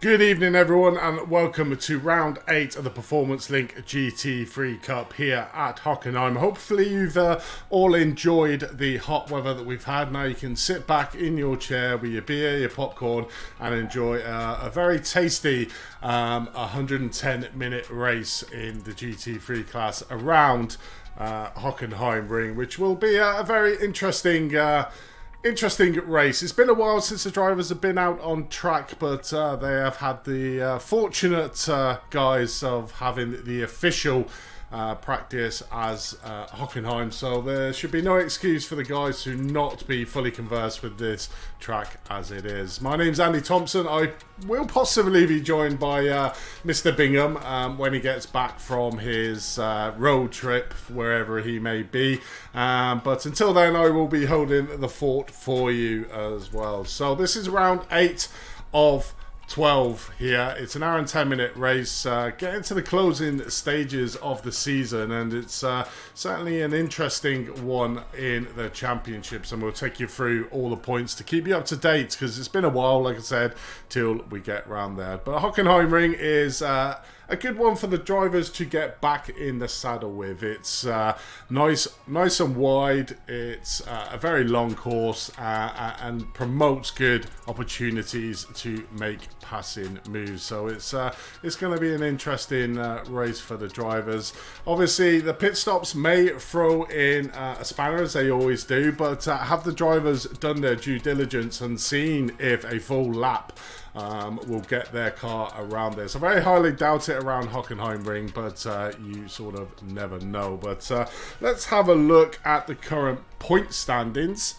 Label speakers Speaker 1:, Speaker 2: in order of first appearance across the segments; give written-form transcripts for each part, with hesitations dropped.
Speaker 1: Good evening everyone and welcome to round 8 of the Performance Link GT3 Cup here at Hockenheim. Hopefully you've all enjoyed the hot weather that we've had. Now you can sit back in your chair with your beer, your popcorn and enjoy a very tasty 110-minute race in the GT3 class around Hockenheimring, which will be a very interesting race. It's been a while since the drivers have been out on track, but they have had the fortunate guise of having the official practice as Hockenheim, so there should be no excuse for the guys to not be fully conversed with this track as it is. My name's Andy Thompson. I will possibly be joined by Mr. Bingham when he gets back from his road trip, wherever he may be. But until then, I will be holding the fort for you as well. So this is round 8 of 12 here. It's an hour and 10-minute race, getting to the closing stages of the season, and it's certainly an interesting one in the championships, and we'll take you through all the points to keep you up to date, because it's been a while, like I said, till we get round there. But Hockenheimring is a good one for the drivers to get back in the saddle with. It's nice and wide. It's a very long course and promotes good opportunities to make passing moves. So it's going to be an interesting race for the drivers. Obviously, the pit stops may throw in a spanner, as they always do, but have the drivers done their due diligence and seen if a full lap will get their car around this? I very highly doubt it around Hockenheimring, but you sort of never know. But let's have a look at the current point standings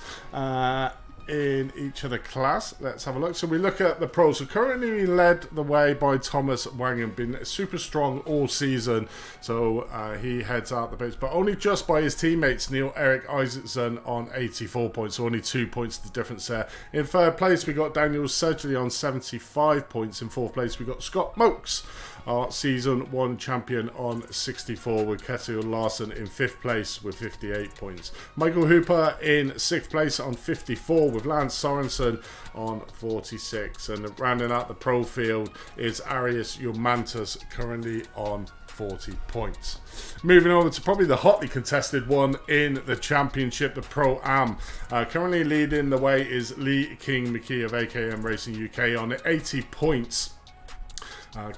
Speaker 1: in each of the class. Let's have a look. So we look at the pros. So currently led the way by Thomas Wangen, been super strong all season. So he heads out the base, but only just by his teammates Neil Erik Isaacson on 84 points. So only 2 points the difference there. In third place we got Daniel Sedgley on 75 points. In fourth place we got Scott Mokes our Season 1 champion on 64, with Ketil Larsen in 5th place with 58 points. Michael Hooper in 6th place on 54, with Lance Sorensen on 46. And rounding out the pro field is Arias Yomantas, currently on 40 points. Moving over to probably the hotly contested one in the championship, the Pro-Am. Currently leading the way is Lee King McKee of AKM Racing UK on 80 points.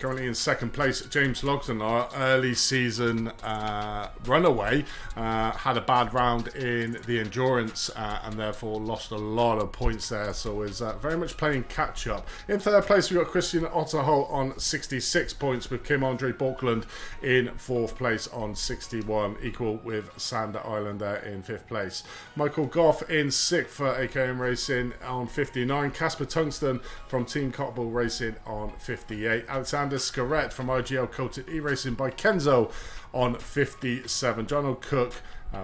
Speaker 1: Currently in 2nd place, James Logson, our early season runaway, had a bad round in the endurance and therefore lost a lot of points there, so is very much playing catch up. In 3rd place, we've got Christian Otterholt on 66 points, with Kim Andre Borkland in 4th place on 61, equal with Sander Island there in 5th place. Michael Goff in 6th for AKM Racing on 59, Casper Tungsten from Team Cottball Racing on 58, Alexander Scarrett from RGL Coated E-Racing by Kenzo on 57, John O'Cook,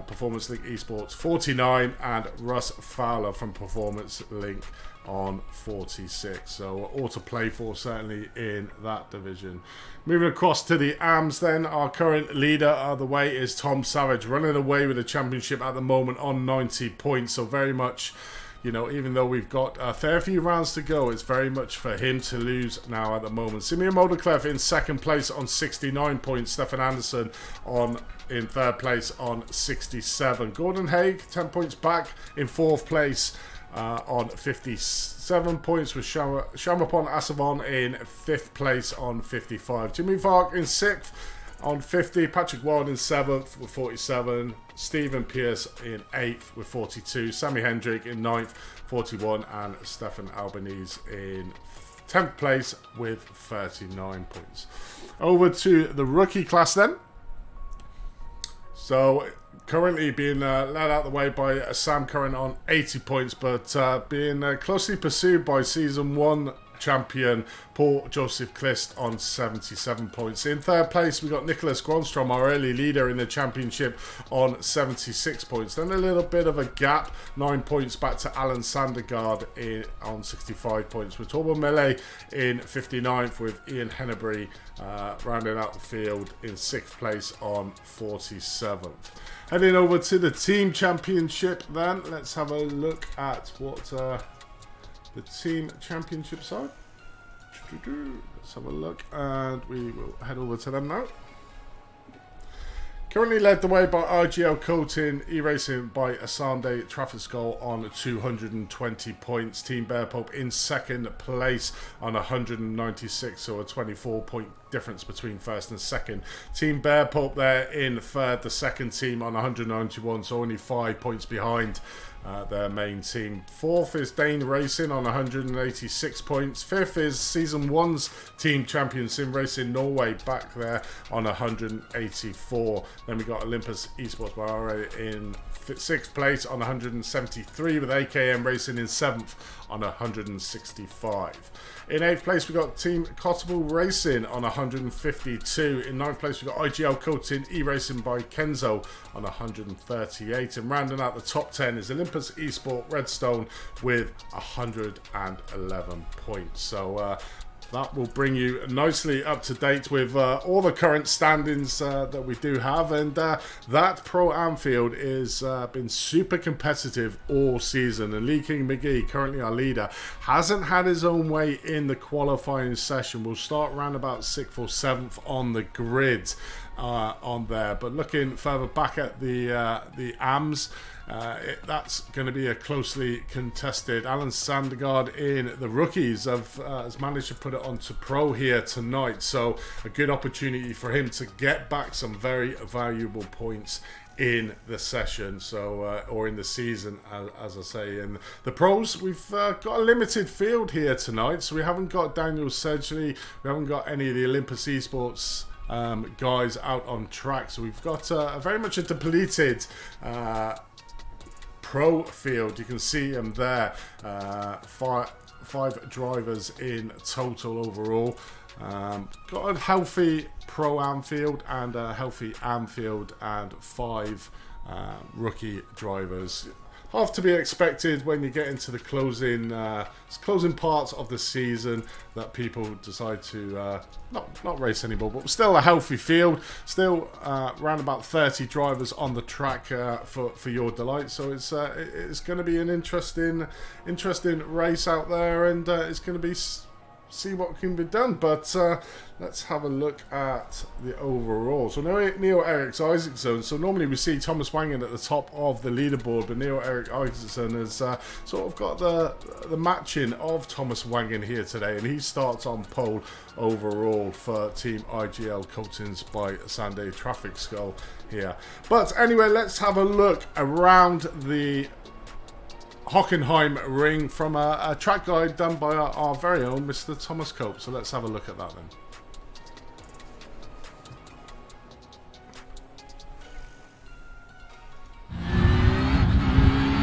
Speaker 1: Performance Link Esports 49, and Russ Fowler from Performance Link on 46. So all to play for certainly in that division. Moving across to the AMs then, our current leader of the way is Tom Savage, running away with the championship at the moment on 90 points. So very much, you know, even though we've got a fair few rounds to go, it's very much for him to lose now at the moment. Simeon Moldeclef in 2nd place on 69 points. Stefan Anderson in 3rd place on 67. Gordon Haig, 10 points back in 4th place on 57 points, with Shamapon Asavon in 5th place on 55. Jimmy Vark in 6th on 50, Patrick Wild in 7th with 47, Stephen Pierce in 8th with 42, Sammy Hendrick in 9th, 41, and Stefan Albanese in 10th place with 39 points. Over to the rookie class then. So currently being led out the way by Sam Curran on 80 points, but being closely pursued by Season 1 champion Paul Joseph Clist on 77 points. In 3rd place, we got Nicholas Gronstrom, our early leader in the championship, on 76 points. Then a little bit of a gap, 9 points back to Alan Sandergaard on 65 points, with Torben Melee in 59th, with Ian Hennebury rounding out the field in 6th place on 47th. Heading over to the team championship then, let's have a look at what the team championships are. Let's have a look, and we will head over to them now. Currently led the way by RGL Coating E-Racing by Asande Traffiscol on 220 points. Team Bear Pope in 2nd place on 196, so a 24-point difference between 1st and 2nd. Team Bear Pope there in 3rd, the 2nd team on 191, so only 5 points behind their main team. 4th is Dane Racing on 186 points. 5th is Season 1's team champion Sim Racing Norway, back there on 184. Then we got Olympus Esports Bahrain in 6th place on 173, with AKM Racing in 7th on 165. In 8th place, we got Team Cottball Racing on 152. In 9th place, we got IGL Coating E-Racing by Kenzo on 138. And rounding out the top 10 is Olympus Esport Redstone with 111 points. So that will bring you nicely up to date with all the current standings that we do have, and that Pro-Am field is been super competitive all season. And Lee King McGee, currently our leader, hasn't had his own way in the qualifying session. We'll start around about 6th or 7th on the grid on there, but looking further back at the AMs, that's going to be a closely contested. Alan Sandergaard in the rookies has managed to put it onto pro here tonight, so a good opportunity for him to get back some very valuable points in the session, so or in the season, as I say. In the pros, we've got a limited field here tonight, so we haven't got Daniel Sedgley, we haven't got any of the Olympus Esports guys out on track, so we've got very much a depleted pro field. You can see them there, five drivers in total overall. Got a healthy Pro-Am field and a healthy Am field, and 5 rookie drivers. half to be expected when you get into the closing parts of the season, that people decide to not race anymore. But still a healthy field, still around about 30 drivers on the track for your delight. So it's going to be an interesting race out there, and it's going to be see what can be done. But let's have a look at the overall. So Neil-Erik Isaacson, so normally we see Thomas Wangen at the top of the leaderboard, but Neil-Erik Isaacson has sort of got the matching of Thomas Wangen here today, and he starts on pole overall for Team IGL Coatings by Sunday Traffic Skull here. But anyway, let's have a look around the Hockenheimring from a track guide done by our very own Mr. Thomas Cope. So let's have a look at that then.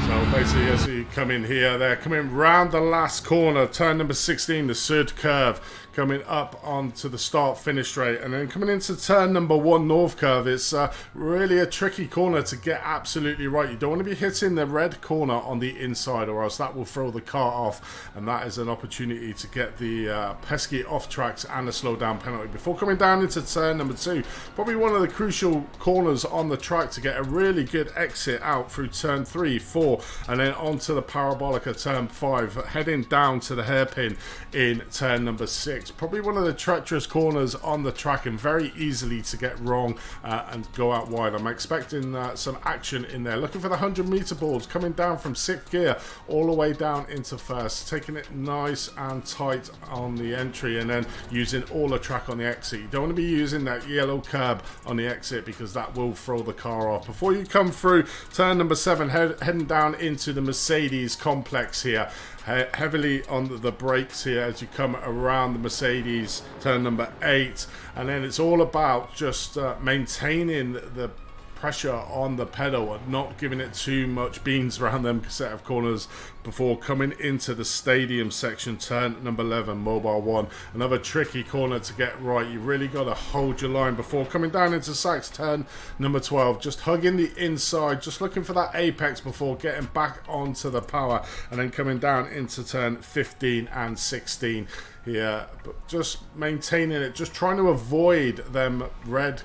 Speaker 1: So basically, as you come in here, they're coming round the last corner, turn number 16, the third curve, coming up onto the start-finish straight, and then coming into turn number 1, north curve. It's really a tricky corner to get absolutely right. You don't want to be hitting the red corner on the inside, or else that will throw the car off, and that is an opportunity to get the pesky off tracks and a slow down penalty before coming down into turn number 2. Probably one of the crucial corners on the track to get a really good exit out through turn 3, 4, and then onto the parabolic turn 5, heading down to the hairpin in turn number 6. Probably one of the treacherous corners on the track, and very easily to get wrong and go out wide. I'm expecting some action in there. Looking for the 100-meter boards, coming down from 6th gear all the way down into 1st, taking it nice and tight on the entry, and then using all the track on the exit. You don't want to be using that yellow curb on the exit, because that will throw the car off. Before you come through turn number 7, heading down into the Mercedes complex here, heavily on the brakes here as you come around the Mercedes turn number 8, and then it's all about just maintaining the pressure on the pedal and not giving it too much beans around them set of corners before coming into the stadium section, turn number 11, mobile 1. Another tricky corner to get right. You really got to hold your line before coming down into Sachs, turn number 12, just hugging the inside, just looking for that apex before getting back onto the power, and then coming down into turn 15 and 16 here, but just maintaining it, just trying to avoid them red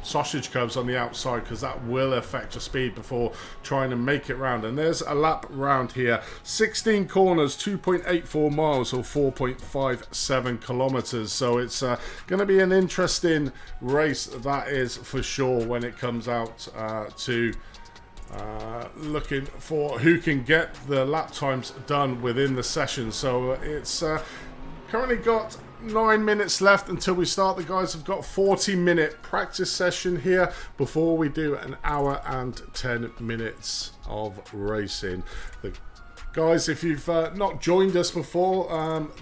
Speaker 1: sausage curves on the outside, because that will affect your speed before trying to make it round. And there's a lap round here, 16 corners, 2.84 miles or 4.57 kilometers. So it's going to be an interesting race, that is for sure, when it comes out to looking for who can get the lap times done within the session. So it's currently got 9 minutes left until we start. The guys have got 40-minute practice session here before we do an hour and 10 minutes of racing. The guys, if you've not joined us before,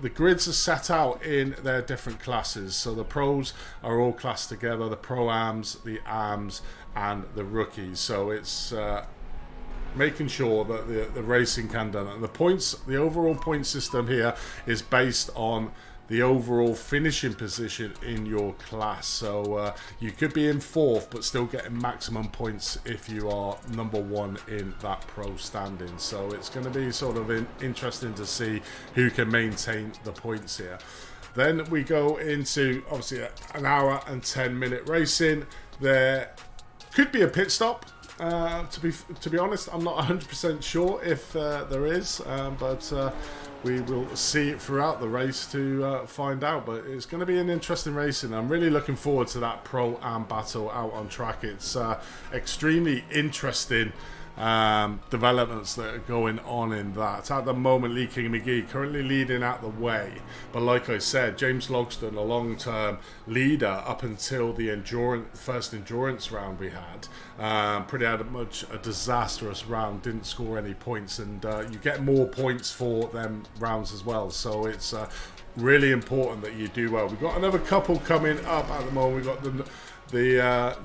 Speaker 1: the grids are set out in their different classes. So the pros are all classed together, the pro-ams, the ams, and the rookies. So it's making sure that the racing can done. And the points, the overall point system here is based on the overall finishing position in your class. So you could be in 4th but still getting maximum points if you are number 1 in that pro standing. So it's going to be sort of interesting to see who can maintain the points here. Then we go into obviously an hour and 10-minute racing. There could be a pit stop. To be honest, I'm not 100% sure if there is, but we will see it throughout the race to find out. But it's going to be an interesting race, and I'm really looking forward to that pro-am battle out on track. It's extremely interesting developments that are going on in that. At the moment, Lee King McGee currently leading out the way, but like I said, James Logston, a long-term leader up until the first endurance round we had, pretty much a disastrous round, didn't score any points, and you get more points for them rounds as well. So it's really important that you do well. We've got another couple coming up at the moment. We've got the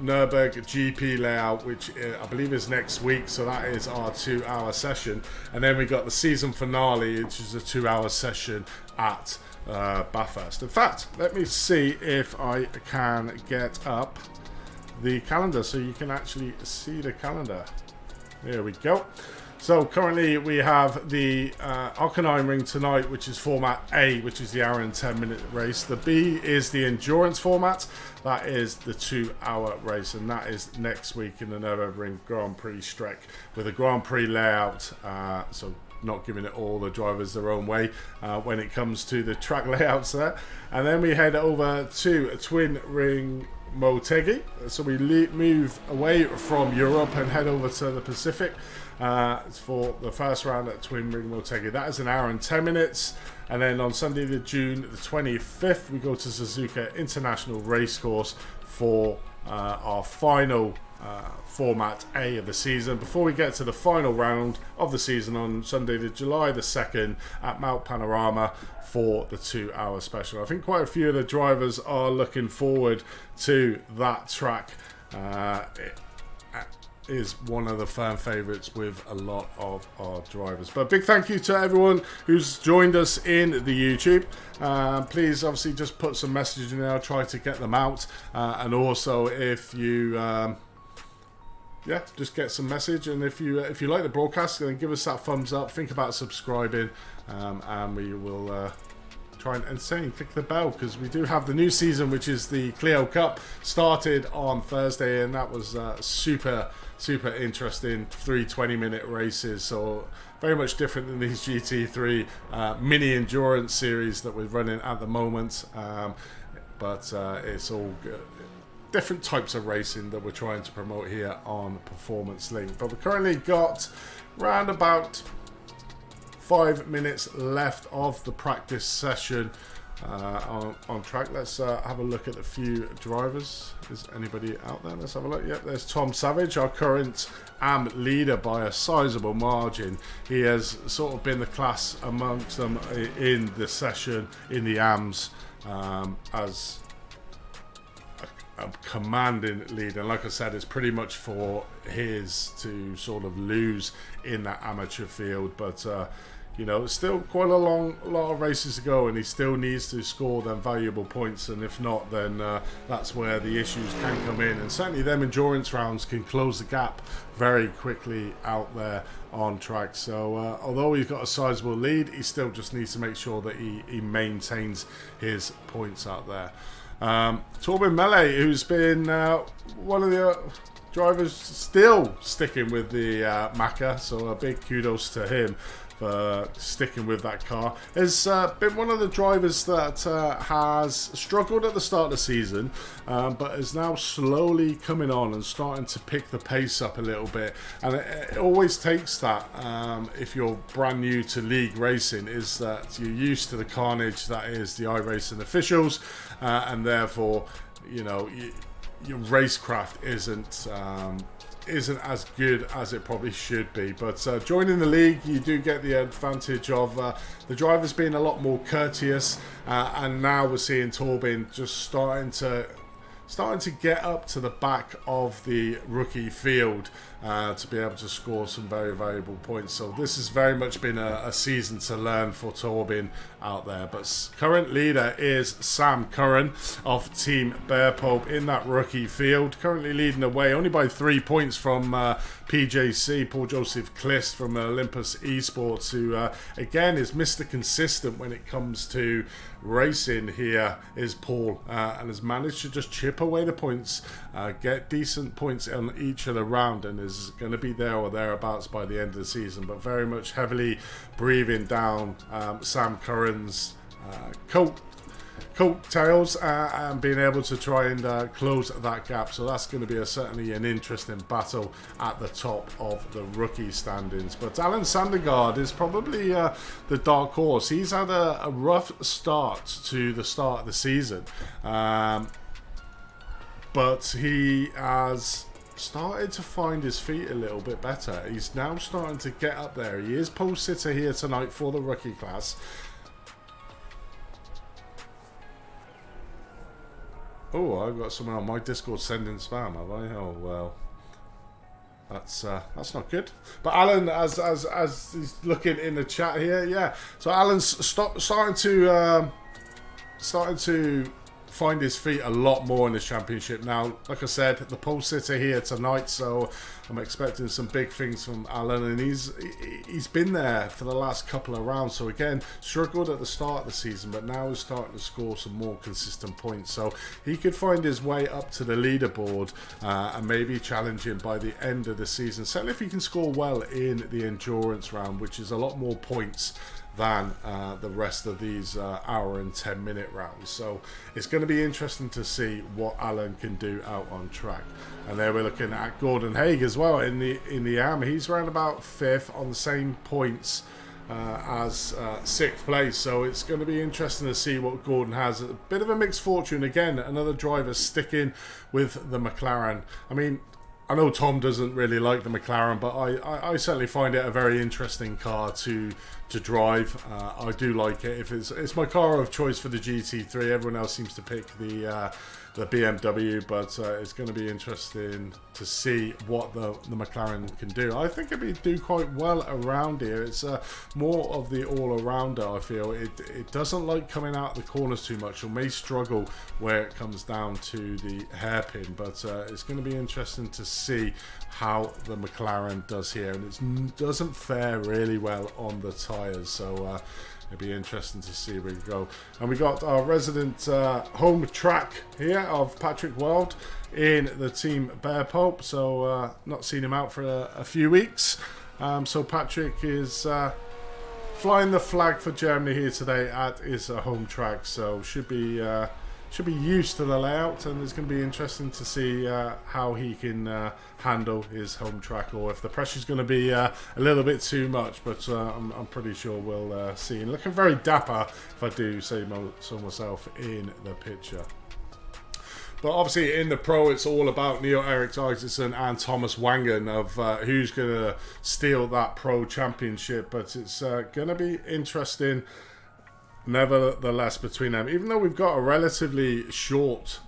Speaker 1: Nürburgring GP layout, which I believe is next week, so that is our 2-hour session. And then we got the season finale, which is a 2-hour session at Bathurst. In fact, let me see if I can get up the calendar so you can actually see the calendar. There we go. So currently we have the Hockenheimring tonight, which is format A, which is the hour and 10-minute race. The B is the endurance format. That is the 2-hour race, and that is next week in the Nürburgring Grand Prix Streck with a Grand Prix layout. So not giving it all the drivers their own way when it comes to the track layouts there. And then we head over to Twin Ring Motegi. So we move away from Europe and head over to the Pacific for the first round at Twin Ring Motegi. That is an hour and 10 minutes. And then on Sunday, June the 25th, we go to Suzuka International Racecourse for our final format A of the season, before we get to the final round of the season on Sunday, July the 2nd at Mount Panorama for the 2-hour special. I think quite a few of the drivers are looking forward to that track. It is one of the fan favourites with a lot of our drivers. But big thank you to everyone who's joined us in the YouTube. Please obviously just put some messages in there. I'll try to get them out. And also if you just get some message, and if you like the broadcast, then give us that thumbs up. Think about subscribing, and we will try and entertain. Click the bell, because we do have the new season, which is the Clio Cup, started on Thursday, and that was super interesting. 3 20-minute races, so very much different than these GT3 mini endurance series that we're running at the moment. But it's all good. Different types of racing that we're trying to promote here on Performance Link. But we've currently got round about 5 minutes left of the practice session on track. Let's have a look at the few drivers. Is anybody out there? Let's have a look. Yep, there's Tom Savage, our current AM leader by a sizable margin. He has sort of been the class amongst them in the session in the AMs as a commanding lead, and like I said, it's pretty much for his to sort of lose in that amateur field. But you know, it's still quite a lot of races to go, and he still needs to score them valuable points, and if not, then that's where the issues can come in. And certainly them endurance rounds can close the gap very quickly out there on track. So although he's got a sizable lead, he still just needs to make sure that he maintains his points out there. Torben Melle, who's been one of the drivers still sticking with the Macca, so a big kudos to him for sticking with that car. Has been one of the drivers that has struggled at the start of the season, but is now slowly coming on and starting to pick the pace up a little bit. And it always takes that, if you're brand new to league racing, is that you're used to the carnage that is the iRacing officials, and therefore, you know, your racecraft isn't as good as it probably should be. But joining the league, you do get the advantage of the drivers being a lot more courteous, and now we're seeing Torben just starting to get up to the back of the rookie field to be able to score some very valuable points. So this has very much been a season to learn for Torben out there. But current leader is Sam Curran of Team Bear Pope in that rookie field, currently leading the way only by 3 points from PJC, Paul Joseph Clist from Olympus Esports, who again is Mr. Consistent when it comes to racing. Here is Paul, and has managed to just chip away the points, get decent points on each of the round, and is going to be there or thereabouts by the end of the season. But very much heavily breathing down Sam Curran's coattails and being able to try and close that gap. So that's going to be certainly an interesting battle at the top of the rookie standings. But Alan Sandergaard is probably the dark horse. He's had a rough start to the start of the season, but he has started to find his feet a little bit better. He's now starting to get up there. He is pole sitter here tonight for the rookie class. Oh, I've got someone on my Discord sending spam, have I? Oh well, that's not good. But Alan, as he's looking in the chat here, yeah. So Alan's starting to find his feet a lot more in this championship. Now, like I said, the pole sitter here tonight, so I'm expecting some big things from Alan, and he's been there for the last couple of rounds. So again, struggled at the start of the season, but now he's starting to score some more consistent points. So he could find his way up to the leaderboard and maybe challenge him by the end of the season. Certainly if he can score well in the endurance round, which is a lot more points than the rest of these hour and 10-minute rounds. So it's going to be interesting to see what Alan can do out on track. And there we're looking at Gordon Haig as well in the AM. He's around about 5th on the same points as 6th place. So it's going to be interesting to see what Gordon has. A bit of a mixed fortune again. Another driver sticking with the McLaren. I mean, I know Tom doesn't really like the McLaren, but I certainly find it a very interesting car to drive. I do like it. If it's my car of choice for the GT3. Everyone else seems to pick the BMW, but it's going to be interesting to see what the McLaren can do. I think it'd do quite well around here. It's more of the all-arounder, I feel. It doesn't like coming out the corners too much, or may struggle where it comes down to the hairpin, but it's going to be interesting to see how the McLaren does here, and it doesn't fare really well on the tyres, so it'll be interesting to see where we go. And we got our resident home track here of Patrick Weld in the team Bear Pope, so not seen him out for a few weeks. So Patrick is flying the flag for Germany here today at his home track, so should be used to the layout, and it's going to be interesting to see how he can handle his home track, or if the pressure's going to be a little bit too much, but I'm pretty sure we'll see. And looking very dapper, if I do say so myself, in the picture. But obviously in the Pro, it's all about Neil-Erik Isaacson and Thomas Wangen of who's going to steal that Pro Championship. But it's going to be interesting nevertheless between them, even though we've got a relatively short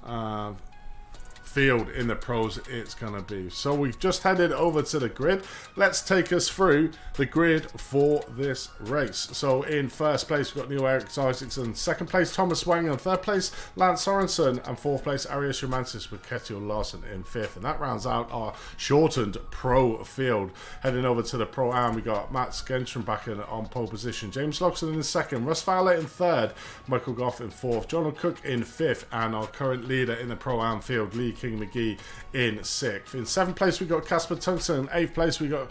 Speaker 1: field in the pros. It's gonna be so. We've just headed over to the grid. Let's take us through the grid for this race. So in first place we've got Neil-Erik Isaacson, second place Thomas Wangen, third place Lance Sorensen, and fourth place Arias Romantis with Kjetil Larsen in fifth. And that rounds out our shortened pro field. Heading over to the pro am, we got Mats Genschenbacher on pole position, James Loxton in second, Russ Fowler in third, Michael Goff in fourth, John O'Cook in fifth, and our current leader in the pro am field, Lee King McGee, in sixth. In seventh place we got Casper Tungsten, in eighth place we got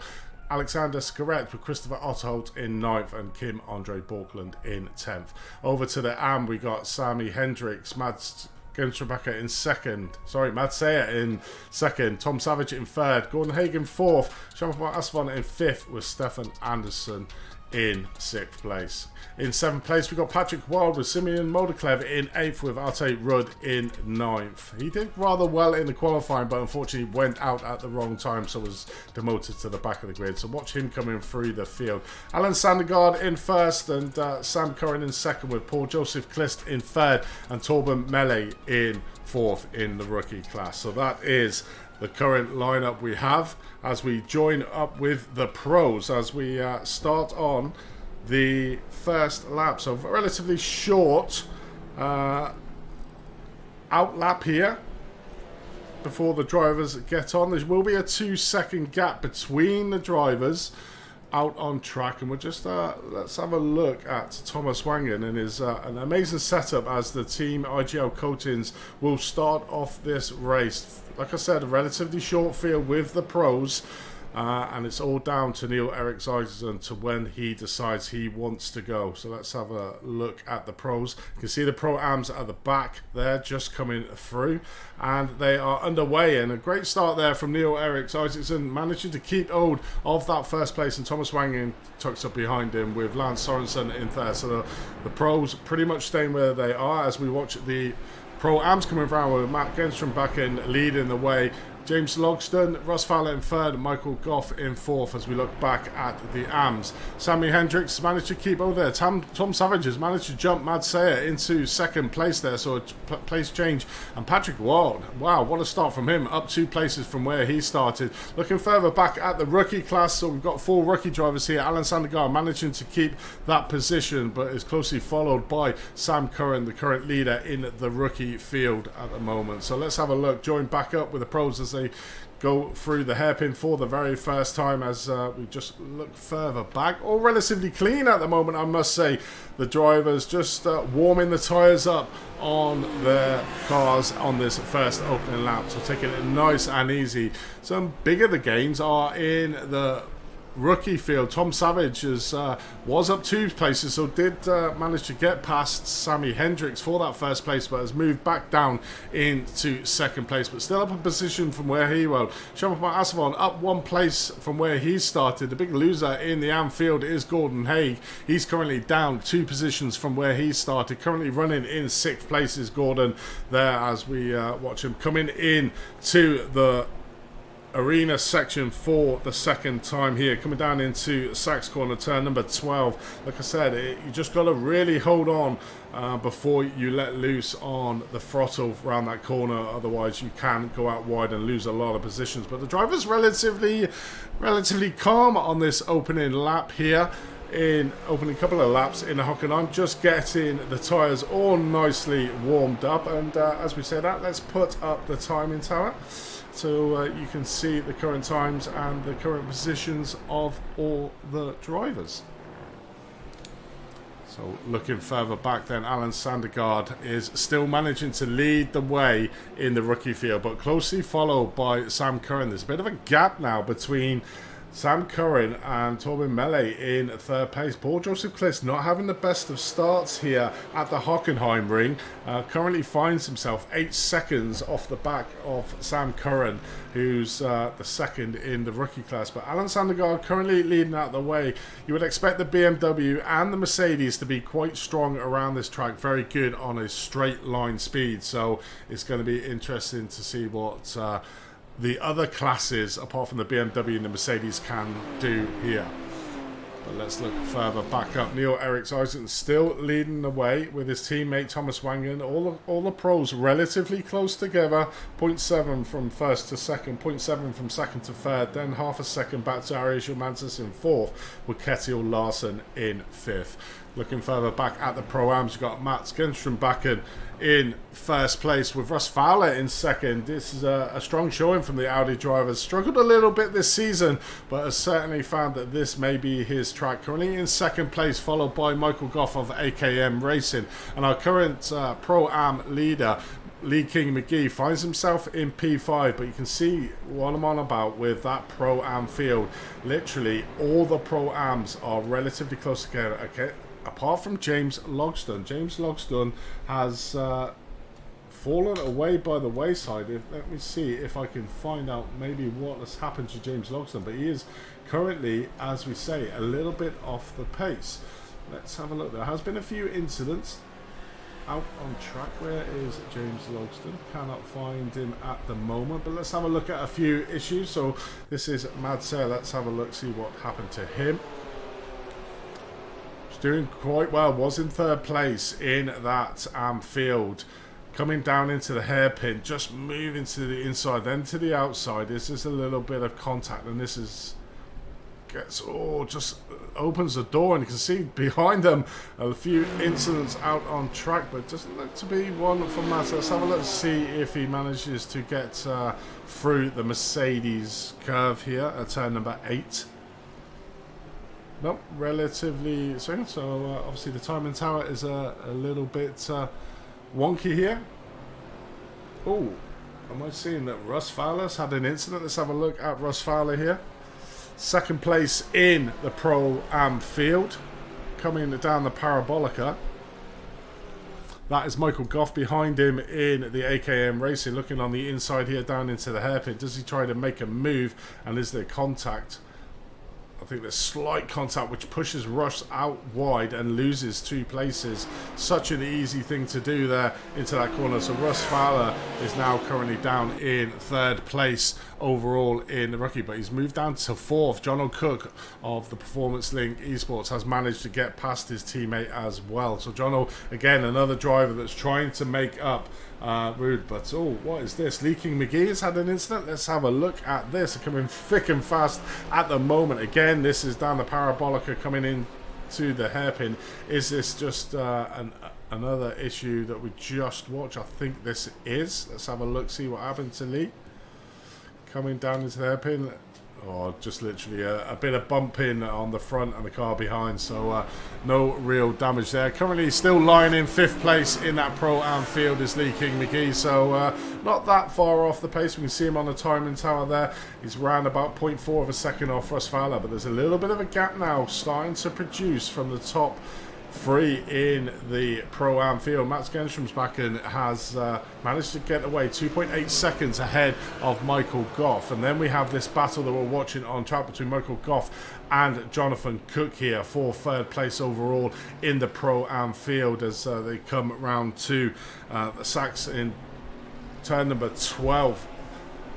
Speaker 1: Alexander Skaret with Christopher Otterholt in 9th and Kim Andre Borkland in 10th. Over to the AM, we got Sami Hendricks, Mads Genschenbacher in second, Mads Sayer in second, Tom Savage in third, Gordon Haig in 4th, Jean-Paul Asvan in 5th with Stefan Andersson in 6th place. In 7th place we got Patrick Wild with Simeon Moderklev in 8th with Arte Rudd in 9th. He did rather well in the qualifying, but unfortunately went out at the wrong time, so was demoted to the back of the grid. So watch him coming through the field. Alan Sandergaard in 1st and Sam Curran in 2nd with Paul Joseph Klist in 3rd and Torben Melle in 4th in the rookie class. So that is the current lineup we have as we join up with the pros as we start on the first lap. So relatively short out lap here before the drivers get on. There will be a 2-second gap between the drivers out on track, and we'll just let's have a look at Thomas Wangen and his an amazing setup as the team IGL Coatings will start off this race. Like I said, a relatively short field with the pros, and it's all down to Neil-Erik Isaacson to when he decides he wants to go. So let's have a look at the pros. You can see the pro-ams at the back there just coming through, and they are underway. And a great start there from Neil-Erik Isaacson, managing to keep hold of that first place, and Thomas Wangen tucks up behind him with Lance Sorensen in third. So the pros pretty much staying where they are as we watch the Pro-Ams coming around with Matt Genstrom back in leading the way James Logsdon, Russ Fowler in third, Michael Goff in fourth as we look back at the AMs. Sammy Hendricks managed to keep over there. Tom Savage has managed to jump Mad Sayer into second place there, so a place change. And Patrick Ward, wow, what a start from him, up 2 places from where he started. Looking further back at the rookie class, so we've got 4 rookie drivers here. Alan Sandegar managing to keep that position, but is closely followed by Sam Curran, the current leader in the rookie field at the moment. So let's have a look, join back up with the pros as they go through the hairpin for the very first time as we just look further back. All relatively clean at the moment, I must say. The drivers just warming the tyres up on their cars on this first opening lap. So taking it nice and easy. Some bigger the gains are in the rookie field. Tom Savage was up 2 places, so did manage to get past Sammy Hendricks for that first place, but has moved back down into second place, but still up a position from where he rode. Shaman Asavon up 1 place from where he started. The big loser in the Anfield is Gordon Haig. He's currently down 2 positions from where he started, currently running in 6th place is Gordon there as we watch him coming in to the arena section for the second time here, coming down into Sachs Corner, turn number 12. Like I said, you just got to really hold on before you let loose on the throttle around that corner, otherwise you can go out wide and lose a lot of positions. But the driver's relatively calm on this opening lap here. In opening couple of laps in the Hockenheim, just getting the tyres all nicely warmed up. And as we say that, let's put up the timing tower so you can see the current times and the current positions of all the drivers. So looking further back then, Alan Sandergaard is still managing to lead the way in the rookie field, but closely followed by Sam Curran. There's a bit of a gap now between Sam Curran and Torben Melle in 3rd place. Paul Joseph Kliss not having the best of starts here at the Hockenheimring. Currently finds himself 8 seconds off the back of Sam Curran, who's the second in the rookie class. But Alan Sandergaard currently leading out the way. You would expect the BMW and the Mercedes to be quite strong around this track. Very good on a straight line speed. So it's going to be interesting to see what the other classes, apart from the BMW and the Mercedes, can do here. But let's look further back up. Neil Eriksen still leading the way with his teammate Thomas Wangen. All the pros relatively close together. 0.7 from first to second, 0.7 from second to third, then half a second back to Arias Jomantis in 4th, with Ketiel Larsen in 5th. Looking further back at the Pro-Ams, you've got Mats Genström in 1st place with Russ Fowler in 2nd. This is a strong showing from the Audi drivers. Struggled a little bit this season, but has certainly found that this may be his track. Currently in 2nd place, followed by Michael Goff of AKM Racing. And our current Pro-Am leader, Lee King McGee, finds himself in P5, but you can see what I'm on about with that Pro-Am field. Literally, all the Pro-Ams are relatively close together, okay? Apart from James Logsdon. James Logsdon has fallen away by the wayside. Let me see if I can find out maybe what has happened to James Logsdon. But he is currently, as we say, a little bit off the pace. Let's have a look. There has been a few incidents out on track. Where is James Logsdon? Cannot find him at the moment. But let's have a look at a few issues. So this is Mad Sir. Let's have a look, see what happened to him. Doing quite well, was in 3rd place in that field, coming down into the hairpin, just moving to the inside, then to the outside. This is a little bit of contact, and this is just opens the door, and you can see behind them a few incidents out on track, but doesn't look to be one for Matt. Let's have a look to see if he manages to get through the Mercedes curve here at turn number 8. Nope, relatively soon. So obviously the timing tower is a little bit wonky here. Oh, am I seeing that Russ Fowler's had an incident? Let's have a look at Russ Fowler here. 2nd place in the Pro-Am field, coming down the Parabolica. That is Michael Goff behind him in the AKM Racing, looking on the inside here down into the hairpin. Does he try to make a move, and is there contact? I think there's slight contact which pushes Russ out wide and loses 2 places. Such an easy thing to do there into that corner. So Russ Fowler is now currently down in 3rd place overall in the rookie, but he's moved down to 4th. John O'Cook of the Performance Link Esports has managed to get past his teammate as well. So John O, again, another driver that's trying to make up Rude, but oh, what is this? Leaking McGee has had an incident. Let's have a look at this. They're coming thick and fast at the moment. Again, this is down the Parabolica coming in to the hairpin. Is this just another issue that we just watched? I think this is. Let's have a look, see what happened to Lee. Coming down into the hairpin. Oh, just literally a bit of bumping on the front and the car behind, so no real damage there. Currently still lying in 5th place in that Pro-Am field is Lee King McGee, so not that far off the pace. We can see him on the timing tower there. He's around about 0.4 of a second off Russ Fowler, but there's a little bit of a gap now starting to produce from the top 3 in the Pro-Am field. Mats Genstromsbacken has managed to get away 2.8 seconds ahead of Michael Goff. And then we have this battle that we're watching on track between Michael Goff and Jonathan Cook here for 3rd place overall in the Pro-Am field as they come round to the Sachs in turn number 12.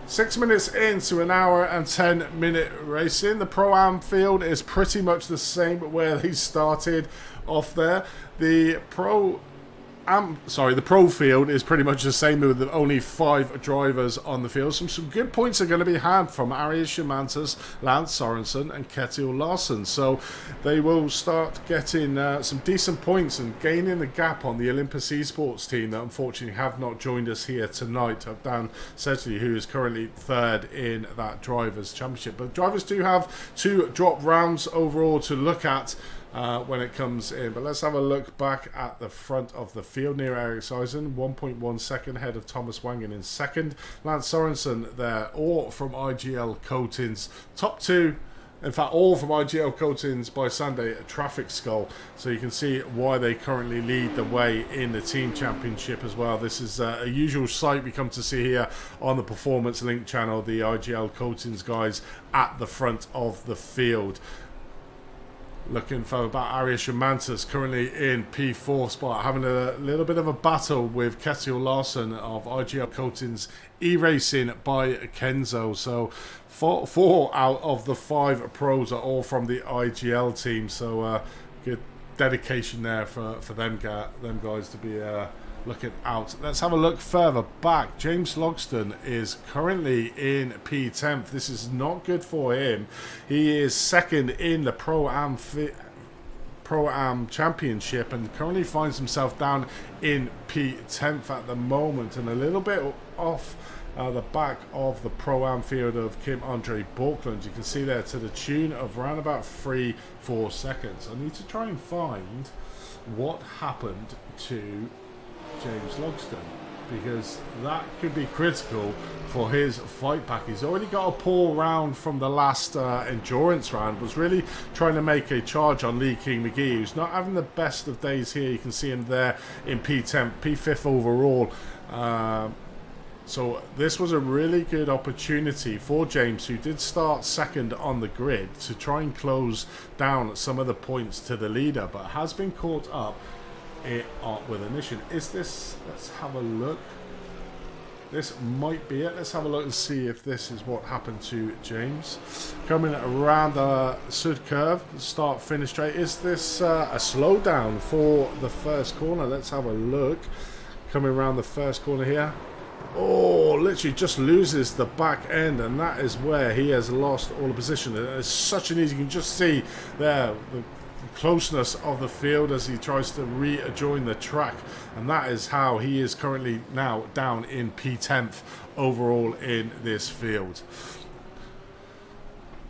Speaker 1: 6 minutes into an hour and 10-minute racing. The Pro-Am field is pretty much the same where they started off there. The Pro field is pretty much the same with only 5 drivers on the field. Some good points are going to be had from Arias Schumantas, Lance Sorensen and Ketil Larsen. So they will start getting some decent points and gaining the gap on the Olympus Esports team that unfortunately have not joined us here tonight. Dan Sedgley, who is currently 3rd in that Drivers' Championship. But drivers do have 2 drop rounds overall to look at when it comes in. But let's have a look back at the front of the field. Near Iracing, 1.1 second ahead of Thomas Wangen in 2nd. Lance Sorensen there, all from IGL Coatings. Top 2, in fact, all from IGL Coatings by Sunday at Traffic Skull. So you can see why they currently lead the way in the team championship as well. This is a usual sight we come to see here on the Performance Link channel. The IGL Coatings guys at the front of the field. Looking for about Arias Schumantas, currently in P4 spot, having a little bit of a battle with Ketil Larsen of IGL Coatings Iracing by Kenzo. So 4 out of the 5 pros are all from the IGL team. So good dedication there for them guys to be looking out. Let's have a look further back. James Logston is currently in P10th. This is not good for him. He is 2nd in the Pro-Am Championship and currently finds himself down in P10th at the moment and a little bit off the back of the Pro-Am field of Kim Andre Borkland. You can see there to the tune of around about 3-4 seconds. I need to try and find what happened to James Logston, because that could be critical for his fight back. He's already got a poor round from the last endurance round, was really trying to make a charge on Lee King McGee, who's not having the best of days here. You can see him there in P10, P5th overall. So this was a really good opportunity for James, who did start 2nd on the grid, to try and close down some of the points to the leader, but has been caught up with an issue. Is this, let's have a look. This might be it. Let's have a look and see if this is what happened to James. Coming around the Sud curve, start finish straight. Is this a slowdown for the first corner? Let's have a look. Coming around the first corner here. Oh, literally just loses the back end, and that is where he has lost all the position. It's such an easy, you can just see there the closeness of the field as he tries to rejoin the track, and that is how he is currently now down in P10th overall in this field.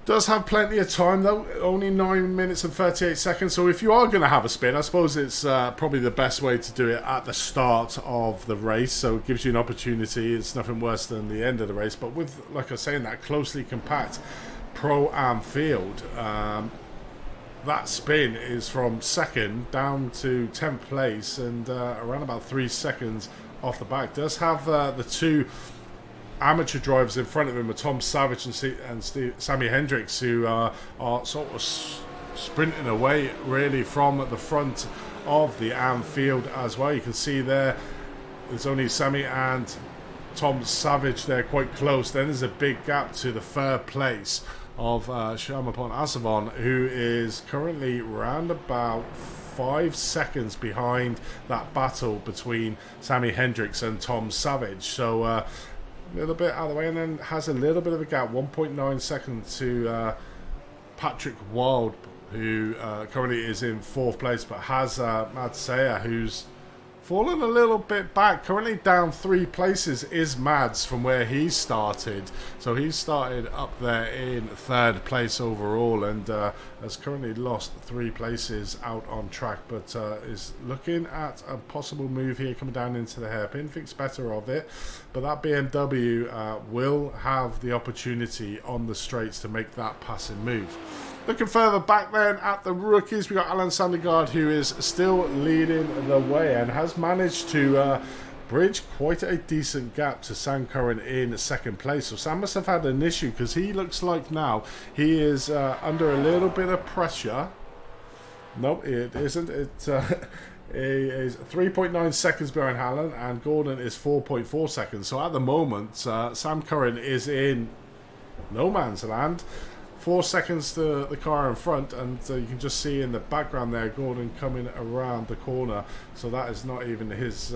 Speaker 1: Does have plenty of time though, only 9 minutes and 38 seconds, so if you are going to have a spin, I suppose it's probably the best way to do it at the start of the race, so it gives you an opportunity. It's nothing worse than the end of the race, but with, like I say, in that closely compact Pro-Am field, that spin is from 2nd down to 10th place and around about 3 seconds off the back. Does have the 2 amateur drivers in front of him are Tom Savage and Sammy Hendricks, who are sort of sprinting away really from the front of the field as well. You can see there's only Sammy and Tom Savage there quite close. Then there's a big gap to the third place of Shamapon Asavon, who is currently round about 5 seconds behind that battle between Sammy Hendricks and Tom Savage. So a little bit out of the way, and then has a little bit of a gap, 1.9 seconds to Patrick Wild, who currently is in 4th place, but has Madsea, who's fallen a little bit back. Currently down 3 places is Mads from where he started. So he started up there in 3rd place overall, and has currently lost 3 places out on track, but is looking at a possible move here coming down into the hairpin. Thinks better of it, but that BMW will have the opportunity on the straights to make that passing move. Looking further back then at the rookies, we got Alan Sandergaard, who is still leading the way and has managed to bridge quite a decent gap to Sam Curran in 2nd place. So Sam must have had an issue, because he looks like now he is under a little bit of pressure. Nope, it isn't. It is 3.9 seconds behind Alan, and Gordon is 4.4 seconds. So at the moment, Sam Curran is in no man's land. 4 seconds to the car in front, and you can just see in the background there Gordon coming around the corner. So that is not even his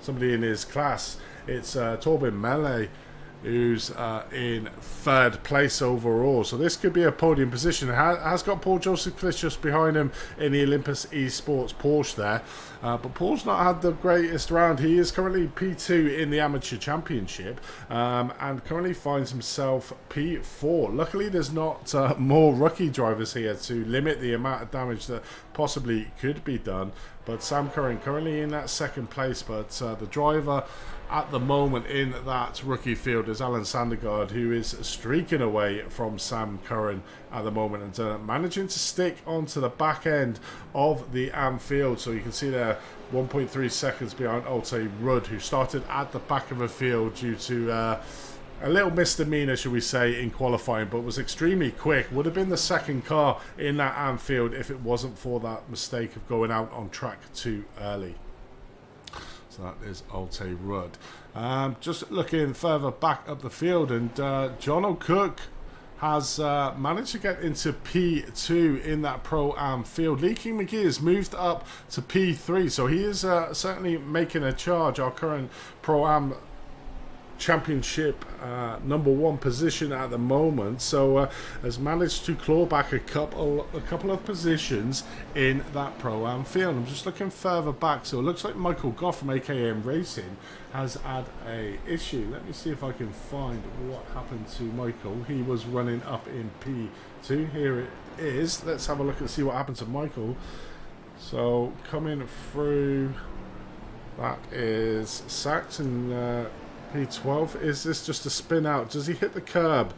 Speaker 1: somebody in his class. It's Torben Melle, who's in 3rd place overall. So this could be a podium position. Has got Paul Joseph Cliss just behind him in the Olympus Esports Porsche there. But Paul's not had the greatest round. He is currently P2 in the Amateur Championship, and currently finds himself P4. Luckily, there's not more rookie drivers here to limit the amount of damage that possibly could be done. But Sam Curran currently in that 2nd place, but the driver at the moment in that rookie field is Alan Sandergaard, who is streaking away from Sam Curran at the moment, and managing to stick onto the back end of the field. So you can see there 1.3 seconds behind Alte Rudd, who started at the back of the field due to a little misdemeanor, should we say, in qualifying, but was extremely quick. Would have been the 2nd car in that field if it wasn't for that mistake of going out on track too early. So that is Alte Rudd. Just looking further back up the field, and John O'Cook has managed to get into P2 in that Pro-Am field. Lee King McGee has moved up to P3, so he is certainly making a charge. Our current Pro-Am Championship #1 position at the moment, so has managed to claw back a couple of positions in that Pro-Am field. I'm just looking further back, so it looks like Michael Goff from AKM Racing has had a issue. Let me see if I can find what happened to Michael. He was running up in P2. Here it is. Let's have a look and see what happened to Michael. So coming through, that is Saxon. P12. Is this just a spin out? Does he hit the curb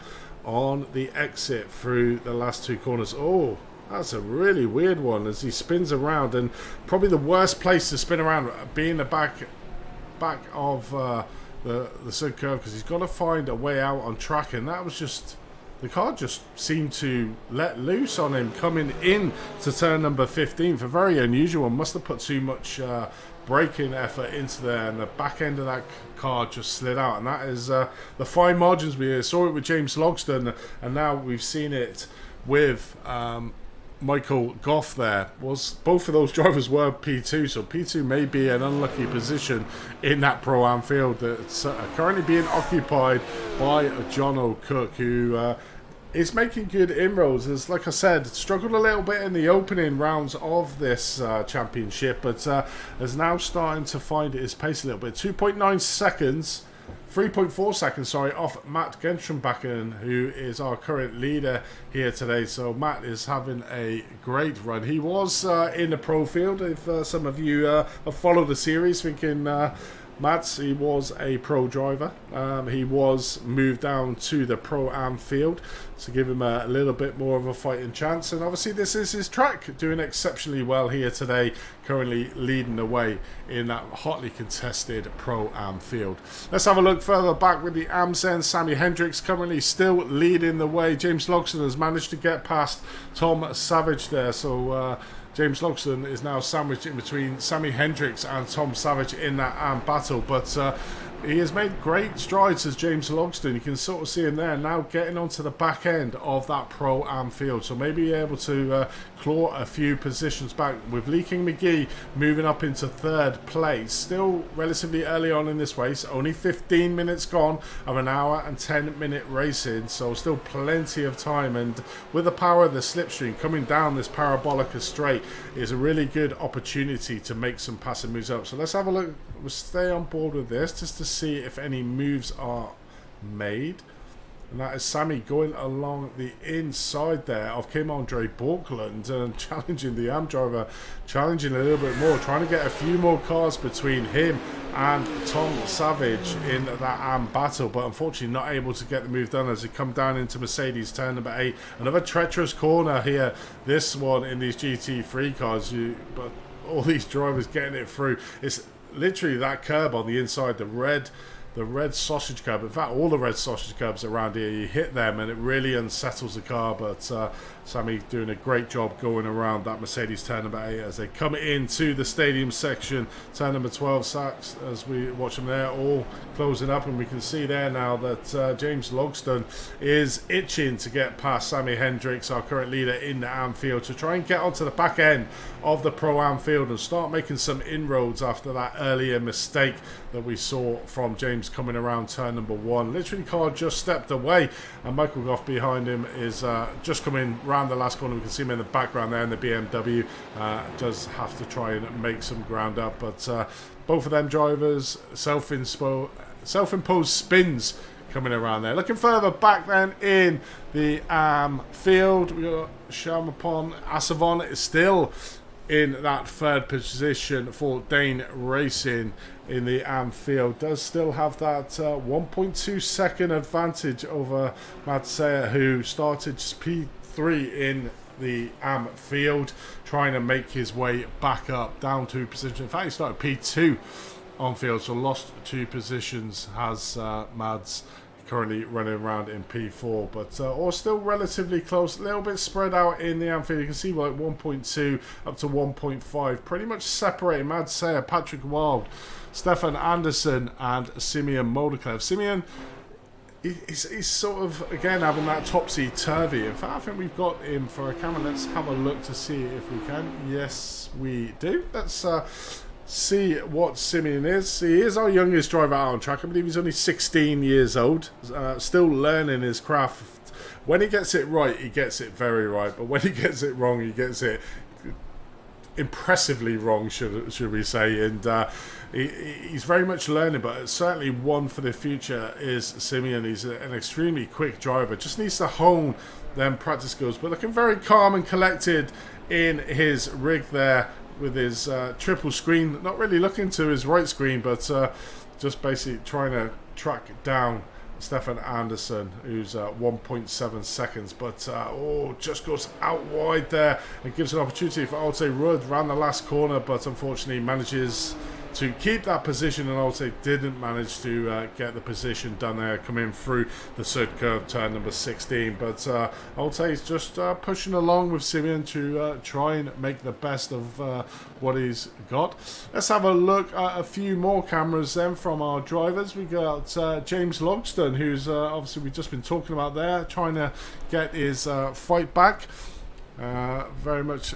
Speaker 1: on the exit through the last 2 corners? Oh, that's a really weird one as he spins around, and probably the worst place to spin around being the back of the sud curve, because he's got to find a way out on track, and that was just, the car just seemed to let loose on him coming in to turn number 15. For very unusual, must have put too much braking effort into there, and the back end of that car just slid out, and that is the fine margins. We saw it with James Logston, and now we've seen it with Michael Goff. There was, both of those drivers were P2, so P2 may be an unlucky position in that Pro-Am field that's currently being occupied by John O'Cook, who is making good inroads. As, like I said, struggled a little bit in the opening rounds of this championship, but is now starting to find his pace a little bit. 2.9 seconds, 3.4 seconds, sorry, off Matt Gentrumbacken, who is our current leader here today. So Matt is having a great run. He was in the pro field. If some of you have followed the series, thinking Mads, he was a pro driver. He was moved down to the Pro-Am field to give him a little bit more of a fighting chance. And obviously this is his track, doing exceptionally well here today, currently leading the way in that hotly contested Pro-Am field. Let's have a look further back with the AMs then. Sammy Hendricks currently still leading the way. James Logsdon has managed to get past Tom Savage there. So James Logsdon is now sandwiched in between Sammy Hendricks and Tom Savage in that AM battle, but he has made great strides as James Logsdon. You can sort of see him there now getting onto the back end of that Pro-Am field, so maybe able to claw a few positions back, with Leaking McGee moving up into third place. Still relatively early on in this race, only 15 minutes gone of an hour and 10-minute racing, so still plenty of time, and with the power of the slipstream coming down this parabolic straight is a really good opportunity to make some passing moves up. So let's have a look. We'll stay on board with this just to see if any moves are made. And that is Sammy going along the inside there of Kim Andre Borkland and challenging the AM driver, challenging a little bit more, trying to get a few more cars between him and Tom Savage in that AM battle, but unfortunately not able to get the move done as they come down into Mercedes turn number 8. Another treacherous corner here, this one in these GT3 cars, but all these drivers getting it through. It's literally that curb on the inside, the red sausage curb. In fact, all the red sausage curbs around here, you hit them and it really unsettles the car, but Sammy doing a great job going around that Mercedes turn number 8 as they come into the stadium section. Turn number 12 sacks as we watch them there, all closing up, and we can see there now that James Logsdon is itching to get past Sammy Hendricks, our current leader in the AM field, to try and get onto the back end of the Pro-Am field and start making some inroads after that earlier mistake that we saw from James coming around turn number 1. Literally, car just stepped away, and Michael Goff behind him is just coming round the last corner. We can see him in the background there in the BMW. Does have to try and make some ground up, but both of them drivers self-imposed spins coming around there. Looking further back then in the field, we got Shamapon Asavon is still in that third position for Dane Racing in the AM field. Does still have that 1.2 second advantage over Matsea, who started P3 in the AM field, trying to make his way back up down 2 positions. In fact, he started P2 on field, so lost 2 positions, has Mads currently running around in P4, but all still relatively close, a little bit spread out in the Anfield. You can see like 1.2 up to 1.5, pretty much separating Mads Sayer, Patrick Wild, Stefan Anderson and Simeon Moldeklev. Simeon, he's sort of, again, having that topsy-turvy. In fact, I think we've got him for a camera. Let's have a look to see if we can. Yes, we do. Let's see what Simeon is. He is our youngest driver out on track. I believe he's only 16 years old, still learning his craft. When he gets it right, he gets it very right, but when he gets it wrong, he gets it impressively wrong, should we say. And he's very much learning, but certainly one for the future is Simeon. He's an extremely quick driver, just needs to hone them practice skills, but looking very calm and collected in his rig there, with his triple screen, not really looking to his right screen, but just basically trying to track down Stefan Anderson, who's 1.7 seconds, but just goes out wide there and gives an opportunity for Alte Rudd around the last corner, but unfortunately manages to keep that position, and Alte didn't manage to get the position done there, coming through the third curve, turn number 16. But Alte is just pushing along with Simeon to try and make the best of what he's got. Let's have a look at a few more cameras then from our drivers. We got James Logsdon, who's obviously we've just been talking about there, trying to get his fight back. Very much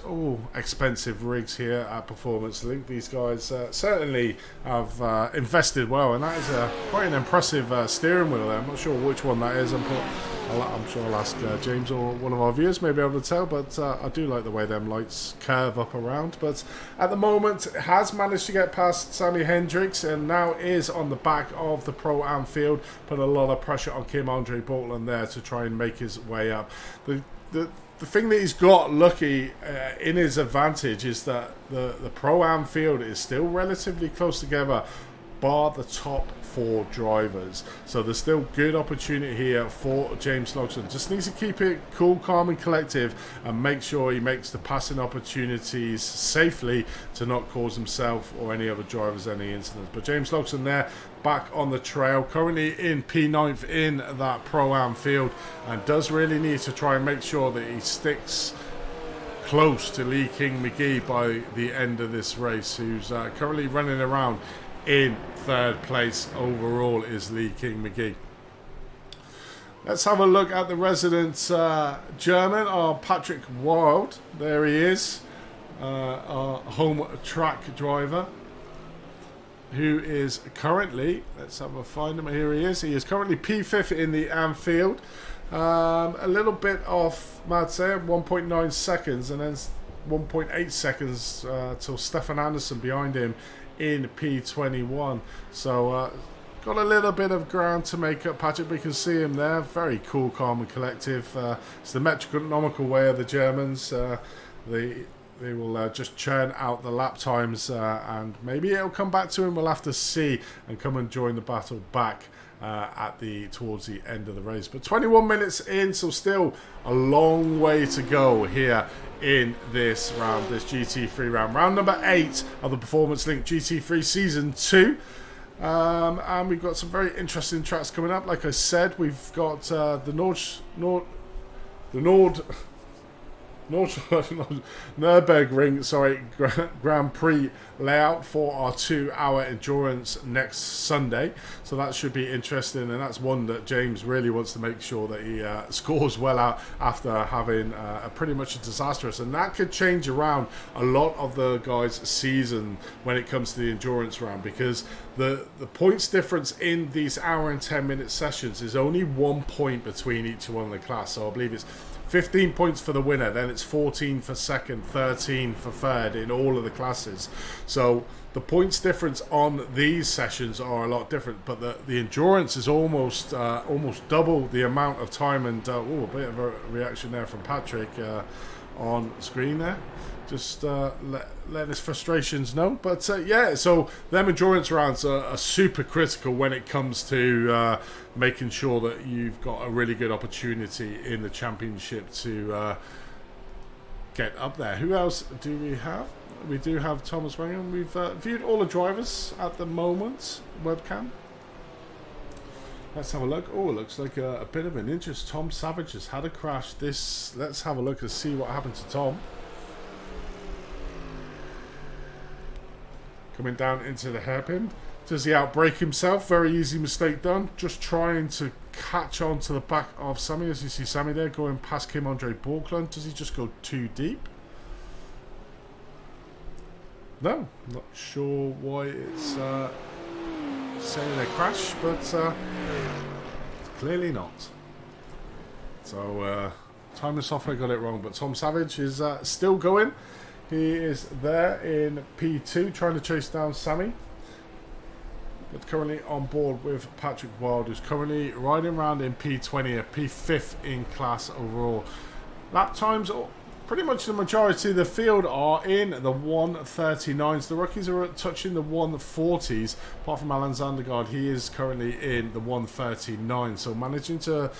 Speaker 1: expensive rigs here at Performance Link. These guys certainly have invested well, and that is quite an impressive steering wheel there. I'm not sure which one that is. I'm sure I'll ask James or one of our viewers, may be able to tell, but I do like the way them lights curve up around. But at the moment, has managed to get past Sammy Hendricks and now is on the back of the Pro-Am field, put a lot of pressure on Kim Andre Bortland there to try and make his way up. The thing that he's got lucky in his advantage is that the Pro-Am field is still relatively close together. bar the top 4 drivers. So there's still good opportunity here for James Loxton. Just needs to keep it cool, calm and collective, and make sure he makes the passing opportunities safely to not cause himself or any other drivers any incidents. But James Loxton there, back on the trail, currently in P9th in that Pro-Am field, and does really need to try and make sure that he sticks close to Lee King McGee by the end of this race, who's currently running around in 3rd place overall is Lee King McGee. Let's have a look at the resident German, our Patrick Wild. There he is, our home track driver, who is currently, let's have a find him, here he is currently P5 in the Anfield. A little bit off Madsey, 1.9 seconds, and then 1.8 seconds till Stefan Anderson behind him in P21. So got a little bit of ground to make up, Patrick. We can see him there, very cool, calm and collective. It's the metronomical way of the Germans. They will just churn out the lap times, and maybe it'll come back to him. We'll have to see, and come and join the battle back towards the end of the race. But 21 minutes in, so still a long way to go here in this round, this GT3 round. Round number 8 of the Performance Link GT3 Season 2. And we've got some very interesting tracks coming up. Like I said, we've got the Nürburgring, sorry, Grand Prix layout for our 2-hour endurance next Sunday. So that should be interesting, and that's one that James really wants to make sure that he scores well out after having a pretty much a disastrous. And that could change around a lot of the guys' season when it comes to the endurance round, because the points difference in these hour and 10-minute sessions is only 1 point between each one of the class. So I believe it's 15 points for the winner, then it's 14 for second, 13 for third in all of the classes. So the points difference on these sessions are a lot different, but the endurance is almost double the amount of time. And a bit of a reaction there from Patrick on screen there, just letting his frustrations know. But yeah, so them endurance rounds are super critical when it comes to making sure that you've got a really good opportunity in the championship to get up there. Who else do we have? We do have Thomas Wangham. We've viewed all the drivers at the moment, webcam. Let's have a look. Oh, it looks like a bit of an interest. Tom Savage has had a crash. Let's have a look and see what happened to Tom. Coming down into the hairpin. Does he outbrake himself? Very easy mistake done. Just trying to catch on to the back of Sammy. As you see Sammy there going past Kim Andre Borklund. Does he just go too deep? No. Not sure why it's saying a crash, but clearly not. So Timeless Software got it wrong, but Tom Savage is still going. He is there in P2 trying to chase down Sammy, but currently on board with Patrick Wild, who's currently riding around in P20, P5th in class overall. Lap times, pretty much the majority of the field are in the 139s. The rookies are touching the 140s, apart from Alan Zandergaard. He is currently in the 139, so managing to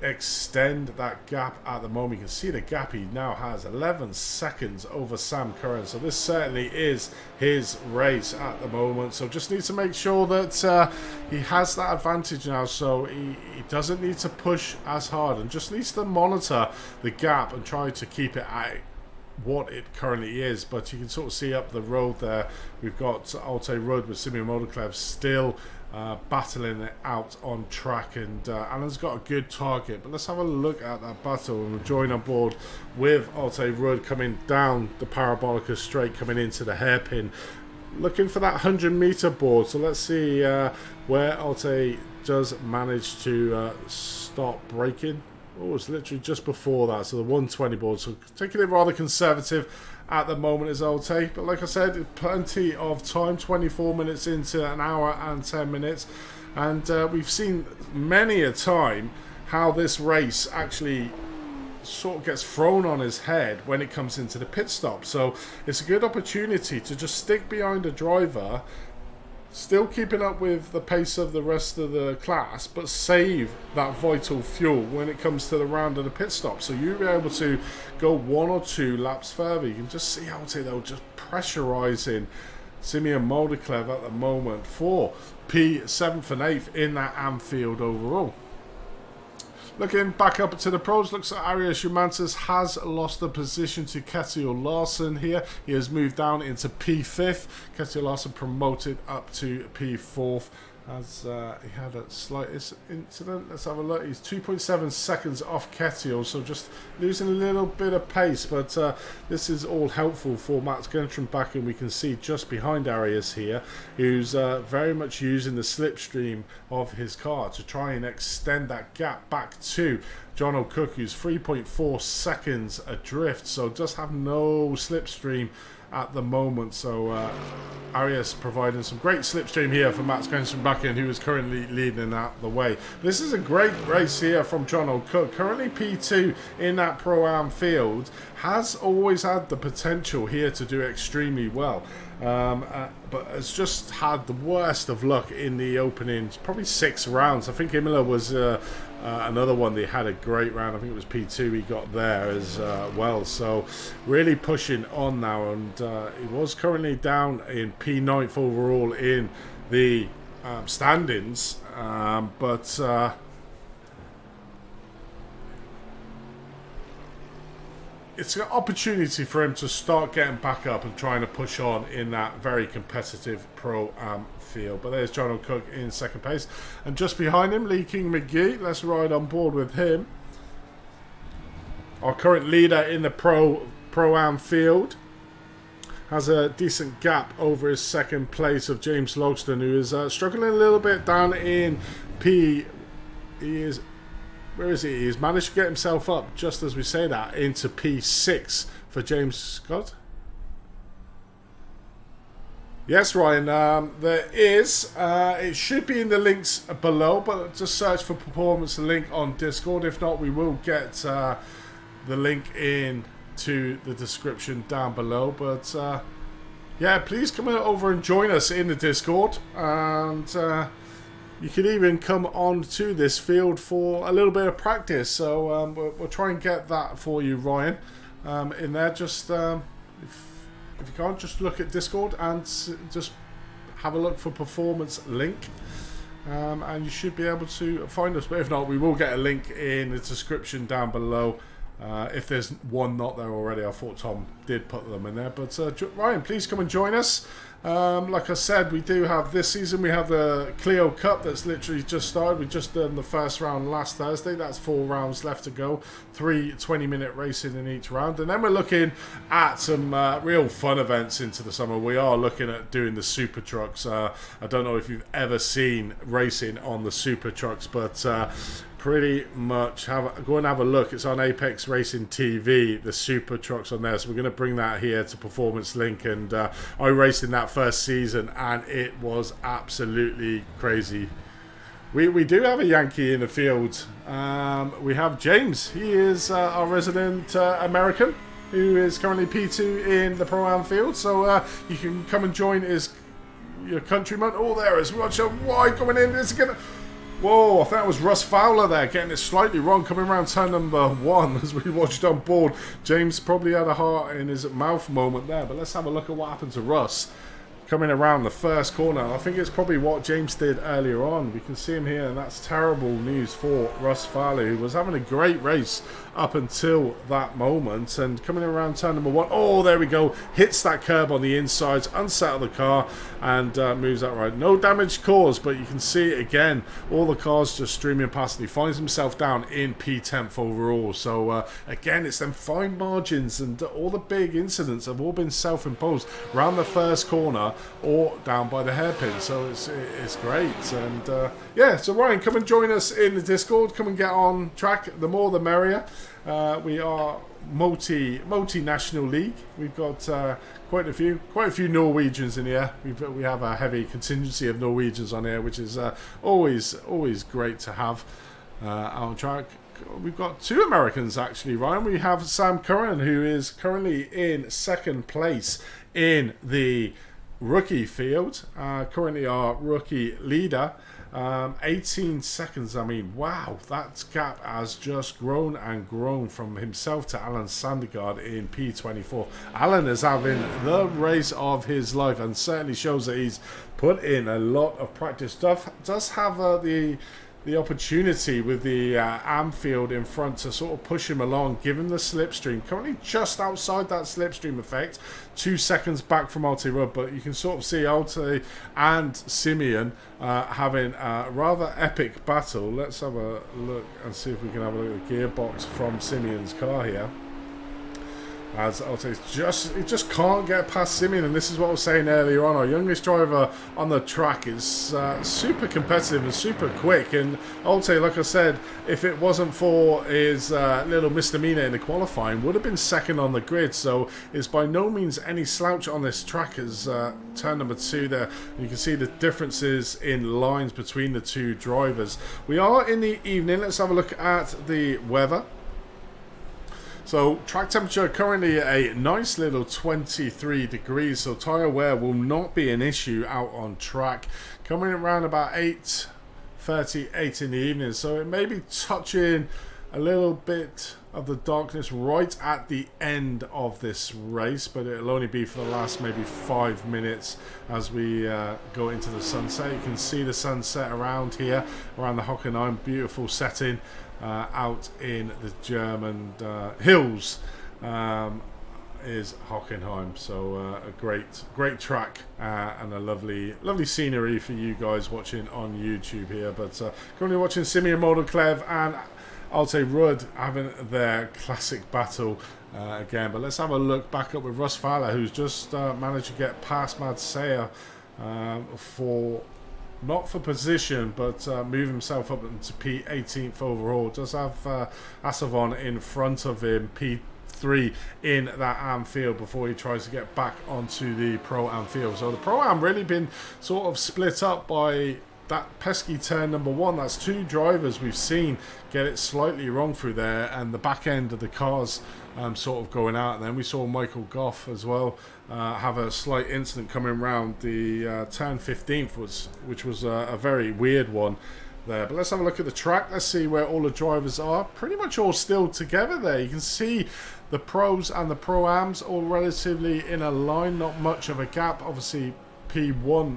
Speaker 1: extend that gap at the moment. You can see the gap he now has, 11 seconds over Sam Curran. So this certainly is his race at the moment. So just needs to make sure that he has that advantage now, so he doesn't need to push as hard, and just needs to monitor the gap and try to keep it at what it currently is. But you can sort of see up the road there, we've got Alte Rudd with Simeon Modeklev still battling it out on track, and Alan's got a good target. But let's have a look at that battle, and we'll join on board with Alte Rudd coming down the Parabolica straight, coming into the hairpin, looking for that 100-meter board. So let's see where Alte does manage to stop braking. Oh, it's literally just before that, so the 120 board. So taking it rather conservative at the moment is Alte, but like I said, plenty of time, 24 minutes into an hour and 10 minutes, and we've seen many a time how this race actually sort of gets thrown on his head when it comes into the pit stop. So it's a good opportunity to just stick behind a driver, Still keeping up with the pace of the rest of the class, but save that vital fuel when it comes to the round of the pit stop. So you'll be able to go 1 or 2 laps further. You can just see how they're just pressurising Simeon Moldeklev at the moment for P7th and 8th in that Anfield overall. Looking back up to the pros, looks like Arias Romantis has lost the position to Kjetil Larsen here. He has moved down into P5th. Kjetil Larsen promoted up to P4th as he had a slight incident. Let's have a look. He's 2.7 seconds off Kjetil, so just losing a little bit of pace, but this is all helpful for Mats Guntram back, and we can see just behind Arias here, who's very much using the slipstream of his car to try and extend that gap back to John O'Cook, who's 3.4 seconds adrift, so just have no slipstream at the moment. So Arias providing some great slipstream here for Mats Guntram, who is currently leading out the way. This is a great race here from John O'Cook, currently P2 in that Pro-Am field. Has always had the potential here to do extremely well, but has just had the worst of luck in the opening probably 6 rounds. I think Imola was another one that had a great round. I think it was P2 he got there as well. So really pushing on now, and he was currently down in P9th overall in the standings, but it's an opportunity for him to start getting back up and trying to push on in that very competitive Pro-Am field. But there's John O'Cook in second place, and just behind him, Lee King McGee. Let's ride on board with him. Our current leader in the Pro-Am field has a decent gap over his second place of James Logston, who is struggling a little bit down in P. He is... Where is he? He's managed to get himself up, just as we say that, into P6 for James Scott. Yes, Ryan, there is. It should be in the links below, but just search for Performance Link on Discord. If not, we will get the link in to the description down below. But yeah, please come over and join us in the Discord, and you can even come on to this field for a little bit of practice. So we'll try and get that for you, Ryan, in there. Just if you can't, just look at Discord and just have a look for Performance Link, and you should be able to find us. But if not, we will get a link in the description down below. If there's one not there already, I thought Tom did put them in there. But Ryan, please come and join us. Like I said, we do have this season, we have the Clio Cup that's literally just started. We just done the first round last Thursday. That's 4 rounds left to go, 3 20-minute racing in each round, and then we're looking at some real fun events into the summer. We are looking at doing the super trucks. I don't know if you've ever seen racing on the super trucks, but pretty much go and have a look. It's on Apex Racing TV, the super trucks on there, so we're going to bring that here to Performance Link. And I raced in that first season and it was absolutely crazy. We do have a Yankee in the field. We have James. He is our resident American, who is currently P2 in the Pro-Am field, so you can come and join your countryman. Oh, there is. Watch a wide coming in. It's gonna... Whoa, I think that was Russ Fowler there, getting it slightly wrong, coming around turn number 1 as we watched on board. James probably had a heart in his mouth moment there, but let's have a look at what happened to Russ. Coming around the first corner, I think it's probably what James did earlier on. We can see him here, and that's terrible news for Russ Fowler, who was having a great race up until that moment. And coming around turn number 1, oh, there we go, hits that curb on the insides, unsettled the car, and moves that right. No damage caused, but you can see again, all the cars just streaming past, and he finds himself down in P10th overall. So again, it's them fine margins, and all the big incidents have all been self-imposed around the first corner or down by the hairpin. So it's great. And yeah, so Ryan, come and join us in the Discord. Come and get on track. The more the merrier. We are multi-national league. We've got quite a few Norwegians in here. We have a heavy contingency of Norwegians on here, which is always great to have on track. We've got 2 Americans actually, Ryan. We have Sam Curran, who is currently in second place in the rookie field. Currently our rookie leader. 18 seconds. I mean, wow, that gap has just grown and grown from himself to Alan Sandergaard in P24. Alan is having the race of his life and certainly shows that he's put in a lot of practice. Does have the opportunity with the Amfield in front to sort of push him along, give him the slipstream. Currently just outside that slipstream effect, 2 seconds back from Alte Rudd, but you can sort of see Alte and Simeon having a rather epic battle. Let's have a look and see if we can have a look at the gearbox from Simeon's car here. As Alte just can't get past Simeon, and this is what I was saying earlier on. Our youngest driver on the track is super competitive and super quick. And Alte, like I said, if it wasn't for his little misdemeanor in the qualifying, would have been second on the grid. So it's by no means any slouch on this track as turn number 2 there. And you can see the differences in lines between the two drivers. We are in the evening. Let's have a look at the weather. So track temperature currently a nice little 23 degrees, so tyre wear will not be an issue out on track. Coming around about 8:38 in the evening, so it may be touching a little bit of the darkness right at the end of this race, but it'll only be for the last maybe 5 minutes as we go into the sunset. You can see the sunset around here, around the Hockenheim, beautiful setting. Out in the German hills is Hockenheim, so a great track and a lovely scenery for you guys watching on YouTube here. But currently watching Simeon Moldeklev and Alte Rudd having their classic battle again. But let's have a look back up with Russ Fowler, who's just managed to get past Mad Sayer for not for position, but move himself up into P18th overall. Does have Asavon in front of him, P3 in that Am field before he tries to get back onto the Pro-Am field. So the Pro-Am really been sort of split up by that pesky turn number 1. That's 2 drivers we've seen get it slightly wrong through there, and the back end of the cars sort of going out. And then we saw Michael Goff as well have a slight incident coming round the turn 15th, which was a very weird one there. But let's have a look at the track. Let's see where all the drivers are. Pretty much all still together there. You can see the pros and the Pro-Ams all relatively in a line, not much of a gap. Obviously P1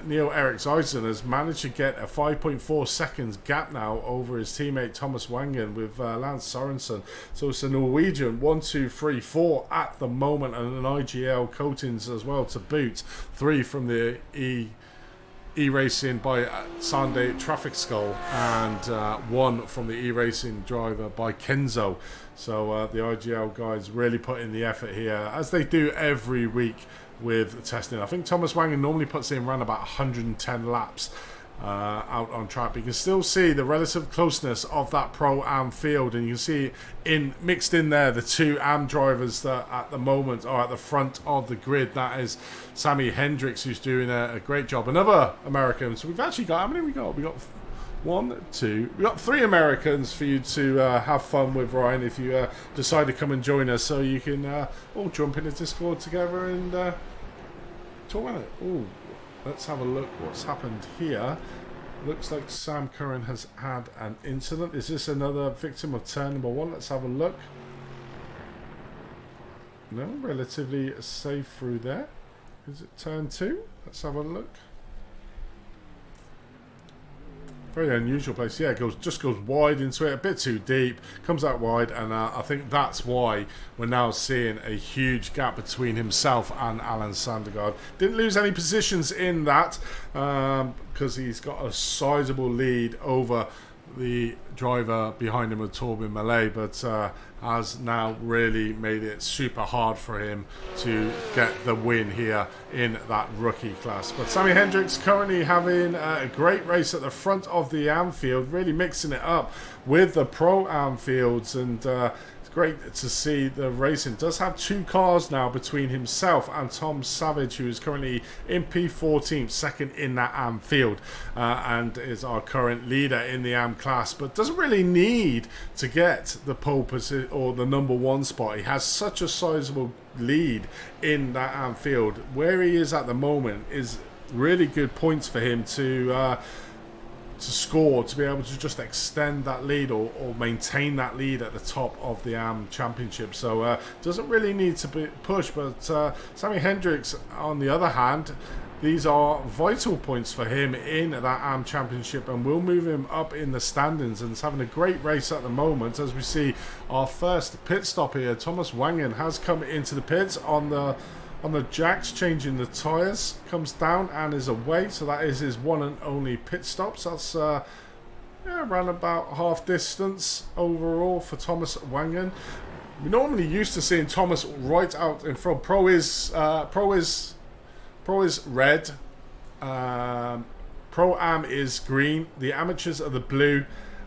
Speaker 1: Neil Eriksen has managed to get a 5.4 seconds gap now over his teammate Thomas Wangen with Lance Sorensen. So it's a Norwegian 1, 2, 3, 4 at the moment, and an IGL coatings as well to boot. 3 from the E-Racing by Sunday Traffic Skull, and 1 from the E-Racing driver by Kenzo. So the IGL guys really put in the effort here, as they do every week with testing. I think Thomas Wangen normally puts in around about 110 laps out on track, but you can still see the relative closeness of that Pro-Am field, and you can see mixed in there the 2 Am drivers that at the moment are at the front of the grid. That is Sammy Hendricks, who's doing a great job. Another American. So we've actually got, how many we got? We got 1, 2. We got 3 Americans for you to have fun with, Ryan, if you decide to come and join us. So you can all jump in the Discord together and talk about it. Oh, let's have a look what's happened here. Looks like Sam Curran has had an incident. Is this another victim of turn number 1? Let's have a look. No, relatively safe through there. Is it turn 2? Let's have a look. Very unusual place. Yeah, it just goes wide into it, a bit too deep, comes out wide, and I think that's why we're now seeing a huge gap between himself and Alan Sandergaard. Didn't lose any positions in that because he's got a sizable lead over the driver behind him with Torben Malay, but has now really made it super hard for him to get the win here in that rookie class. But Sammy Hendricks currently having a great race at the front of the Am field, really mixing it up with the Pro-Am fields, and great to see the racing. Does have 2 cars now between himself and Tom Savage, who is currently in P14, second in that AM field, and is our current leader in the AM class, but doesn't really need to get the pole position or the #1 spot. He has such a sizable lead in that AM field. Where he is at the moment is really good points for him to score, to be able to just extend that lead or maintain that lead at the top of the AM Championship. So doesn't really need to be pushed. But Sammy Hendricks, on the other hand, these are vital points for him in that AM Championship and will move him up in the standings, and is having a great race at the moment. As we see our first pit stop here, Thomas Wangen has come into the pits on the jacks, changing the tyres, comes down and is away. So that is his one and only pit stop. So that's around about half distance overall for Thomas Wangen. We normally used to seeing Thomas right out in front. Pro is red, Pro Am is green, the amateurs are the blue,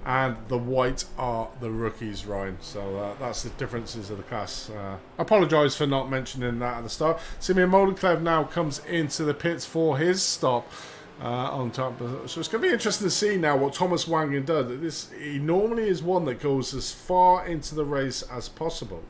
Speaker 1: and the white are the rookies, Ryan. So that's the differences of the class. I apologise for not mentioning that at the start. Simeon Molenklev now comes into the pits for his stop on top. So it's going to be interesting to see now what Thomas Wangen does. He normally is one that goes as far into the race as possible.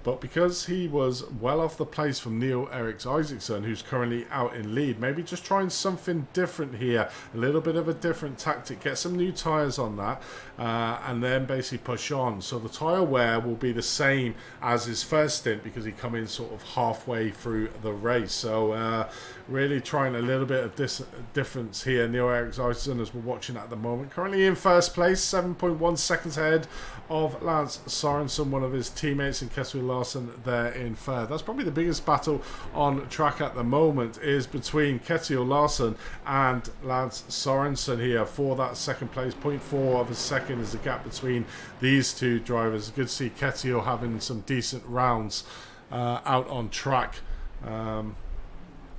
Speaker 1: But because he was well off the pace from Neil Eriks Isaacson, who's currently out in lead, maybe just trying something different here, a little bit of a different tactic, get some new tyres on that, and then basically push on. So the tyre wear will be the same as his first stint, because he come in sort of halfway through the race. So really trying a little bit of difference here. Neil Eriks Isaacson, as we're watching at the moment, currently in first place, 7.1 seconds ahead of Lance Sorensen, one of his teammates, in Kessel Larson there in third. That's probably the biggest battle on track at the moment, is between Ketiel Larson and Lance Sorensen here for that second place. 0.4 of a second is the gap between these two drivers. Good to see Ketiel having some decent rounds out on track.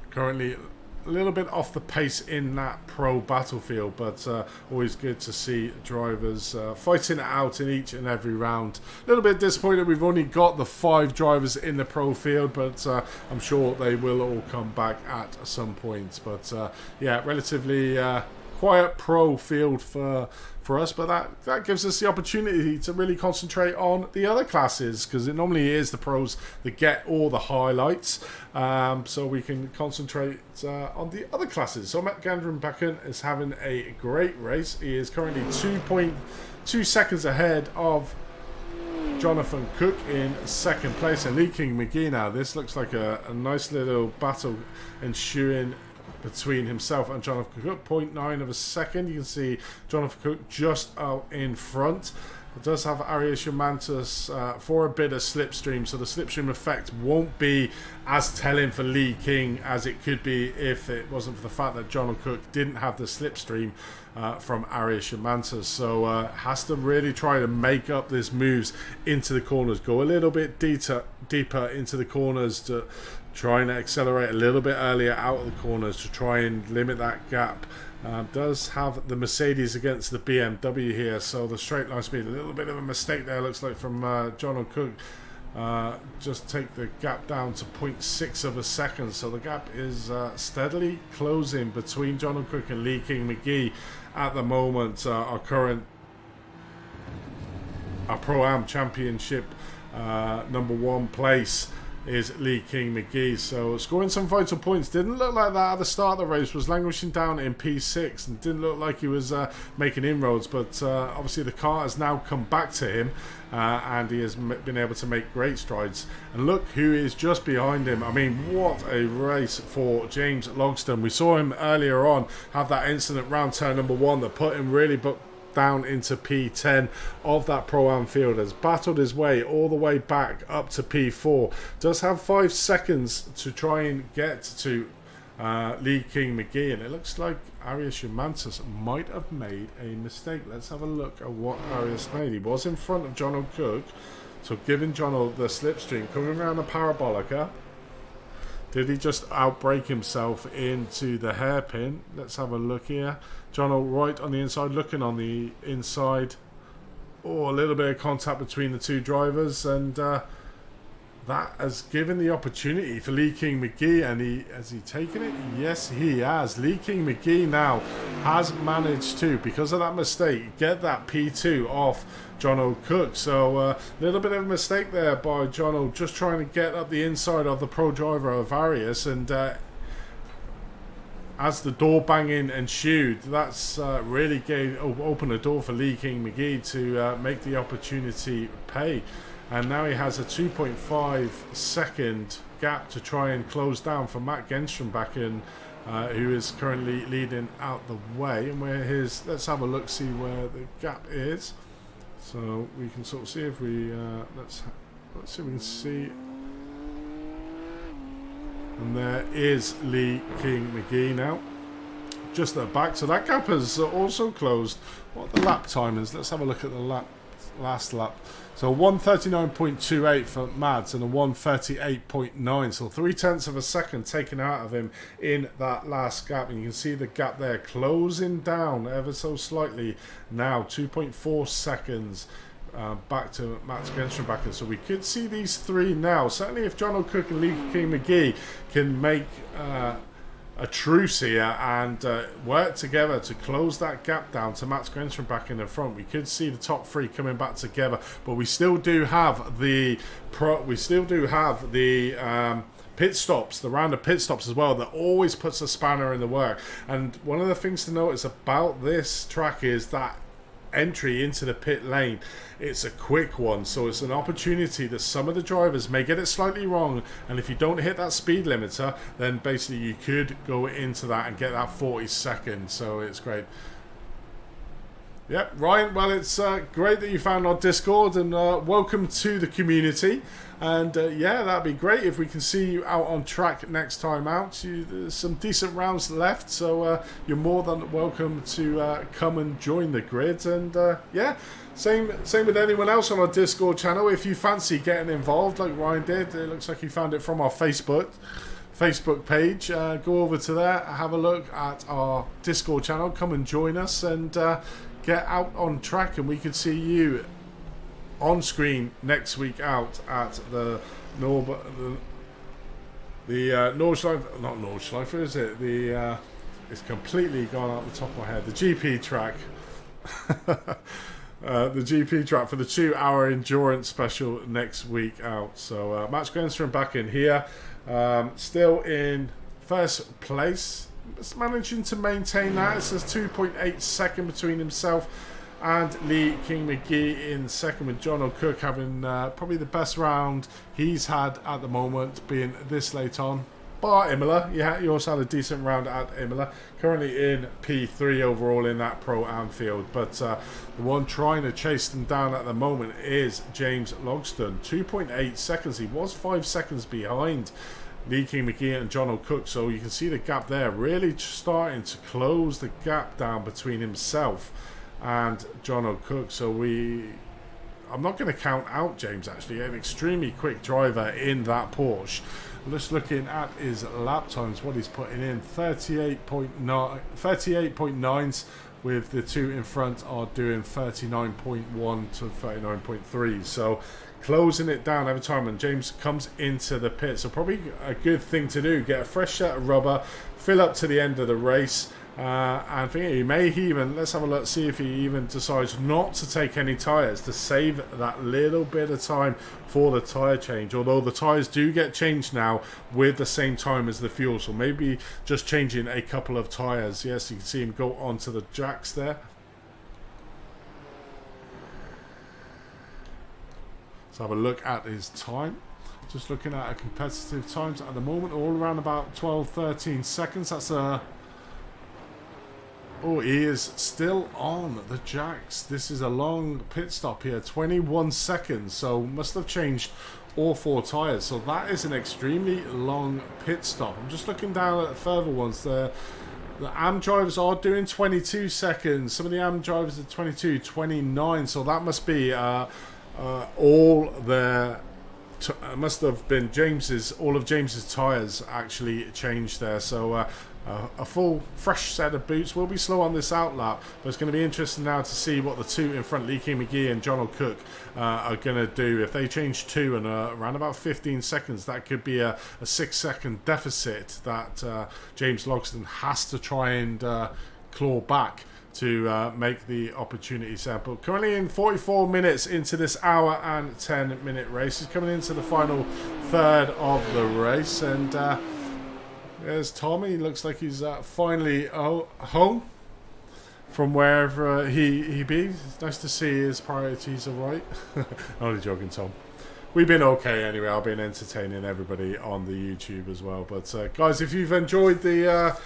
Speaker 1: Currently a little bit off the pace in that pro battlefield, but always good to see drivers fighting it out in each and every round. A little bit disappointed we've only got the 5 drivers in the pro field, but I'm sure they will all come back at some point. But yeah, relatively quiet pro field for us, but that gives us the opportunity to really concentrate on the other classes, because it normally is the pros that get all the highlights, so we can concentrate on the other classes. So Matt Gandrenbacken is having a great race. He is currently 2.2 seconds ahead of Jonathan Cook in second place, and Lee King McGee now. This looks like a nice little battle ensuing between himself and Jonathan Cook. 0.9 of a second. You can see Jonathan Cook just out in front. It does have Arias Mantis for a bit of slipstream, so the slipstream effect won't be as telling for Lee King as it could be if it wasn't for the fact that Jonathan Cook didn't have the slipstream from Arias Mantis. So has to really try to make up these moves into the corners, go a little bit deeper into the corners to try and accelerate a little bit earlier out of the corners to try and limit that gap. Does have the Mercedes against the BMW here, so the straight line speed, a little bit of a mistake there, looks like, from John Cook. Just take the gap down to 0.6 of a second, so the gap is steadily closing between John Cook and Lee King McGee at the moment. Our current Pro-Am Championship #1 place is Lee King McGee. So scoring some vital points. Didn't look like that at the start of the race. Was languishing down in P6 and didn't look like he was making inroads. But obviously the car has now come back to him, and he has been able to make great strides. And look who is just behind him. I mean, what a race for James Logston. We saw him earlier on have that incident round turn #1 that put him really down into P10 of that Pro-Am field. Has battled his way all the way back up to P4. Does have 5 seconds to try and get to Lee King McGee, and it looks like Arias Mantis might have made a mistake. Let's have a look at what Arias made. He was in front of John O'Cook, so giving John the slipstream, coming around the parabolica. Did he just outbrake himself into the hairpin? Let's have a look here. John right on the inside, looking on the inside. Oh, a little bit of contact between the two drivers, and that has given the opportunity for Lee King McGee. And has he taken it? Yes, he has. Lee King McGee now has managed to, because of that mistake, get that P2 off John O'Cook. So a little bit of a mistake there by John O, just trying to get up the inside of the pro driver of Arias, and as the door banging ensued, that's really opened the door for Lee King McGee to make the opportunity pay. And now he has a 2.5 second gap to try and close down for Matt Genstrom back in, who is currently leading out the way. And where his, let's have a look, see where the gap is. So we can sort of see if we, let's see if we can see. And there is Lee King McGee now, just at the back. So that gap has also closed. What the lap time is, let's have a look at the last lap. So 1:39.28 for Mads and a 1:38.9. So 0.3 of a second taken out of him in that last gap. And you can see the gap there closing down ever so slightly now. 2.4 seconds. Back to Matt Genstrom. So we could see these three now. Certainly if John O'Cook and Lee King McGee can make a truce here and work together to close that gap down to Matt Genstrom back in the front, we could see the top three coming back together. But we still do have the pit stops, the round of pit stops as well, that always puts a spanner in the work. And one of the things to notice about this track is that entry into the pit lane, it's a quick one, so it's an opportunity that some of the drivers may get it slightly wrong, and if you don't hit that speed limiter, then basically you could go into that and get that 40 seconds. So it's great. Yep, Ryan, well, it's great that you found our Discord, and welcome to the community. And yeah, that'd be great if we can see you out on track next time out. There's some decent rounds left, so you're more than welcome to come and join the grid. And yeah, same with anyone else on our Discord channel. If you fancy getting involved like Ryan did, it looks like he found it from our Facebook page. Go over to there, have a look at our Discord channel, come and join us, and get out on track, and we can see you on screen next week out at the Nordschleife, not Nordschleife, is it? It's completely gone out the top of my head. The GP track. The GP track for the 2-hour endurance special next week out. So Matt Genstrom back in here, still in first place. It's managing to maintain that. It says 2.8 second between himself and Lee King McGee in second, with John O'Cook having probably the best round he's had at the moment, being this late on. Bar Imola, yeah, he also had a decent round at Imola. Currently in P3 overall in that Pro-Am field. But the one trying to chase them down at the moment is James Logston. 2.8 seconds. He was 5 seconds behind Lee King McGee and John O'Cook. So you can see the gap there really starting to close the gap down between himself and John O'Cook. So I'm not going to count out James, actually. An extremely quick driver in that Porsche. Just looking at his lap times, what he's putting in, 38.9s, with the two in front are doing 39.1 to 39.3. So closing it down every time, and James comes into the pit. So probably a good thing to do, get a fresh set of rubber, fill up to the end of the race. And I think he may even, let's have a look, see if he even decides not to take any tyres to save that little bit of time for the tyre change. Although the tyres do get changed now with the same time as the fuel, so maybe just changing a couple of tyres. Yes, you can see him go onto the jacks there. Let's have a look at his time. Just looking at a competitive times at the moment, all around about 12-13 seconds. That's a... Oh, he is still on the jacks. This is a long pit stop here, 21 seconds. So must have changed all 4 tyres. So that is an extremely long pit stop. I'm just looking down at the further ones there. The AM drivers are doing 22 seconds. Some of the AM drivers are 22, 29. So that must be all their... must have been all of James's tyres actually changed there. So a full fresh set of boots. Will be slow on this outlap, but it's going to be interesting now to see what the two in front, Leaky McGee and John O'Cook, are going to do. If they change two in around about 15 seconds, that could be a 6-second deficit that James Logsdon has to try and claw back to make the opportunity sample. Currently in 44 minutes into this hour and 10-minute race. He's coming into the final third of the race, and there's Tommy. He looks like he's finally home from wherever he be. It's nice to see his priorities are right. Only joking, Tom. We've been okay anyway. I've been entertaining everybody on the YouTube as well. But guys, if you've enjoyed the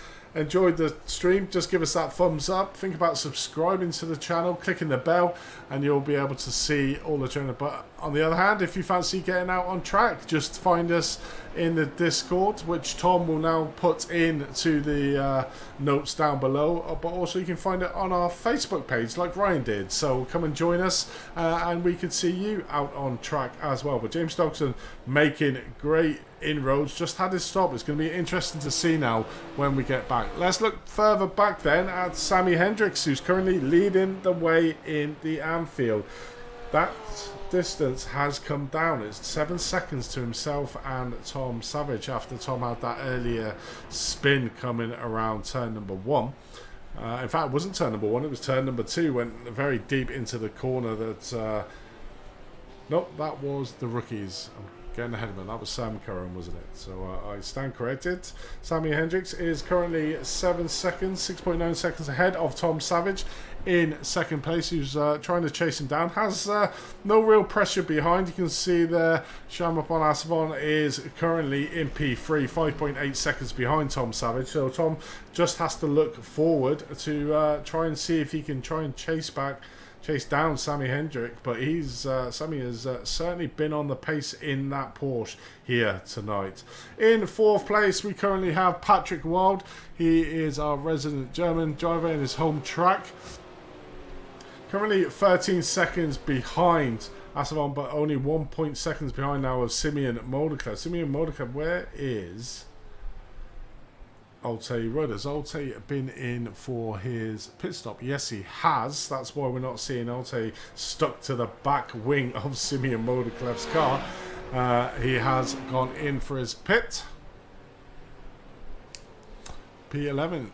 Speaker 1: stream, just give us that thumbs up. Think about subscribing to the channel, clicking the bell, and you'll be able to see all the journey. But on the other hand, if you fancy getting out on track, just find us in the Discord, which Tom will now put into the notes down below. But also you can find it on our Facebook page like Ryan did. So come and join us, and we can see you out on track as well. But James Dogson making great inroads, just had his stop. It's going to be interesting to see now when we get back. Let's look further back then at Sammy Hendricks, who's currently leading the way in the Anfield. That distance has come down. It's 7 seconds to himself and Tom Savage after Tom had that earlier spin coming around turn number 1. In fact, it wasn't turn number 1, it was turn number 2. Went very deep into the corner that nope, that was the rookies. Getting ahead of him. That was Sam Curran, wasn't it? So I stand corrected. Sammy Hendricks is currently 7 seconds, 6.9 seconds ahead of Tom Savage in second place, who's trying to chase him down. Has no real pressure behind. You can see there, Shamapon Asavon is currently in P3, 5.8 seconds behind Tom Savage. So Tom just has to look forward to try and see if he can try and chase down Sammy Hendrick, but Sammy has certainly been on the pace in that Porsche here tonight. In fourth place, we currently have Patrick Wild. He is our resident German driver in his home track. Currently 13 seconds behind Asavon, but only 1 seconds behind now of Simeon Modica. Simeon Modica, where is Alte Rudders? Alte been in for his pit stop? Yes, he has. That's why we're not seeing Alte stuck to the back wing of Simeon Modiclev's car. He has gone in for his pit. P11.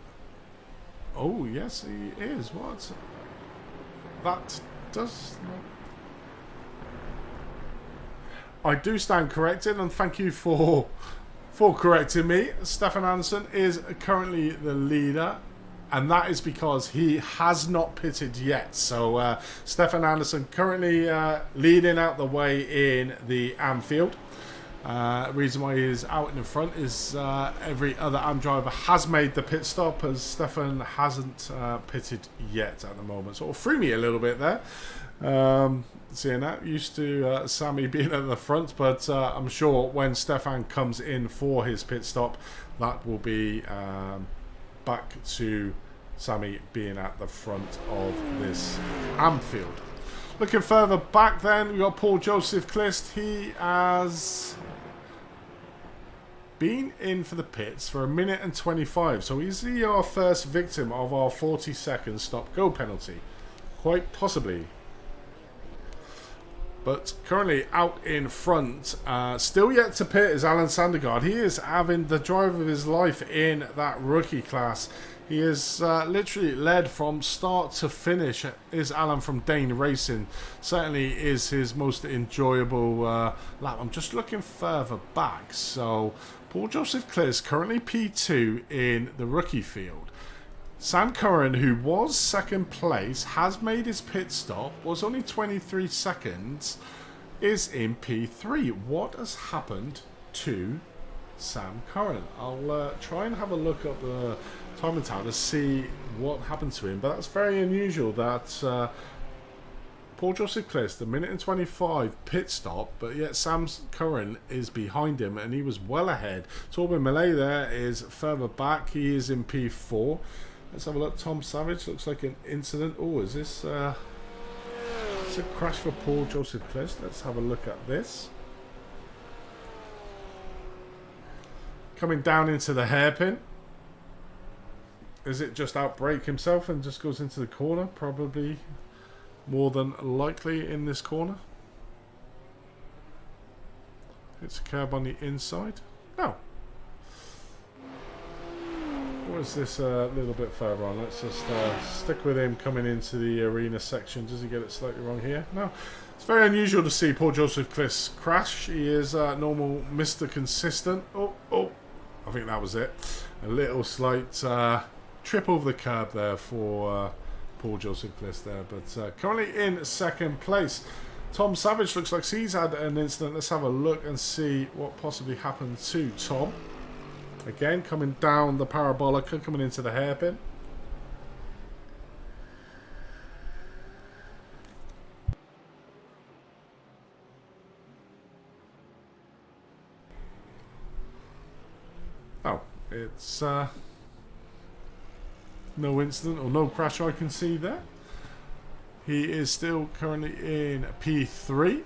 Speaker 1: Oh, yes, he is. What? That does not... I do stand corrected, and thank you for correcting me. Stefan Anderson is currently the leader, and that is because he has not pitted yet. So Stefan Anderson currently leading out the way in the Anfield. Reason why he is out in the front is every other AM driver has made the pit stop, as Stefan hasn't pitted yet at the moment. Sort of threw me a little bit there. Seeing that, used to Sammy being at the front, but I'm sure when Stefan comes in for his pit stop, that will be back to Sammy being at the front of this Anfield. Looking further back then, we've got Paul Joseph Clist. He has been in for the pits for 1 minute and 25, so is he our first victim of our 40-second stop-go penalty? Quite possibly. But currently out in front, still yet to pit, is Alan Sandergaard. He is having the drive of his life in that rookie class. He is literally led from start to finish. Is Alan from Dane Racing. Certainly is his most enjoyable lap. I'm just looking further back. So Paul Joseph Clears currently P2 in the rookie field. Sam Curran, who was second place, has made his pit stop, was only 23 seconds, is in P3. What has happened to Sam Curran? I'll try and have a look at the timing tab to see what happened to him, but that's very unusual that Paul Joseph Clist, 1 minute and 25 pit stop, but yet Sam Curran is behind him and he was well ahead. Torben Malay there is further back, he is in P4. Let's have a look. Tom Savage, looks like an incident. Oh, is this a crash for Paul Joseph Clist? Let's have a look at this. Coming down into the hairpin. Is it just outbrake himself and just goes into the corner? Probably more than likely in this corner. It's a curb on the inside. No. Or is this a little bit further on? Let's just stick with him coming into the arena section. Does he get it slightly wrong here? No. It's very unusual to see Paul Joseph Cliss crash. He is normal Mr. Consistent. Oh. I think that was it. A little slight trip over the curb there for Paul Joseph Cliss there. But currently in second place. Tom Savage looks like he's had an incident. Let's have a look and see what possibly happened to Tom. Again, coming down the parabolica, coming into the hairpin. Oh, it's no incident or no crash I can see there. He is still currently in P3.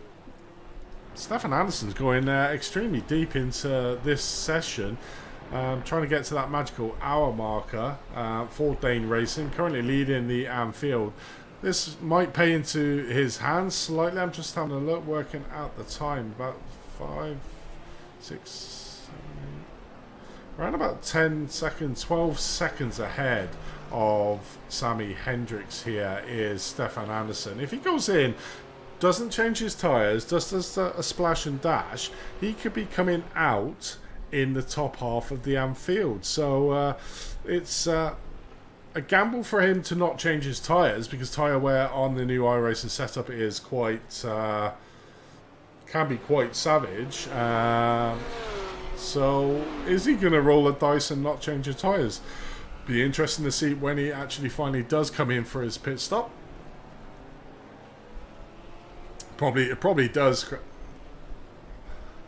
Speaker 1: Stefan Anderson's going extremely deep into this session. Trying to get to that magical hour marker for Dane Racing. Currently leading the field. This might pay into his hands slightly. I'm just having a look, working out the time. About 5, 6, 7, 8. Around about 10 seconds, 12 seconds ahead of Sammy Hendricks here is Stefan Anderson. If he goes in, doesn't change his tyres, just does a splash and dash, he could be coming out in the top half of the field. So it's a gamble for him to not change his tyres, because tyre wear on the new iRacing setup is quite can be quite savage. So is he going to roll the dice and not change his tyres? Be interesting to see when he actually finally does come in for his pit stop. It probably does.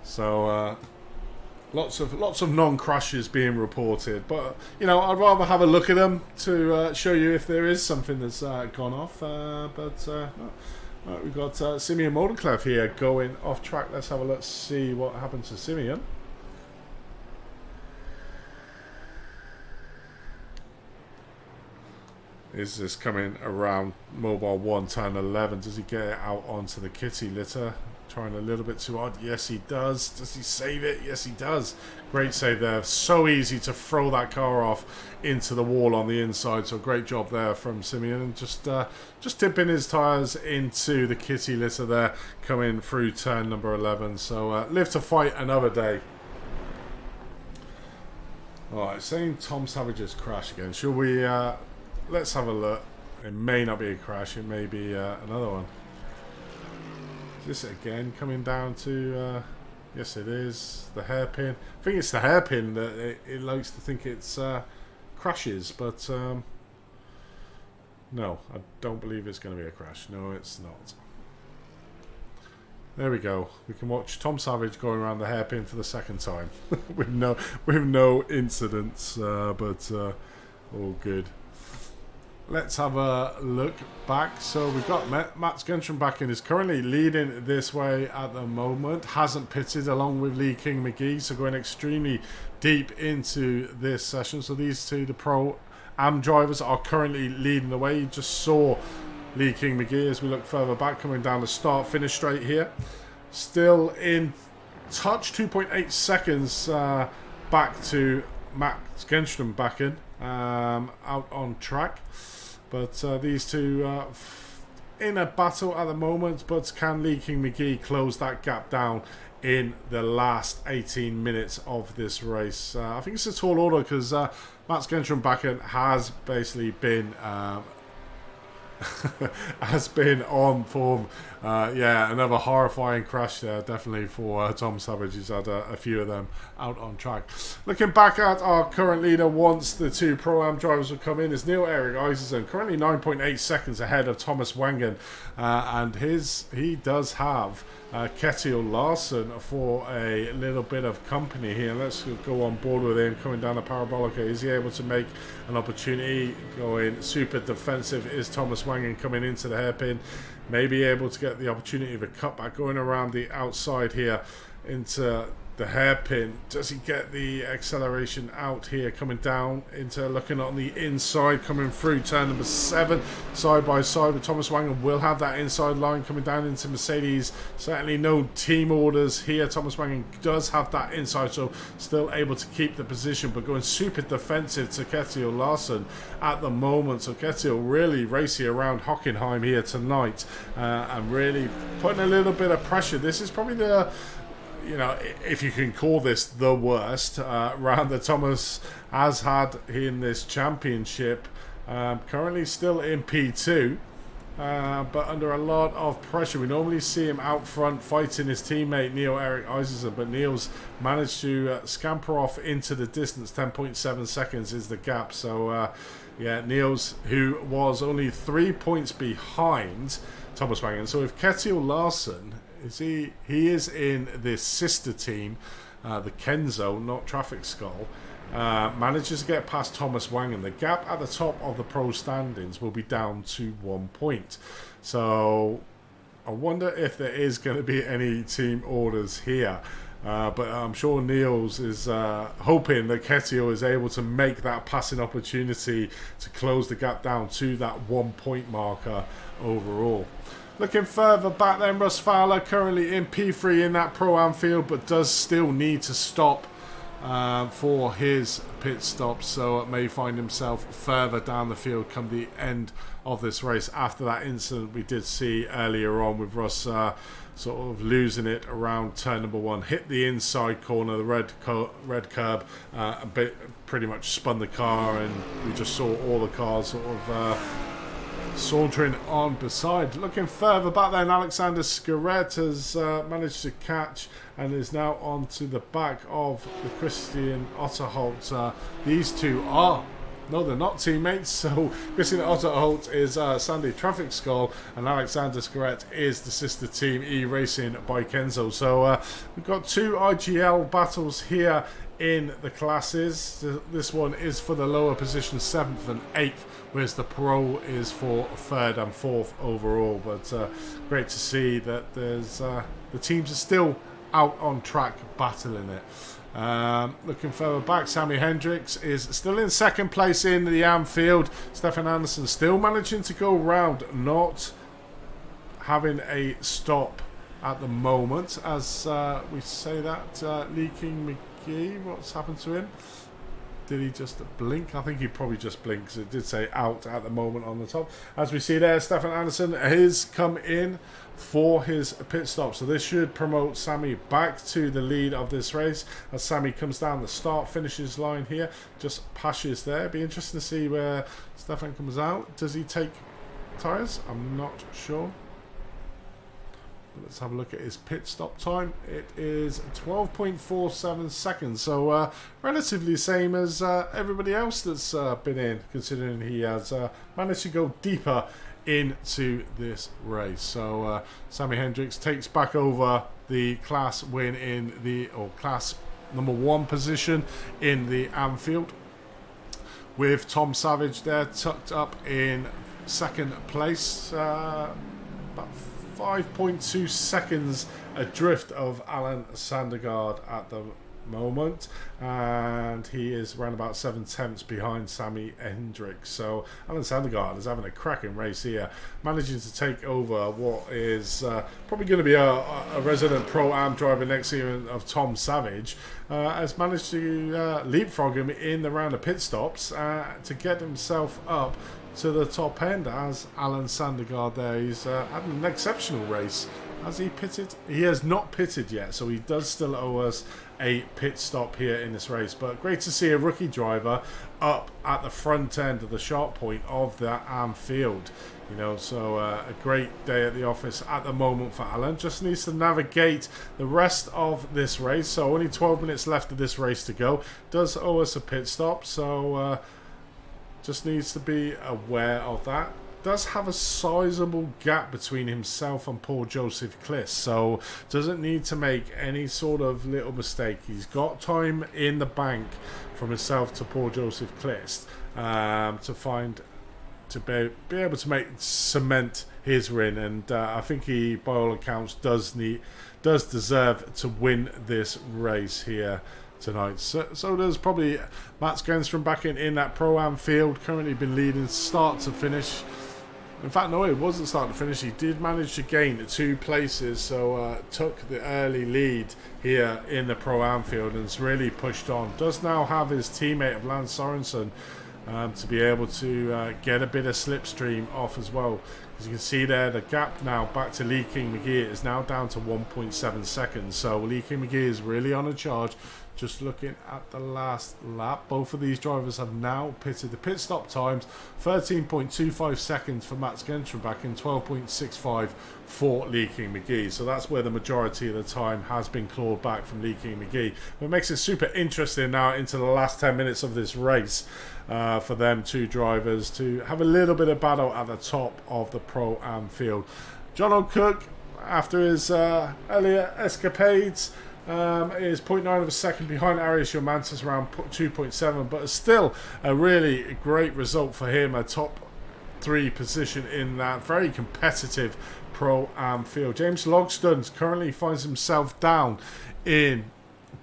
Speaker 1: So lots of non-crashes being reported, but you know, I'd rather have a look at them to show you if there is something that's gone off. Right, we've got Simeon Motorclev here going off track. Let's have a look, see what happened to Simeon. Is this coming around mobile 1, turn 11? Does he get it out onto the kitty litter? Trying a little bit too hard. Yes, he does. Does he save it? Yes, he does. Great save there. So easy to throw that car off into the wall on the inside. So great job there from Simeon. And just tipping his tyres into the kitty litter there, coming through turn number 11. So live to fight another day. Alright, saying Tom Savage's crash again. Shall we... let's have a look. It may not be a crash. It may be another one. Is this again coming down to... yes, it is. The hairpin. I think it's the hairpin that it likes to think it's crashes. But no, I don't believe it's going to be a crash. No, it's not. There we go. We can watch Tom Savage going around the hairpin for the second time. with no incidents. But all good. Let's have a look back. So we've got Matt Skenstrom back in, is currently leading this way at the moment. Hasn't pitted along with Lee King McGee, so going extremely deep into this session. So these two, the Pro-Am drivers, are currently leading the way. You just saw Lee King McGee as we look further back, coming down the start-finish straight here. Still in touch, 2.8 seconds back to Matt Skenstrom back in, out on track. But these two in a battle at the moment, but can Lee King McGee close that gap down in the last 18 minutes of this race? I think it's a tall order, because Matt Skenstrom Bakken has basically been has been on form. Yeah, another horrifying crash there, definitely, for Tom Savage. He's had a few of them out on track. Looking back at our current leader, once the two Pro-Am drivers will come in, is Neil-Erik Isaacson, currently 9.8 seconds ahead of Thomas Wengen, and he does have Kjetil Larsen for a little bit of company here. Let's go on board with him coming down the parabolica. Is he able to make an opportunity? Going super defensive is Thomas Wengen, coming into the hairpin. Maybe able to get the opportunity of a cutback, going around the outside here into the hairpin. Does he get the acceleration out here, coming down into looking on the inside, coming through turn number 7, side by side with Thomas Wangen. Will have that inside line coming down into Mercedes. Certainly no team orders here. Thomas Wangen does have that inside, so still able to keep the position, but going super defensive to Kjetil Larsen at the moment. So Kjetil really racing around Hockenheim here tonight, and really putting a little bit of pressure. This is probably the, you know, if you can call this the worst round that Thomas has had in this championship. Currently still in P2, but under a lot of pressure. We normally see him out front fighting his teammate Neil-Erik Isaacson, but Niels managed to scamper off into the distance. 10.7 seconds is the gap. So yeah, Niels, who was only 3 points behind Thomas Wangen. So if Kjetil Larsen, he is in this sister team, the Kenzo, not Traffic Skull, manages to get past Thomas Wangen, the gap at the top of the pro standings will be down to 1 point. So I wonder if there is going to be any team orders here. But I'm sure Niels is hoping that Kjetil is able to make that passing opportunity to close the gap down to that 1 point marker overall. Looking further back then, Russ Fowler currently in P3 in that Pro-Am field, but does still need to stop for his pit stop, so it may find himself further down the field come the end of this race after that incident we did see earlier on with Russ sort of losing it around turn number 1. Hit the inside corner, the red curb, a bit, pretty much spun the car, and we just saw all the cars sort of sauntering on beside. Looking further back then, Alexander Scaret has managed to catch and is now on to the back of the Christian Otterholt. These two are, no, they're not teammates. So Christian Otterholt is Sandy Traffic Skull, and Alexander Scaret is the sister team Iracing by Kenzo. So we've got 2 IGL battles here in the classes. This one is for the lower position, 7th and 8th, whereas the pro is for 3rd and 4th overall. But great to see that there's the teams are still out on track battling it. Looking further back, Sammy Hendricks is still in 2nd place in the Anfield. Stefan Anderson still managing to go round, not having a stop at the moment. As we say that, Leaking McGee, what's happened to him? Did he just blink? I think he probably just blinked, because it did say out at the moment on the top. As we see there, Stefan Anderson has come in for his pit stop. So this should promote Sammy back to the lead of this race, as Sammy comes down the start finishes line here. Just passes there. Be interesting to see where Stefan comes out. Does he take tyres? I'm not sure. Let's have a look at his pit stop time. It is 12.47 seconds, so relatively same as everybody else that's been in, considering he has managed to go deeper into this race. So Sammy Hendricks takes back over the class win in the, or class number 1 position in the Anfield, with Tom Savage there tucked up in 2nd place, about 5.2 seconds adrift of Alan Sandergaard at the moment, and he is around about 7/10 behind Sammy Hendricks. So Alan Sandergaard is having a cracking race here, managing to take over what is probably going to be a resident Pro-Am driver next year of Tom Savage. Has managed to leapfrog him in the round of pit stops to get himself up to the top end, as Alan Sandergaard there. He's had an exceptional race. Has he pitted? He has not pitted yet, so he does still owe us a pit stop here in this race. But great to see a rookie driver up at the front end of the sharp point of the Anfield. You know, so a great day at the office at the moment for Alan. Just needs to navigate the rest of this race. So only 12 minutes left of this race to go. Does owe us a pit stop, so just needs to be aware of that. Does have a sizable gap between himself and Paul Joseph Kliss, so doesn't need to make any sort of little mistake. He's got time in the bank from himself to Paul Joseph Kliss to to be able to cement his win, and I think he, by all accounts, does deserve to win this race here tonight. So does probably Mats Genström back in that Pro-Am field. Currently been leading start to finish. In fact, no, it wasn't start to finish. He did manage to gain 2 places, so took the early lead here in the Pro-Am field and has really pushed on. Does now have his teammate of Lance Sorensen to be able to get a bit of slipstream off as well. As you can see there, the gap now back to Lee King McGee is now down to 1.7 seconds. So Lee King McGee is really on a charge. Just looking at the last lap, both of these drivers have now pitted. The pit stop times 13.25 seconds for Mats Genström back in 12.65 for Lee King McGee. So that's where the majority of the time has been clawed back from Lee King McGee. But it makes it super interesting now into the last 10 minutes of this race for them 2 drivers to have a little bit of battle at the top of the Pro-Am field. John O'Cook, after his earlier escapades, is 0.9 of a second behind Iracing, around 2.7, but it's still a really great result for him, a top 3 position in that very competitive Pro-Am field. James Logsdon currently finds himself down in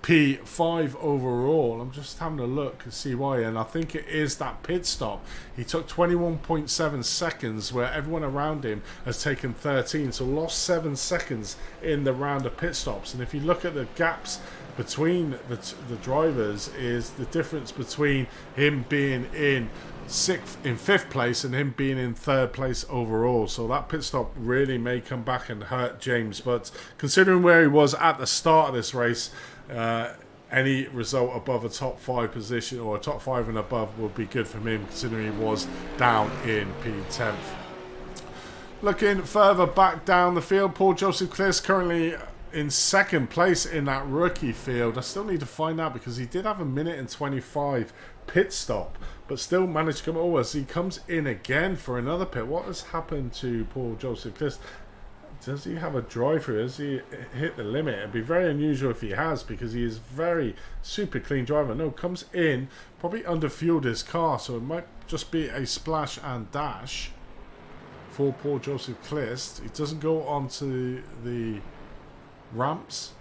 Speaker 1: P5 overall. I'm just having a look and see why, and I think it is that pit stop. He took 21.7 seconds where everyone around him has taken 13, so lost 7 seconds in the round of pit stops. And if you look at the gaps between the drivers, is the difference between him being in 5th place and him being in 3rd place overall. So that pit stop really may come back and hurt James, but considering where he was at the start of this race, any result above a top 5 position or a top 5 and above would be good for him, considering he was down in P10th. Looking further back down the field, Paul Joseph Kliss currently in 2nd place in that rookie field. I still need to find out because he did have a 1:25 pit stop, but still managed to come over as he comes in again for another pit. What has happened to Paul Joseph Kliss? Does he have a drive-through? Has he hit the limit? It'd be very unusual if he has, because he is very super clean driver. No, comes in, probably underfueled his car, so it might just be a splash and dash for Paul Joseph Kliss. He doesn't go onto the ramps.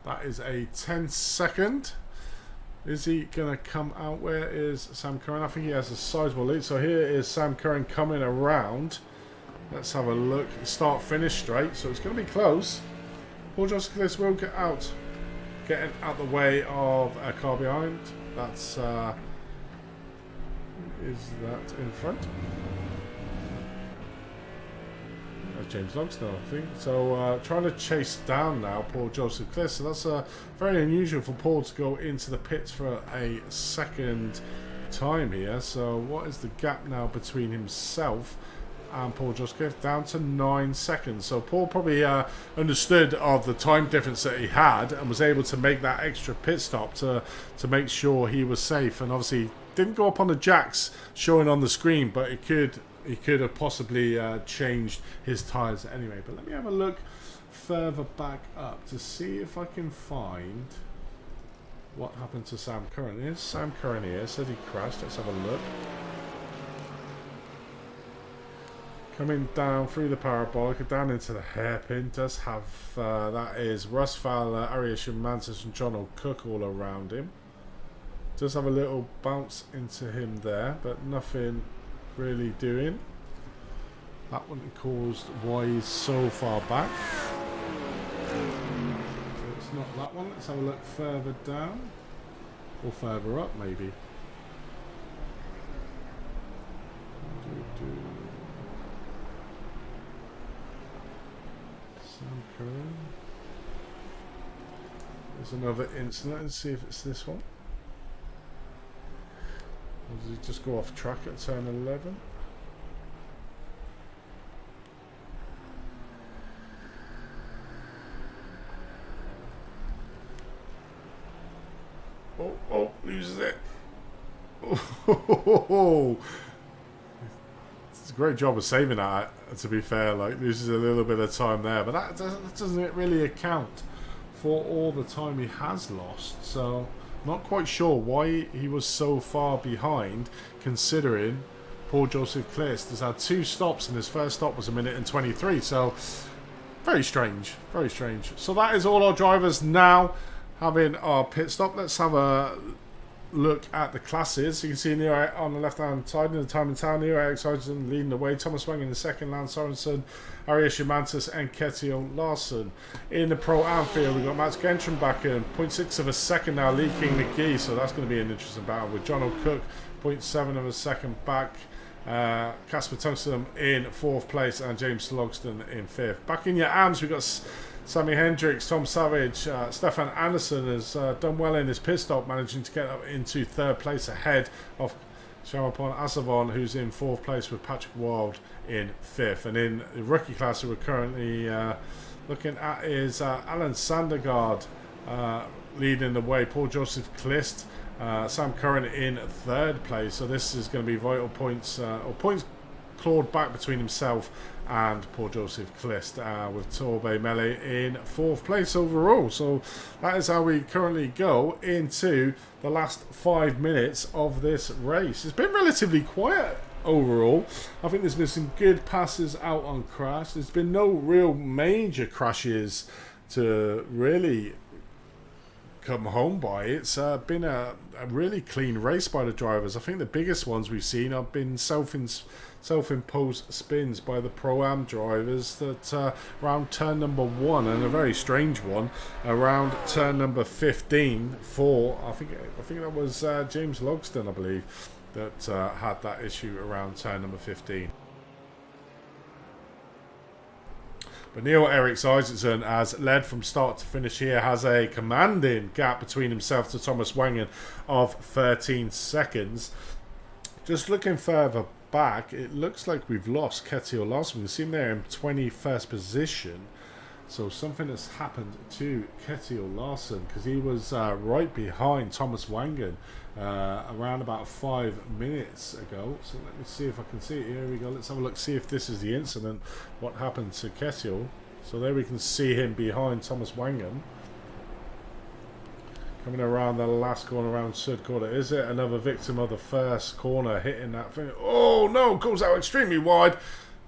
Speaker 1: That is a 10-second. Is he going to come out? Where is Sam Curran? I think he has a sizable lead. So here is Sam Curran coming around. Let's have a look. Start finish straight, so it's going to be close. Paul Joseph Kliss will get out, getting out the way of a car behind. That's is that in front? James Logsdon, I think. So trying to chase down now Paul Joseph Kliss. So that's very unusual for Paul to go into the pits for a 2nd time here. So what is the gap now between himself and Paul Joseph Kliss? Down to 9 seconds. So Paul probably understood of the time difference that he had and was able to make that extra pit stop to make sure he was safe. And obviously didn't go up on the jacks showing on the screen, but he could have possibly changed his tyres anyway. But let me have a look further back up to see if I can find what happened to Sam Curran. Here's Sam Curran here. Said he crashed. Let's have a look. Coming down through the parabolic, down into the hairpin. Does have, that is Russ Fowler, Iracing, Mantis and John O'Cook all around him. Does have a little bounce into him there, but nothing really doing. That wouldn't caused why he's so far back. It's not that one. Let's have a look further down, or further up maybe. Sam Curran. There's another incident. Let's see if it's this one. Or does he just go off track at turn 11? Oh, loses it. Oh, it's a great job of saving that, to be fair. Like, loses a little bit of time there, but that doesn't really account for all the time he has lost. So Not quite sure why he was so far behind, considering Paul Joseph Clist has had 2 stops and his first stop was 1:23. So very strange, very strange. So that is all our drivers now having our pit stop. Let's have a look at the classes. You can see Neo on the left hand side in the time in town, Neo Iracing leading the way, Thomas Wang in the second, Lance Sorensen, Iracing and Ketil Larson. In the Pro Am field, we've got Matt Gentrim back in 0.6 of a second now, Lee King McGee, so that's going to be an interesting battle with John O'Cook 0.7 of a second back, Casper Tungsten in 4th place and James Logston in 5th. Back in your arms, we've got Sammy Hendricks, Tom Savage, Stefan Anderson has done well in his pit stop, managing to get up into 3rd place ahead of Shamapon Asavon, who's in 4th place, with Patrick Wild in 5th. And in the rookie class who we're currently looking at is Alan Sandergaard leading the way, Paul Joseph Clist, Sam Curran in 3rd place. So this is going to be vital points, or points clawed back between himself and Paul Joseph Clist, with Torbe Mele in 4th place overall. So that is how we currently go into the last 5 minutes of this race. It's been relatively quiet overall. I think there's been some good passes out on crash. There's been no real major crashes to really come home by. It's been a really clean race by the drivers. I think the biggest ones we've seen have been self-imposed spins by the Pro-Am drivers that around turn number 1, and a very strange one around turn number 15 for I think that was James Logston, I believe, that had that issue around turn number 15. But Neil Eriks Isaacson has led from start to finish here, has a commanding gap between himself to Thomas Wangen of 13 seconds. Just looking further back, it looks like we've lost Ketil Larson. We see him there in 21st position. So something has happened to Ketil Larson, because he was right behind Thomas Wangen around about 5 minutes ago. So let me see if I can see it. Here we go. Let's have a look, see if this is the incident. What happened to Ketil? So there we can see him behind Thomas Wangen. Coming around the last corner, around Sud corner. Is it another victim of the first corner hitting that thing? Oh no, goes out extremely wide,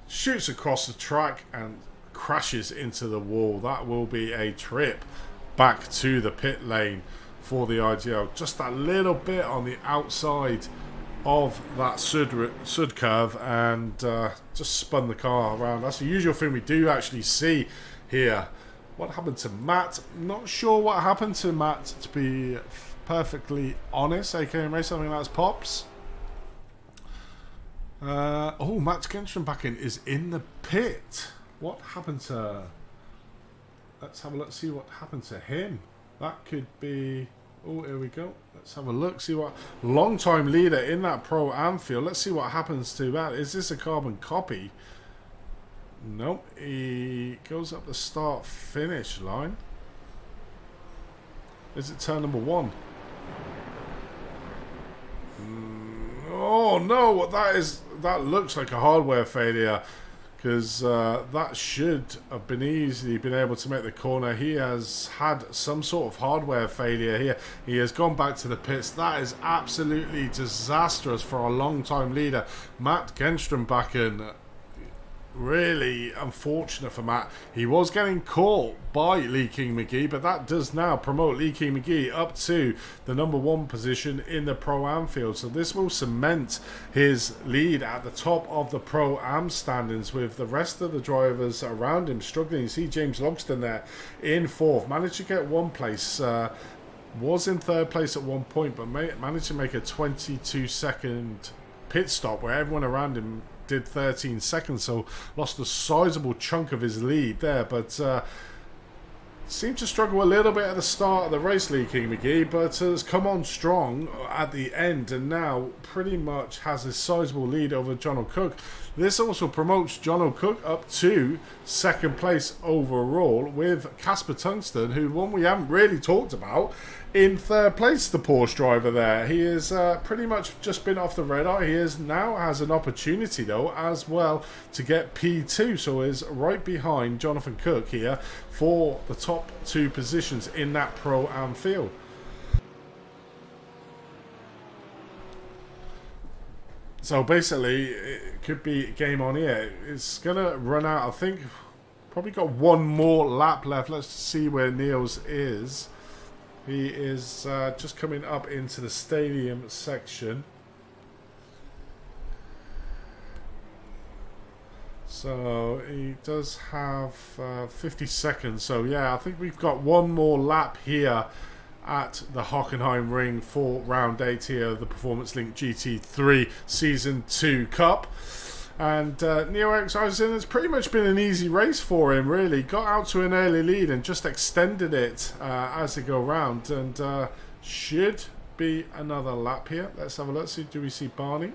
Speaker 1: shoots across the track and crashes into the wall. That will be a trip back to the pit lane for the IGL. Just a little bit on the outside of that Sud curve, and just spun the car around. That's the usual thing we do actually see here. What happened to Matt? Not sure what happened to Matt, to be perfectly honest. AKM Race, I think that's Pops. Oh, Matt Gentrim back is in the pit. What happened to... Let's have a look, see what happened to him. That could be... Oh, here we go. Let's have a look, see what... Long-time leader in that Pro-Am field. Let's see what happens to that. Is this a carbon copy? Nope. He goes up the start-finish line. Is it turn number 1? Oh, no. That looks like a hardware failure, because that should have been easily been able to make the corner. He has had some sort of hardware failure here. He has gone back to the pits. That is absolutely disastrous for a long-time leader, Matt Genstrom back in. Really unfortunate for Matt. He was getting caught by Lee King McGee, but that does now promote Lee King McGee up to the number 1 position in the Pro-Am field. So this will cement his lead at the top of the Pro-Am standings, with the rest of the drivers around him struggling. You see James Logston there in 4th, managed to get 1 place, was in 3rd place at one point, but managed to make a 22-second pit stop where everyone around him did 13 seconds, so lost a sizable chunk of his lead there. But seemed to struggle a little bit at the start of the race, Lee King McGee, but has come on strong at the end and now pretty much has a sizable lead over John O'Cook. This also promotes John O'Cook up to 2nd place overall, with Casper Tungsten, who one we haven't really talked about, in 3rd place, the Porsche driver there. He is pretty much just been off the radar. He is now has an opportunity, though, as well, to get P2, so is right behind Jonathan Cook here for the top 2 positions in that Pro-Am field. So basically, it could be game on here. It's going to run out, I think. Probably got one more lap left. Let's see where Niels is. He is just coming up into the stadium section. So he does have 50 seconds. So yeah, I think we've got one more lap here at the Hockenheimring for round 8 here of the Performance Link GT3 Season 2 Cup. And Iracing has pretty much been an easy race for him, really. Got out to an early lead and just extended it as they go round. And should be another lap here. Let's have a look. See, do we see Barney?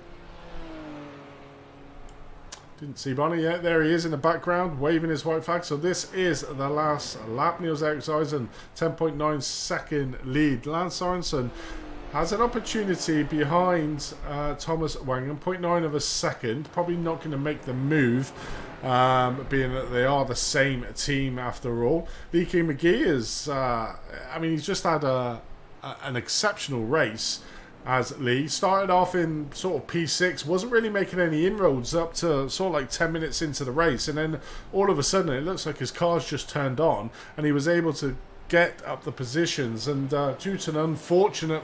Speaker 1: Didn't see Barney yet. There he is in the background, waving his white flag. So this is the last lap. Niels Iracing, 10.9 second lead. Lance Sorensen has an opportunity behind Thomas Wangen, 0.9 of a second. Probably not going to make the move, being that they are the same team after all. Iracing McGee is, I mean, he's just had an exceptional race. As Lee started off in sort of P6, wasn't really making any inroads up to sort of like 10 minutes into the race, and then all of a sudden it looks like his car's just turned on and he was able to get up the positions, and due to an unfortunate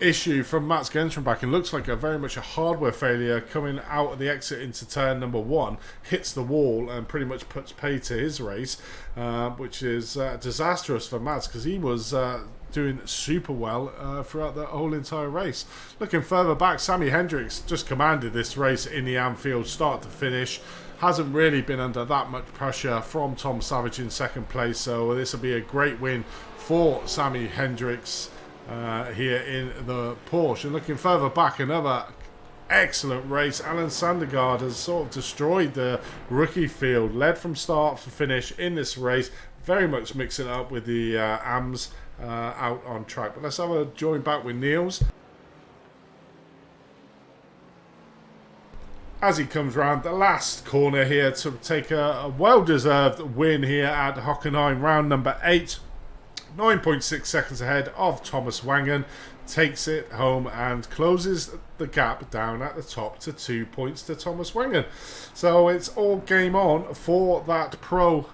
Speaker 1: issue from Mats Gentrenbach, it looks like very much a hardware failure coming out of the exit into turn number 1, hits the wall and pretty much puts pay to his race, which is disastrous for Mats, because he was doing super well throughout the whole entire race. Looking further back, Sammy Hendricks just commanded this race in the Anfield start to finish. Hasn't really been under that much pressure from Tom Savage in second place, so this will be a great win for Sammy Hendricks here in the Porsche. And looking further back, another excellent race. Alan Sandergaard has sort of destroyed the rookie field, led from start to finish in this race, very much mixing it up with the AMs out on track. But let's have a join back with Niels as he comes round the last corner here to take a well-deserved win here at Hockenheim, round number 8. 9.6 seconds ahead of Thomas Wangen, takes it home and closes the gap down at the top to 2 points to Thomas Wangen. So it's all game on for that Pro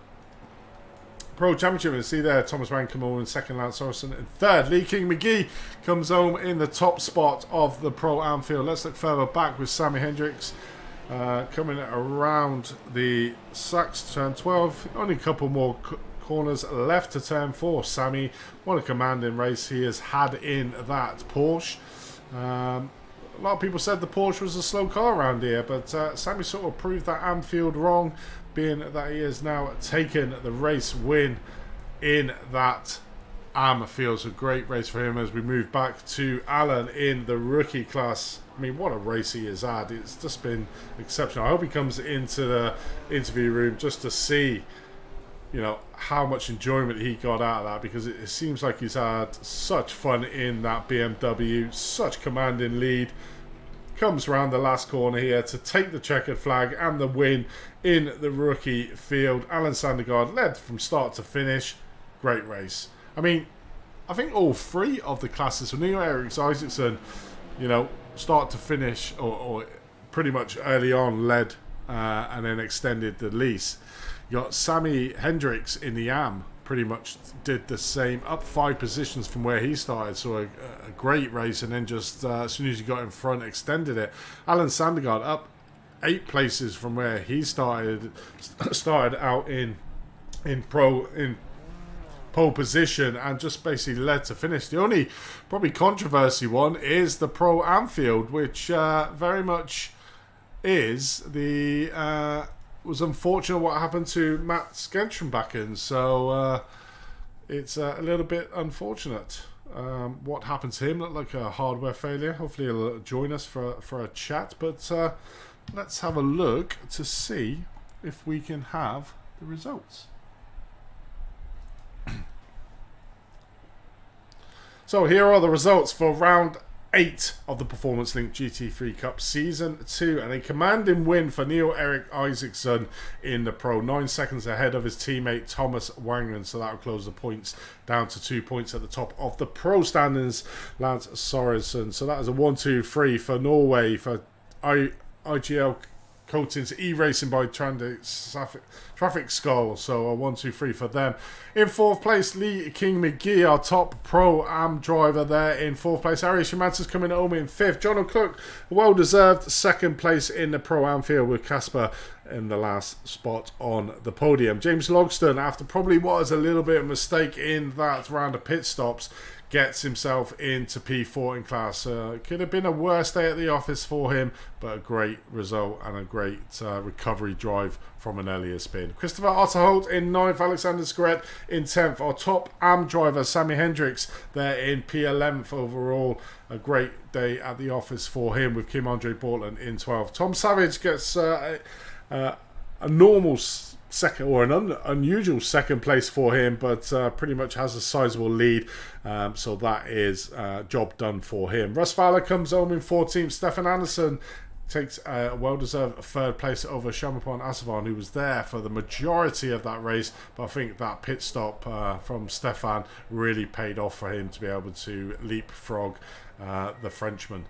Speaker 1: Championship. And see there, Thomas Wangen come home in second, Lance Sorensen in third. Iracing McGee comes home in the top spot of the Pro Anfield. Let's look further back with Sammy Hendricks coming around the Sachs turn 12. Only a couple more corners left to turn 4. Sammy, what a commanding race he has had in that Porsche. A lot of people said the Porsche was a slow car around here, but Sammy sort of proved that Anfield wrong, being that he has now taken the race win in that Anfield. So great race for him as we move back to Alan in the rookie class. I mean, what a race he has had. It's just been exceptional. I hope he comes into the interview room just to see, you know, how much enjoyment he got out of that, because it seems like he's had such fun in that BMW, such commanding lead. Comes around the last corner here to take the checkered flag and the win in the rookie field. Alan Sandergaard led from start to finish. Great race. I mean, I think all three of the classes for Iracing, you know, start to finish or pretty much early on led and then extended the lease. You got Sammy Hendricks in the AM, pretty much did the same, up 5 positions from where he started. So a great race, and then just as soon as he got in front, extended it. Alan Sandergaard up 8 places from where he started out in pole position, and just basically led to finish. The only probably controversy one is the Pro Anfield, which very much is the was unfortunate what happened to Matt Gentrenbach, so it's a little bit unfortunate what happened to him. Looked like a hardware failure. Hopefully he'll join us for a chat, but let's have a look to see if we can have the results. So here are the results for round 8 of the Performance Link GT3 Cup Season 2, and a commanding win for Niels Iracing in the Pro, 9 seconds ahead of his teammate Thomas Wangen, so that will close the points down to 2 points at the top of the Pro standings. Lance Sorensen, so that is a 1-2-3 for Norway for IGL coatings, E-Racing by Traffic Skull. So a 1, 2, 3 for them. In 4th place, Lee King McGee, our top Pro-Am driver there in 4th place. Iracing Mantis coming home in 5th. John O'Clock, well-deserved 2nd place in the Pro-Am field with Casper in the last spot on the podium. James Logston, after probably was a little bit of a mistake in that round of pit stops, gets himself into P4 in class. Could have been a worse day at the office for him, but a great result and a great recovery drive from an earlier spin. Christopher Otterholt in 9th, Alexander Squaret in 10th. Our top AM driver, Sammy Hendricks, there in P11th overall. A great day at the office for him with Kim Andre Bortland in 12th. Tom Savage gets a normal second, or an unusual 2nd place for him, but pretty much has a sizable lead, so that is job done for him. Russ Fowler comes home in 14th. Stefan Anderson takes a well-deserved 3rd place over Shamapon Asavan, who was there for the majority of that race, but I think that pit stop from Stefan really paid off for him to be able to leapfrog the Frenchman.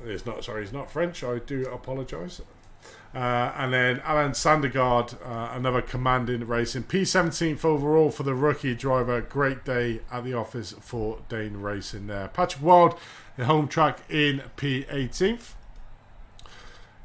Speaker 1: He's not French, I do apologise. And then Alan Sandergaard, another commanding race in P17th overall for the rookie driver. Great day at the office for Dane Racing there. Patrick Wild, the home track in P18th.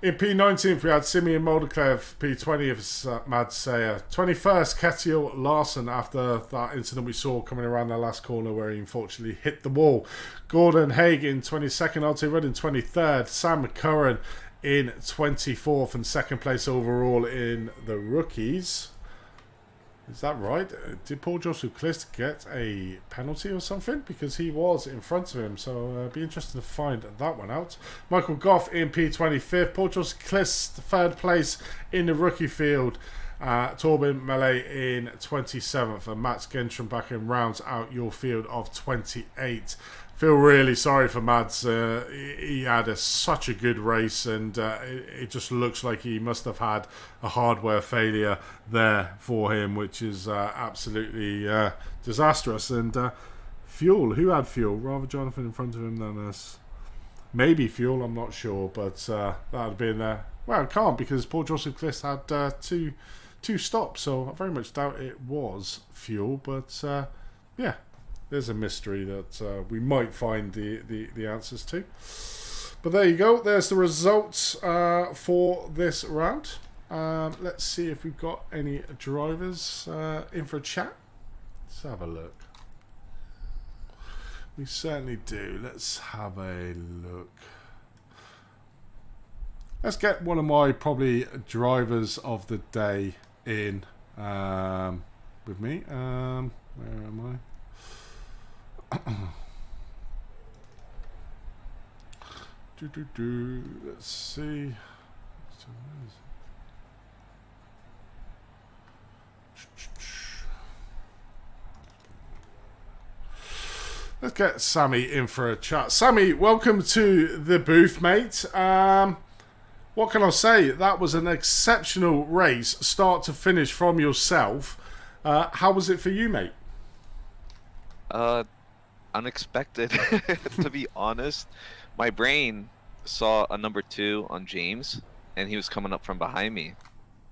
Speaker 1: In P19th, we had Simeon Moldeklev. P20th, Mad Sayer. 21st, Ketiel Larson, after that incident we saw coming around the last corner where he unfortunately hit the wall. Gordon Haig in 22nd, LT Rudd in 23rd. Sam Curran in 24th and 2nd place overall in the rookies. Is that right? Did Paul Joseph Clist get a penalty or something? Because he was in front of him, so it'd be interesting to find that one out. Michael Goff in P25th. Paul Joseph Clist 3rd place in the rookie field. Torben Melee in 27th, and Matt Gentram back in rounds out your field of 28. Feel really sorry for Mads. He had such a good race, and it just looks like he must have had a hardware failure there for him, which is absolutely disastrous. And Fuel, who had Fuel? Rather Jonathan in front of him than us. Maybe Fuel, I'm not sure, but that would have been well, it can't, because Paul Joseph Clist had two stops, so I very much doubt it was Fuel. But yeah, there's a mystery that we might find the answers to. But there you go. There's the results for this round. Let's see if we've got any drivers in for a chat. Let's have a look. We certainly do. Let's have a look. Let's get one of my probably drivers of the day in with me. Where am I? Let's see. Let's get Sammy in for a chat. Sammy, welcome to the booth, mate. What can I say? That was an exceptional race, start to finish from yourself. How was it for you, mate?
Speaker 2: Unexpected, to be honest. My brain saw a number 2 on James, and he was coming up from behind me.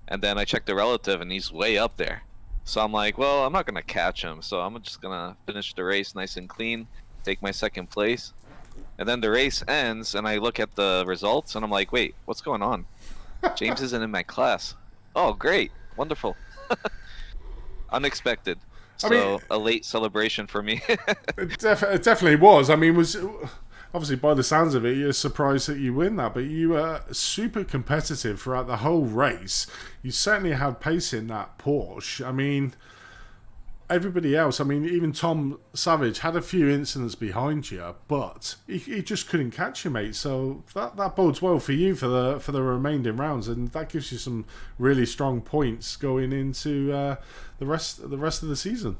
Speaker 2: And then I checked the relative, and he's way up there. So I'm like, well, I'm not going to catch him, so I'm just going to finish the race nice and clean, take my 2nd place. And then the race ends, and I look at the results, and I'm like, wait, what's going on? James isn't in my class. Oh, great. Wonderful. Unexpected. So, I mean, a late celebration for me.
Speaker 1: It definitely was. I mean, was obviously, by the sounds of it, you're surprised that you win that, but you were super competitive throughout the whole race. You certainly had pace in that Porsche. I mean, everybody else, I mean, even Tom Savage had a few incidents behind you, but he just couldn't catch you, mate. So that bodes well for you for the remaining rounds, and that gives you some really strong points going into the rest of the season.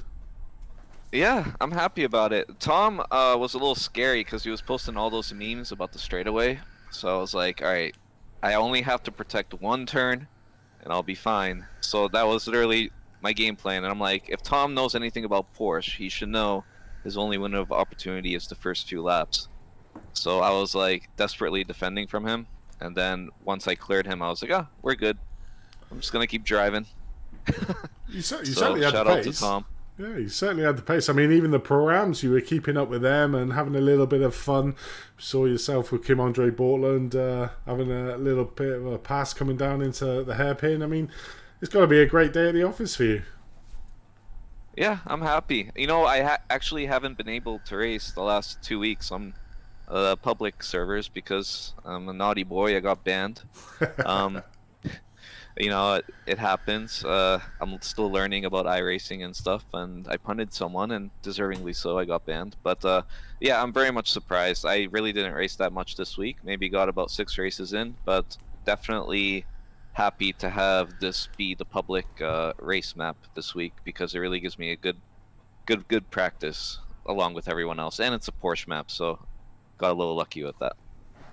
Speaker 2: Yeah, I'm happy about it. Tom was a little scary because he was posting all those memes about the straightaway. So I was like, all right, I only have to protect 1 turn, and I'll be fine. So that was literally my game plan. And I'm like, if Tom knows anything about Porsche, he should know his only window of opportunity is the first few laps. So I was like desperately defending from him. And then once I cleared him, I was like, oh, we're good. I'm just gonna keep driving.
Speaker 1: You
Speaker 2: So
Speaker 1: certainly had the
Speaker 2: shout out to
Speaker 1: pace.
Speaker 2: Tom.
Speaker 1: Yeah, you certainly had the pace. I mean, even the pro-ams, you were keeping up with them and having a little bit of fun. Saw yourself with Kim Andre Bortland having a little bit of a pass coming down into the hairpin. I mean, it's got to be a great day at the office for you.
Speaker 2: Yeah, I'm happy. You know, I actually haven't been able to race the last 2 weeks on public servers because I'm a naughty boy. I got banned. Um, you know, it happens. I'm still learning about iRacing and stuff, and I punted someone, and deservingly so, I got banned. But yeah, I'm very much surprised. I really didn't race that much this week. Maybe got about 6 races in, but definitely happy to have this be the public race map this week because it really gives me a good practice along with everyone else, and it's a Porsche map, so got a little lucky with that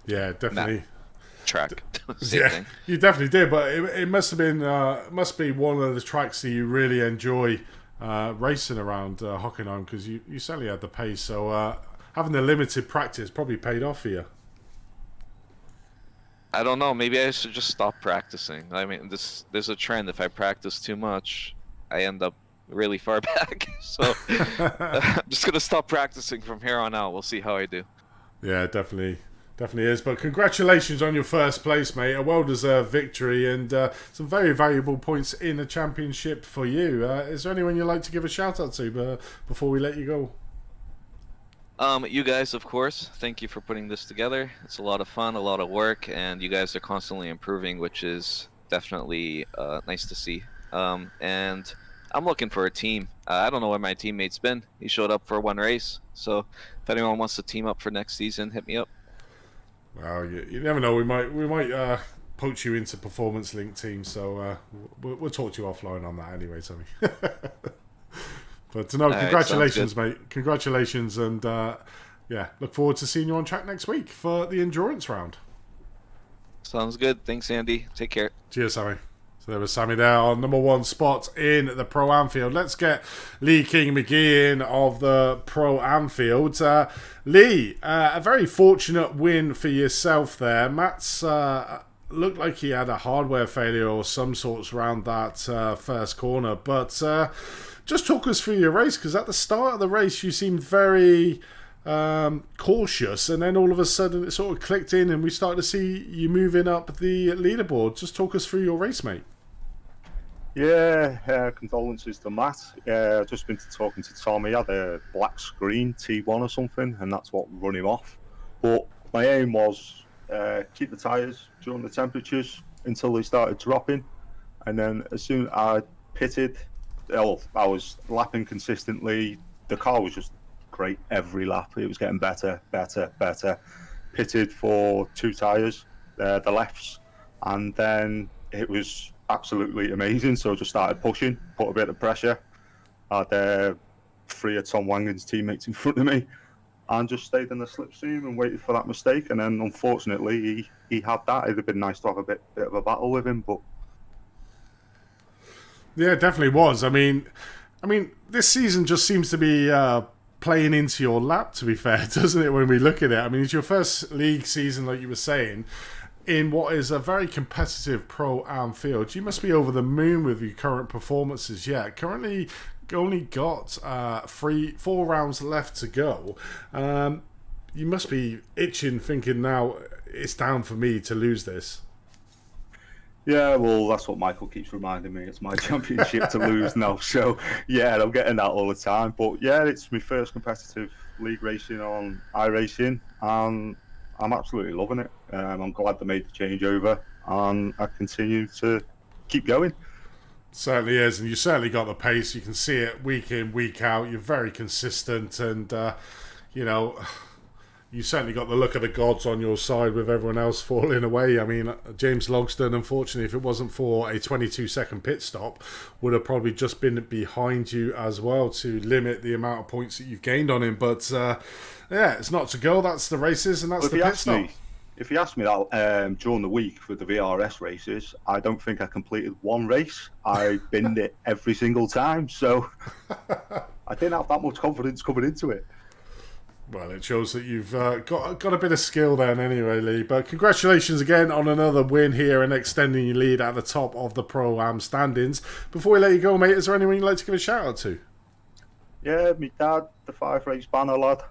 Speaker 1: Yeah,
Speaker 2: map
Speaker 1: definitely.
Speaker 2: track. Same
Speaker 1: Yeah,
Speaker 2: thing.
Speaker 1: you definitely did. But it must have been must be one of the tracks that you really enjoy racing around Hockenheim because you certainly had the pace. So having the limited practice probably paid off for you.
Speaker 2: I don't know. Maybe I should just stop practicing. I mean, there's a trend. If I practice too much, I end up really far back. So I'm just gonna stop practicing from here on out. We'll see how I do.
Speaker 1: Yeah, definitely is. But congratulations on your first place, mate. A well-deserved victory and some very valuable points in the championship for you. Is there anyone you'd like to give a shout out to before we let you go?
Speaker 2: You guys, of course, thank you for putting this together. It's a lot of fun, a lot of work, and you guys are constantly improving, which is definitely nice to see. And I'm looking for a team. I don't know where my teammate's been. He showed up for one race, so if anyone wants to team up for next season, hit me up.
Speaker 1: Well, you never know. We might poach you into Performance Link team. So we'll talk to you offline on that anyway, Tommy. But no,
Speaker 2: All right, sounds good.
Speaker 1: congratulations, mate. Congratulations, and yeah, look forward to seeing you on track next week for the endurance round.
Speaker 2: Sounds good. Thanks, Andy. Take care.
Speaker 1: Cheers, Sammy. So there was Sammy there on number one spot in the Pro-Am field. Let's get Lee King McGee in of the Pro-Am field. Lee, a very fortunate win for yourself there. Matt's looked like he had a hardware failure or some sorts around that first corner. But just talk us through your race, because at the start of the race you seemed very cautious, and then all of a sudden it sort of clicked in and we started to see you moving up the leaderboard. Just talk us through your race, mate.
Speaker 3: Yeah, condolences to Matt. I've just been talking to Tom. He had a black screen, T1 or something, and that's what run him off. But my aim was keep the tyres during the temperatures until they started dropping. And then as soon as I pitted, well, I was lapping consistently. The car was just great every lap. It was getting better. Pitted for 2 tyres, the lefts, and then it was absolutely amazing. So I just started pushing, put a bit of pressure. I had 3 of Tom Wangen's teammates in front of me, and just stayed in the slipstream and waited for that mistake. And then unfortunately, he had that. It'd have been nice to have a bit of a battle with him, but
Speaker 1: Yeah, it definitely was. I mean, this season just seems to be playing into your lap, to be fair, doesn't it, when we look at it? I mean, it's your first league season, like you were saying, in what is a very competitive Pro-Am field. You must be over the moon with your current performances. Yeah, currently only got 4 rounds left to go. You must be itching, thinking now it's down for me to lose this.
Speaker 3: yeah, well, that's what Michael keeps reminding me. It's my championship to lose now. So, yeah, I'm getting that all the time. But, yeah, it's my first competitive league racing on iRacing, and I'm absolutely loving it. I'm glad they made the changeover, and I continue to keep going.
Speaker 1: Certainly is, and you certainly got the pace. You can see it week in, week out. You're very consistent, and you know, you certainly got the look of the gods on your side with everyone else falling away. I mean, James Logston, unfortunately, if it wasn't for a 22-second pit stop, would have probably just been behind you as well to limit the amount of points that you've gained on him. But yeah, it's not to go. That's the races, and that's the pit stop.
Speaker 3: If you asked me that during the week for the VRS races, I don't think I completed one race. I binned it every single time, so I didn't have that much confidence coming into it.
Speaker 1: Well, it shows that you've got a bit of skill then anyway, Lee. But congratulations again on another win here and extending your lead at the top of the Pro-Am standings. Before we let you go, mate, is there anyone you'd like to give a shout-out to?
Speaker 3: Yeah, me dad, the 5-race banner lad.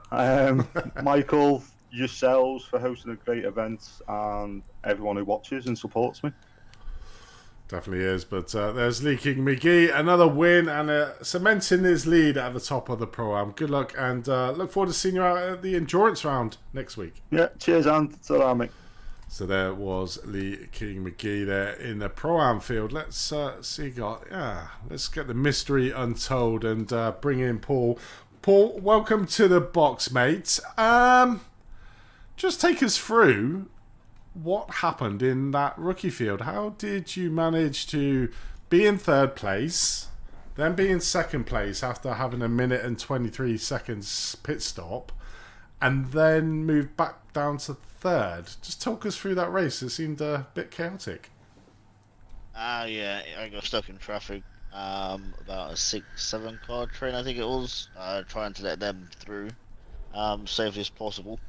Speaker 3: Michael, yourselves for hosting a great event, and everyone who watches and supports me.
Speaker 1: Definitely is, but there's Lee King McGee, another win and cementing his lead at the top of the Pro-Am. Good luck, and look forward to seeing you out at the endurance round next week.
Speaker 3: Yeah, cheers, and ta-ra, mate.
Speaker 1: So there was Lee King McGee there in the Pro-Am field. Let's see, let's get the mystery untold and bring in Paul. Paul, welcome to the box, mate. Just take us through what happened in that rookie field. How did you manage to be in third place, then be in second place after having a minute and 23 seconds pit stop, and then move back down to third? Just talk us through that race. It seemed a bit chaotic.
Speaker 4: Yeah, I got stuck in traffic. About a 6-7 car train, I think it was. Trying to let them through, safely as possible.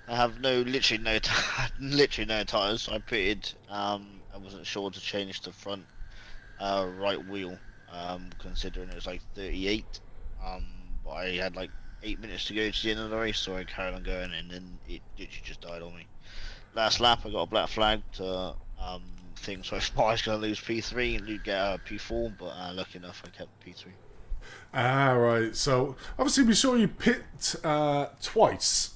Speaker 4: I have literally no tires. I pitted. I wasn't sure to change the front right wheel, considering it was like 38. But I had like 8 minutes to go to the end of the race, so I carried on going, and then it literally just died on me. Last lap, I got a black flag to think so far I was going to lose P3 and get P4, but lucky enough I kept P3.
Speaker 1: Right. So obviously we saw you pit twice.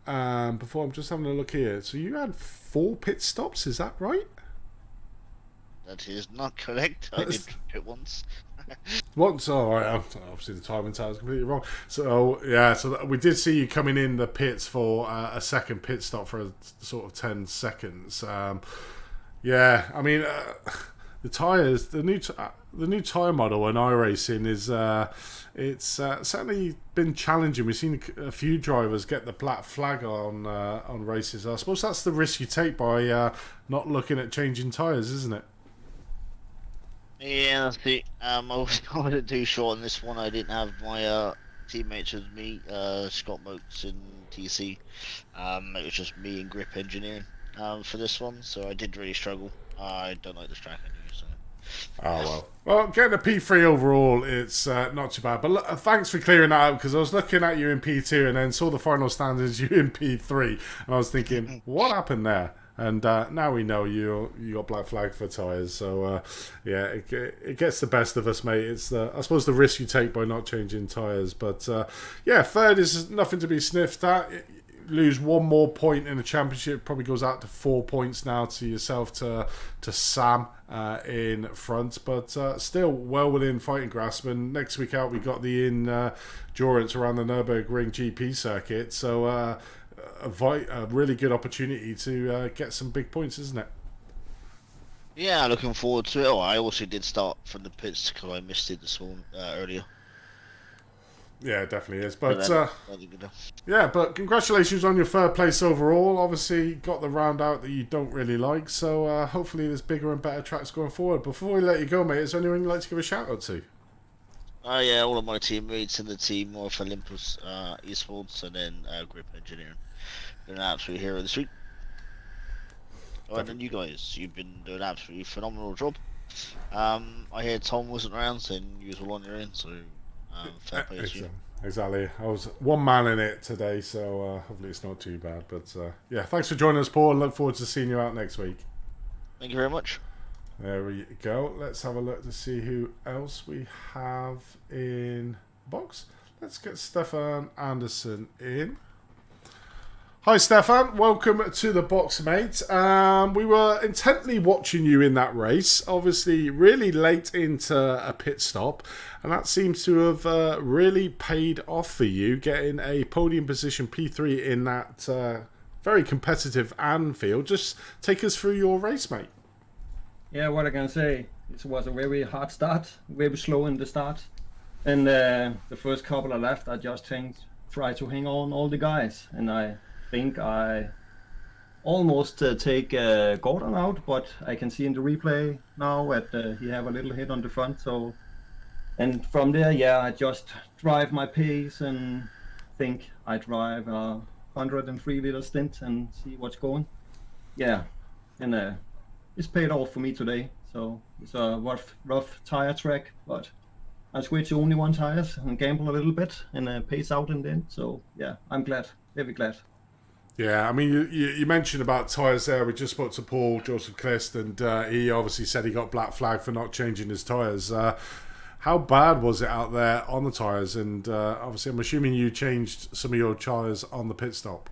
Speaker 1: Before, I'm just having a look here. So you had 4 pit stops, is that right?
Speaker 4: That is not correct. I did pit once.
Speaker 1: Once, all right. Obviously, the timing tell is completely wrong. So yeah, so we did see you coming in the pits for a second pit stop for a sort of 10 seconds. Yeah, I mean, the tires, the new tire model on Iracing is it's certainly been challenging. We've seen a few drivers get the black flag on races. I suppose that's the risk you take by not looking at changing tires, isn't it?
Speaker 4: Yeah, that's it. I wasn't too short on this one. I didn't have my teammates with me, Scott Mokes and TC. It was just me and Grip Engineering for this one, so I did really struggle. I don't like this track anyway, so.
Speaker 1: Oh, well, getting a P3 overall, it's not too bad. But look, thanks for clearing that out, because I was looking at you in P2 and then saw the final standings, you in P3, and I was thinking, what happened there? And now we know you got black flag for tyres. So, yeah, it gets the best of us, mate. It's I suppose the risk you take by not changing tyres. But, yeah, third is nothing to be sniffed at. Lose one more point in the championship, probably goes out to 4 points now to yourself, to Sam in front, but still well within fighting grasp. And next week out we got the endurance around the Nürburgring GP circuit, so a really good opportunity to get some big points, isn't it?
Speaker 4: Yeah, looking forward to it. I also did start from the pits because I missed it this morning earlier.
Speaker 1: Yeah, it definitely is. But yeah, but congratulations on your third place overall. Obviously, got the round out that you don't really like. So hopefully, there's bigger and better tracks going forward. Before we let you go, mate, is there anyone you'd like to give a shout out to?
Speaker 4: Yeah, all of my teammates in the team, of Olympus Esports, and then Grip Engineering. Been an absolute hero this week. Oh, and then you guys, you've been doing an absolutely phenomenal job. I hear Tom wasn't around, so you was all on your own, so. Fair play to you.
Speaker 1: Exactly. I was one man in it today, so hopefully it's not too bad. But yeah, thanks for joining us, Paul, and look forward to seeing you out next week.
Speaker 4: Thank you very much.
Speaker 1: There we go. Let's have a look to see who else we have in box. Let's get Stefan Anderson in. Hi Stefan, welcome to the box, mate. We were intently watching you in that race, obviously really late into a pit stop, and that seems to have really paid off for you, getting a podium position P3 in that very competitive Anfield. Just take us through your race, mate.
Speaker 5: Yeah, what I can say, it was a very hard start, very slow in the start, and the first couple of laps I just tried to hang on all the guys, and I think I almost take Gordon out, but I can see in the replay now that he have a little hit on the front. So, and from there, yeah, I just drive my pace and think I drive a 103-liter stint and see what's going. Yeah, and it's paid off for me today. So it's a rough tire track, but I switch only one tires and gamble a little bit, and pays out in the end. So yeah, I'm glad, very glad.
Speaker 1: Yeah, I mean, you mentioned about tyres there. We just spoke to Paul Joseph Clist, and he obviously said he got black flag for not changing his tyres. How bad was it out there on the tyres? And obviously, I'm assuming you changed some of your tyres on the pit stop.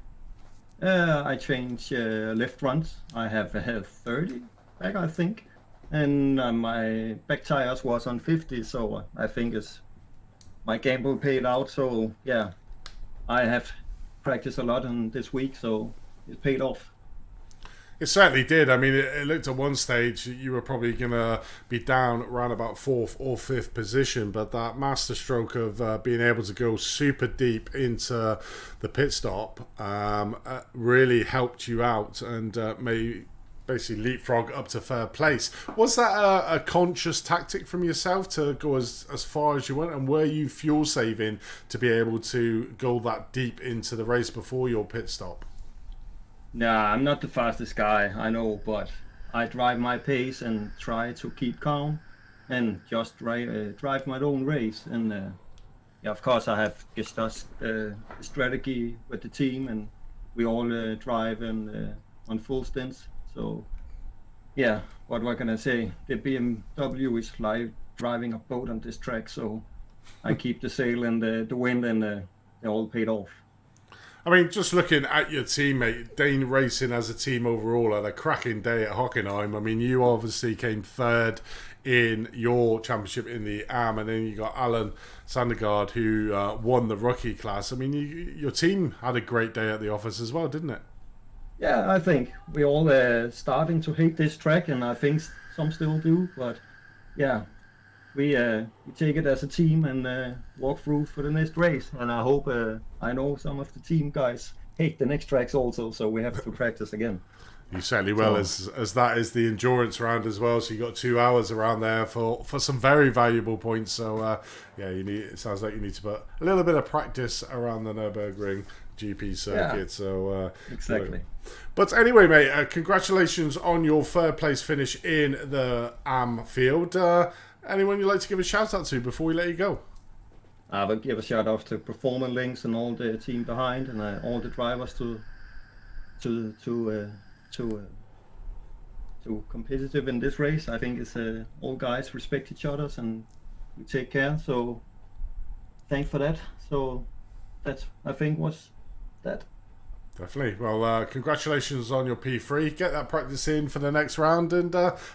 Speaker 5: I changed left front. I have 30 back, I think, and my back tires was on 50. So I think my gamble paid out. So yeah, I have practiced a lot in this week, so it paid off.
Speaker 1: It certainly did. I mean, it looked at one stage you were probably going to be down around about 4th or 5th position, but that masterstroke of being able to go super deep into the pit stop really helped you out and made basically leapfrog up to third place. Was that a conscious tactic from yourself to go as far as you went, and were you fuel saving to be able to go that deep into the race before your pit stop?
Speaker 5: Nah, I'm not the fastest guy, I know, but I drive my pace and try to keep calm and just drive my own race. And yeah, of course I have discussed strategy with the team, and we all drive on full stints. So yeah, what can I say? The BMW is like driving a boat on this track, so I keep the sail and the wind, and they all paid off.
Speaker 1: I mean, just looking at your teammate, Dane Racing as a team overall had a cracking day at Hockenheim. I mean, you obviously came third in your championship in the AM, and then you got Alan Sandergaard who won the rookie class. I mean, your team had a great day at the office as well, didn't it?
Speaker 5: Yeah, I think we all starting to hate this track, and I think some still do. But yeah, we take it as a team and walk through for the next race. And I hope I know some of the team guys hate the next tracks also, so we have to practice again.
Speaker 1: You certainly will, as that is the endurance round as well. So you got 2 hours around there for some very valuable points. So yeah, it sounds like you need to put a little bit of practice around the Nürburgring GP circuit. Yeah, so
Speaker 5: exactly.
Speaker 1: But anyway, mate, congratulations on your third place finish in the AM field. Anyone you'd like to give a shout out to before we let you go?
Speaker 5: I will give a shout out to Performance Links and all the team behind, and all the drivers to competitive in this race. I think it's all guys respect each other and we take care. So thanks for that. So that I think was that.
Speaker 1: Definitely. Well, congratulations on your P3. Get that practice in for the next round, and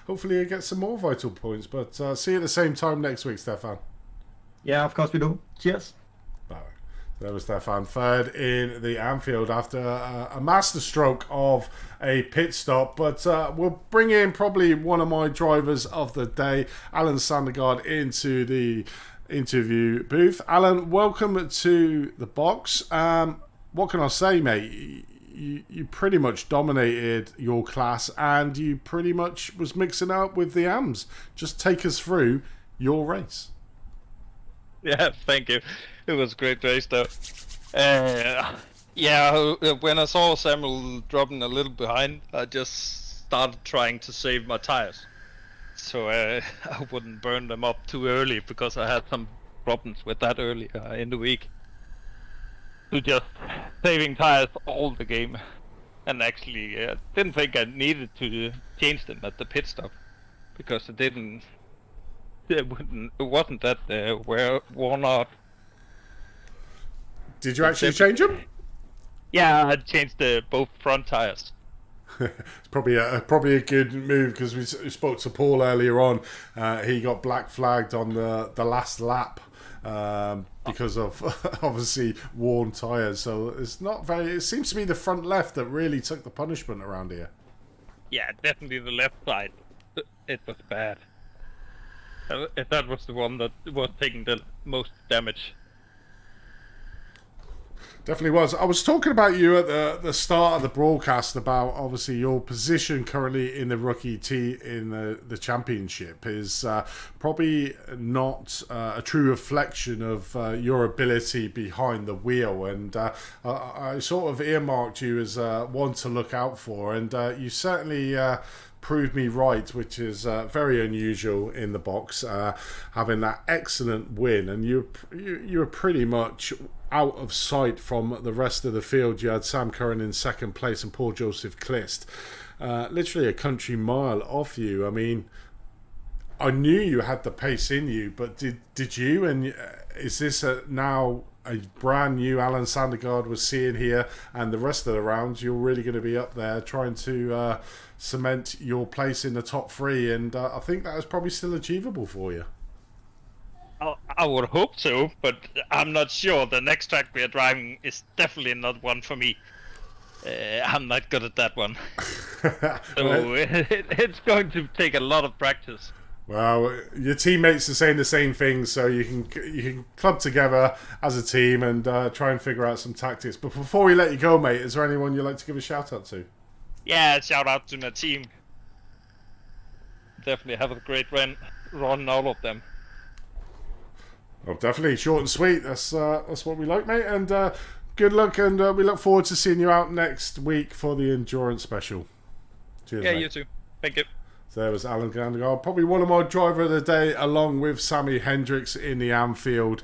Speaker 1: hopefully you get some more vital points. But see you at the same time next week, Stefan.
Speaker 5: Yeah, of course we do. Cheers.
Speaker 1: Bye. There was Stefan, third in the Anfield after a masterstroke of a pit stop. But we'll bring in probably one of my drivers of the day, Alan Sandergaard, into the interview booth. Alan, welcome to the box. What can I say, mate? You pretty much dominated your class, and you pretty much was mixing up with the AMs. Just take us through your race.
Speaker 6: Yeah, thank you. It was a great race, though. Yeah, when I saw Samuel dropping a little behind, I just started trying to save my tires, so I wouldn't burn them up too early, because I had some problems with that earlier in the week. To just saving tires all the game, and actually didn't think I needed to change them at the pit stop, because it wasn't that worn out.
Speaker 1: Did you actually change them?
Speaker 6: Yeah, I changed both front tires.
Speaker 1: It's probably a good move, because we spoke to Paul earlier on. He got black flagged on the last lap. Because of obviously worn tyres, so it's not very. It seems to be the front left that really took the punishment around here.
Speaker 6: Yeah, definitely the left side. It was bad. That was the one that was taking the most damage.
Speaker 1: Definitely was. I was talking about you at the start of the broadcast about obviously your position currently in the rookie in the championship is probably not a true reflection of your ability behind the wheel, and I sort of earmarked you as one to look out for, and you certainly proved me right, which is very unusual in the box, having that excellent win, and you were pretty much out of sight from the rest of the field. You had Sam Curran in second place and Paul Joseph Clist literally a country mile off you. I mean, I knew you had the pace in you, but did you? And is this now a brand new Alan Sandergaard we're seeing here, and the rest of the rounds you're really going to be up there trying to cement your place in the top three, and I think that is probably still achievable for you.
Speaker 6: I would hope so, but I'm not sure. The next track we are driving is definitely not one for me. I'm not good at that one. So it's going to take a lot of practice.
Speaker 1: Well, your teammates are saying the same thing, so you can club together as a team and try and figure out some tactics. But before we let you go, mate, is there anyone you'd like to give a shout out to?
Speaker 6: Yeah, shout out to my team. Definitely have a great run, all of them.
Speaker 1: Oh, definitely short and sweet. That's what we like, mate. And good luck, and we look forward to seeing you out next week for the endurance special. Cheers,
Speaker 6: yeah,
Speaker 1: mate.
Speaker 6: you too. Thank you.
Speaker 1: So there was Alan Gandegaard, probably one of my driver of the day, along with Sammy Hendricks in the Anfield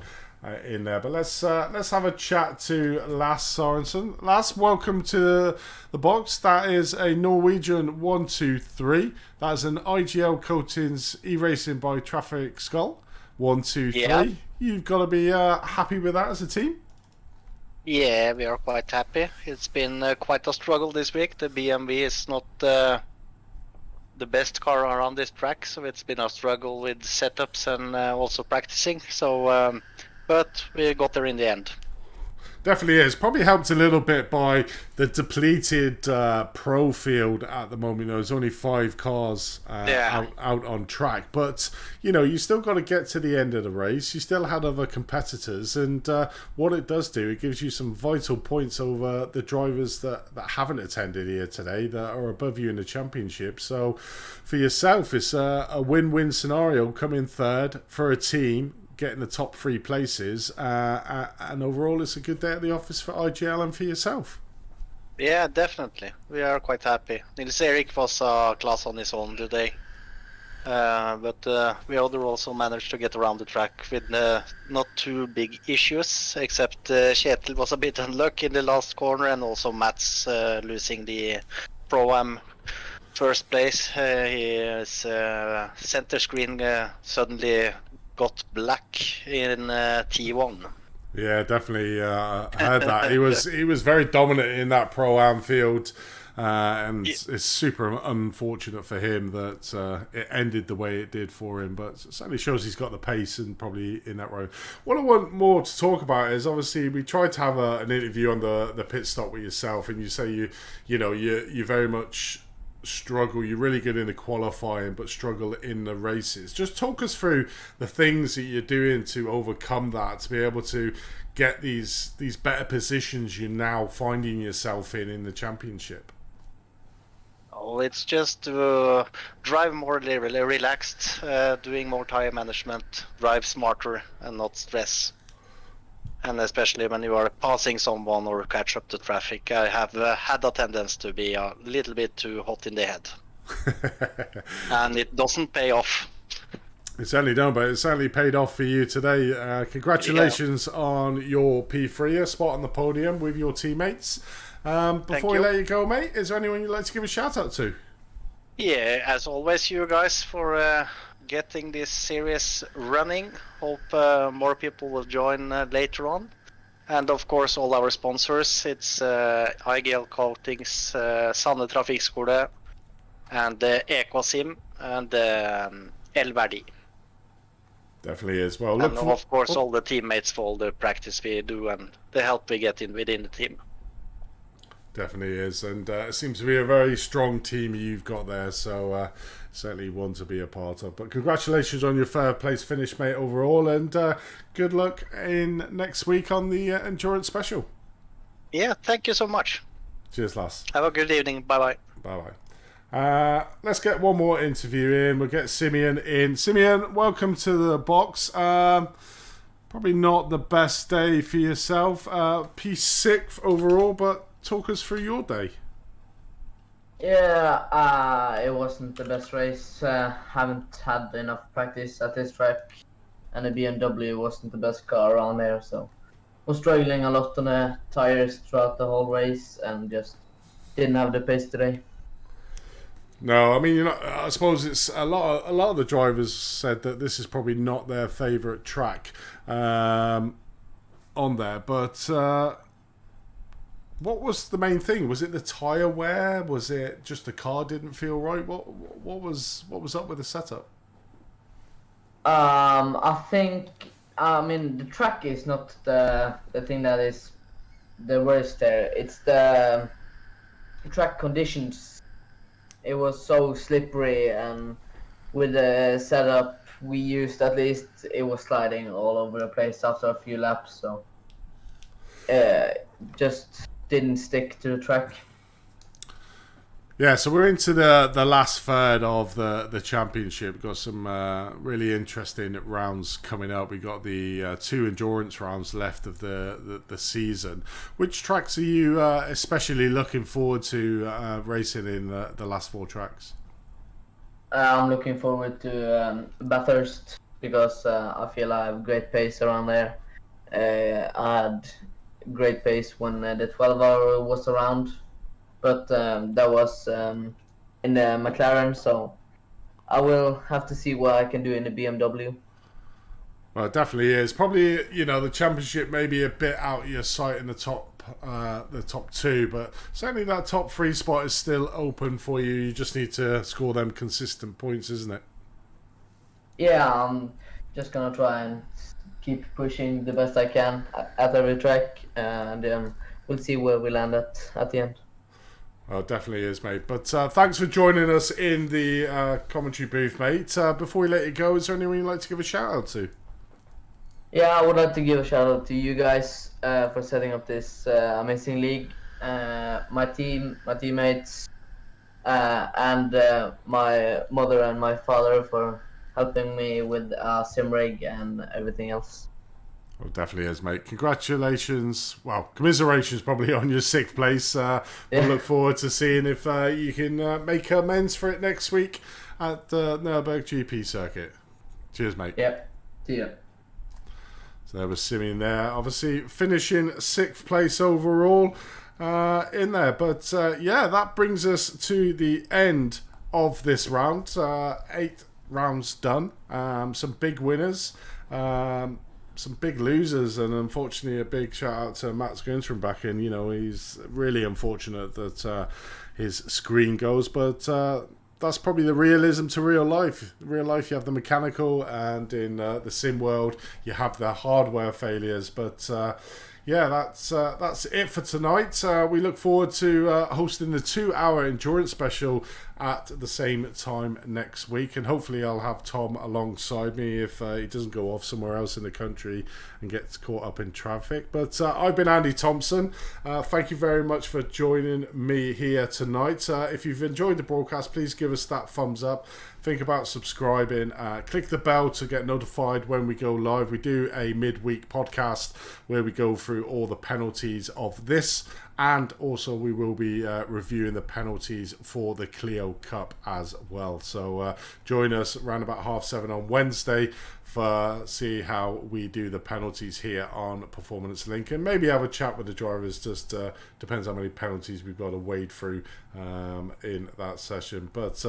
Speaker 1: in there. But let's have a chat to Lasse Sorensen. Lasse, welcome to the box. That is a Norwegian 123. That is an IGL Coatings E-Racing by Traffic Skull 123.
Speaker 7: Yeah.
Speaker 1: You've got to be happy with that as a team.
Speaker 7: Yeah, we are quite happy. It's been quite a struggle this week. The BMW is not the best car around this track, so it's been a struggle with setups and also practicing. So, but we got there in the end.
Speaker 1: Definitely is. Probably helped a little bit by the depleted pro field at the moment. There's only 5 cars out on track. But, you still got to get to the end of the race. You still had other competitors. And what it does do, it gives you some vital points over the drivers that haven't attended here today, that are above you in the championship. So for yourself, it's a win-win scenario, coming third for a team, getting the top 3 places, and overall it's a good day at the office for IGL and for yourself.
Speaker 7: Yeah, definitely. We are quite happy. Nils Erik was a class on his own today. But we other also managed to get around the track with not too big issues, except Kjetil was a bit unlucky in the last corner, and also Mats losing the Pro-Am first place. His center screen suddenly got black in T1.
Speaker 1: Yeah, definitely heard that. He was very dominant in that Pro-Am field, and it's super unfortunate for him that it ended the way it did for him, but it certainly shows he's got the pace and probably in that road. What I want more to talk about is, obviously, we tried to have an interview on the pit stop with yourself, and you say you very much struggle. You're really good in the qualifying, but struggle in the races. Just talk us through the things that you're doing to overcome that, to be able to get these better positions you're now finding yourself in the championship.
Speaker 7: Oh, it's just to drive more relaxed, doing more tire management, drive smarter and not stress. And especially when you are passing someone or catch up to traffic, I have had a tendency to be a little bit too hot in the head. And it doesn't pay off.
Speaker 1: It certainly don't, but it certainly paid off for you today. Congratulations on your P3, a spot on the podium with your teammates. Before we let you go, mate, is there anyone you'd like to give a shout out to?
Speaker 7: Yeah, as always, you guys for getting this series running. Hope more people will join later on. And of course all our sponsors. It's IGL Coatings, Sande Trafikkskole, and Equasim, and Elverdi.
Speaker 1: Definitely is. Well,
Speaker 7: and of course all the teammates for all the practice we do and the help we get within the team.
Speaker 1: Definitely is, and it seems to be a very strong team you've got there, so certainly one to be a part of. But congratulations on your third place finish, mate, overall, and good luck in next week on the endurance special.
Speaker 7: Yeah, thank you so much.
Speaker 1: Cheers, lass.
Speaker 7: Have a good evening. Bye-bye.
Speaker 1: Bye-bye. Let's get one more interview in. We'll get Simeon in. Simeon, welcome to the box. Probably not the best day for yourself. P6 overall, but talk us through your day.
Speaker 8: Yeah, it wasn't the best race. Haven't had enough practice at this track, and the BMW wasn't the best car around there, so was struggling a lot on the tires throughout the whole race, and just didn't have the pace today.
Speaker 1: No, I mean, I suppose it's a lot of the drivers said that this is probably not their favourite track on there, but what was the main thing? Was it the tyre wear? Was it just the car didn't feel right? What was up with the setup?
Speaker 8: I mean, the track is not the thing that is the worst there. It's the track conditions. It was so slippery, and with the setup we used, at least it was sliding all over the place after a few laps, so just didn't stick to the track.
Speaker 1: Yeah, so we're into the last third of the championship. We've got some really interesting rounds coming up. We've got the 2 endurance rounds left of the season. Which tracks are you especially looking forward to racing in the last 4 tracks?
Speaker 8: I'm looking forward to Bathurst, because I feel I have great pace around there. I had great pace when the 12-hour was around, but that was in the McLaren, so I will have to see what I can do in the BMW.
Speaker 1: Well, it definitely is. Probably, the championship may be a bit out of your sight in the top 2, but certainly that top 3 spot is still open for you. You just need to score them consistent points, isn't it?
Speaker 8: Yeah, I'm just gonna try and keep pushing the best I can at every track, and we'll see where we land at the end.
Speaker 1: Oh, it definitely is, mate. But thanks for joining us in the commentary booth, mate. Before we let you go, is there anyone you'd like to give a shout out to?
Speaker 8: Yeah, I would like to give a shout out to you guys for setting up this amazing league. My teammates, and my mother and my father for helping me with sim rig and everything else.
Speaker 1: Oh, definitely is, mate. Congratulations. Well, commiserations probably on your 6th place. We'll look forward to seeing if you can make amends for it next week at the Nürburgring GP circuit. Cheers, mate.
Speaker 8: Yep. See ya.
Speaker 1: So there was Simeon there, obviously finishing 6th place overall in there. But yeah, that brings us to the end of this round. 8 rounds done. Some big winners. Some big losers, and unfortunately a big shout out to Mats Guntram back in. He's really unfortunate that his screen goes, but that's probably the realism to real life. In real life, you have the mechanical, and in the sim world, you have the hardware failures. But yeah, that's it for tonight. We look forward to hosting the 2-hour endurance special at the same time next week, and hopefully I'll have Tom alongside me if he doesn't go off somewhere else in the country and gets caught up in traffic. But I've been Andy Thompson. Thank you very much for joining me here tonight. If you've enjoyed the broadcast, please give us that thumbs up. Think about subscribing. Click the bell to get notified when we go live. We do a midweek podcast where we go through all the penalties of this, and also we will be reviewing the penalties for the Clio Cup as well. So join us around about 7:30 on Wednesday for see how we do the penalties here on Performance Link, and maybe have a chat with the drivers. Just depends how many penalties we've got to wade through in that session. But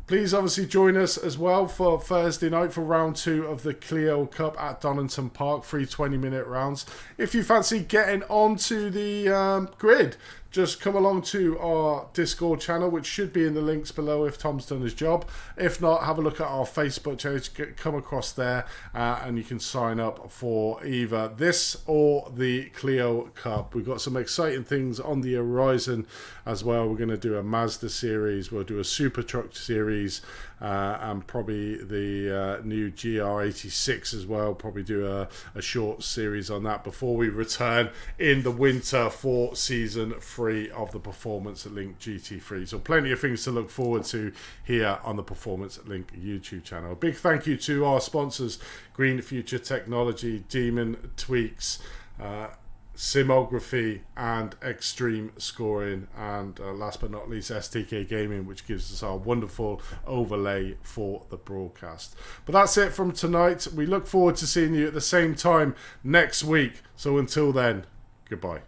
Speaker 1: please obviously join us as well for Thursday night for round 2 of the Clio Cup at Donington Park, 3 20-minute rounds. If you fancy getting onto the grid just come along to our Discord channel, which should be in the links below if Tom's done his job. If not, have a look at our Facebook page, come across there, and you can sign up for either this or the Clio Cup. We've got some exciting things on the horizon as well. We're going to do a Mazda series, we'll do a Super Truck series, and probably the new GR86 as well. Probably do a short series on that before we return in the winter for season 3 of the Performance Link GT3. So plenty of things to look forward to here on the Performance Link YouTube channel. A big thank you to our sponsors, Green Future Technology, Demon Tweaks, Simography and Extreme Scoring, and last but not least STK Gaming, which gives us our wonderful overlay for the broadcast. But that's it from tonight. We look forward to seeing you at the same time next week. So until then, goodbye.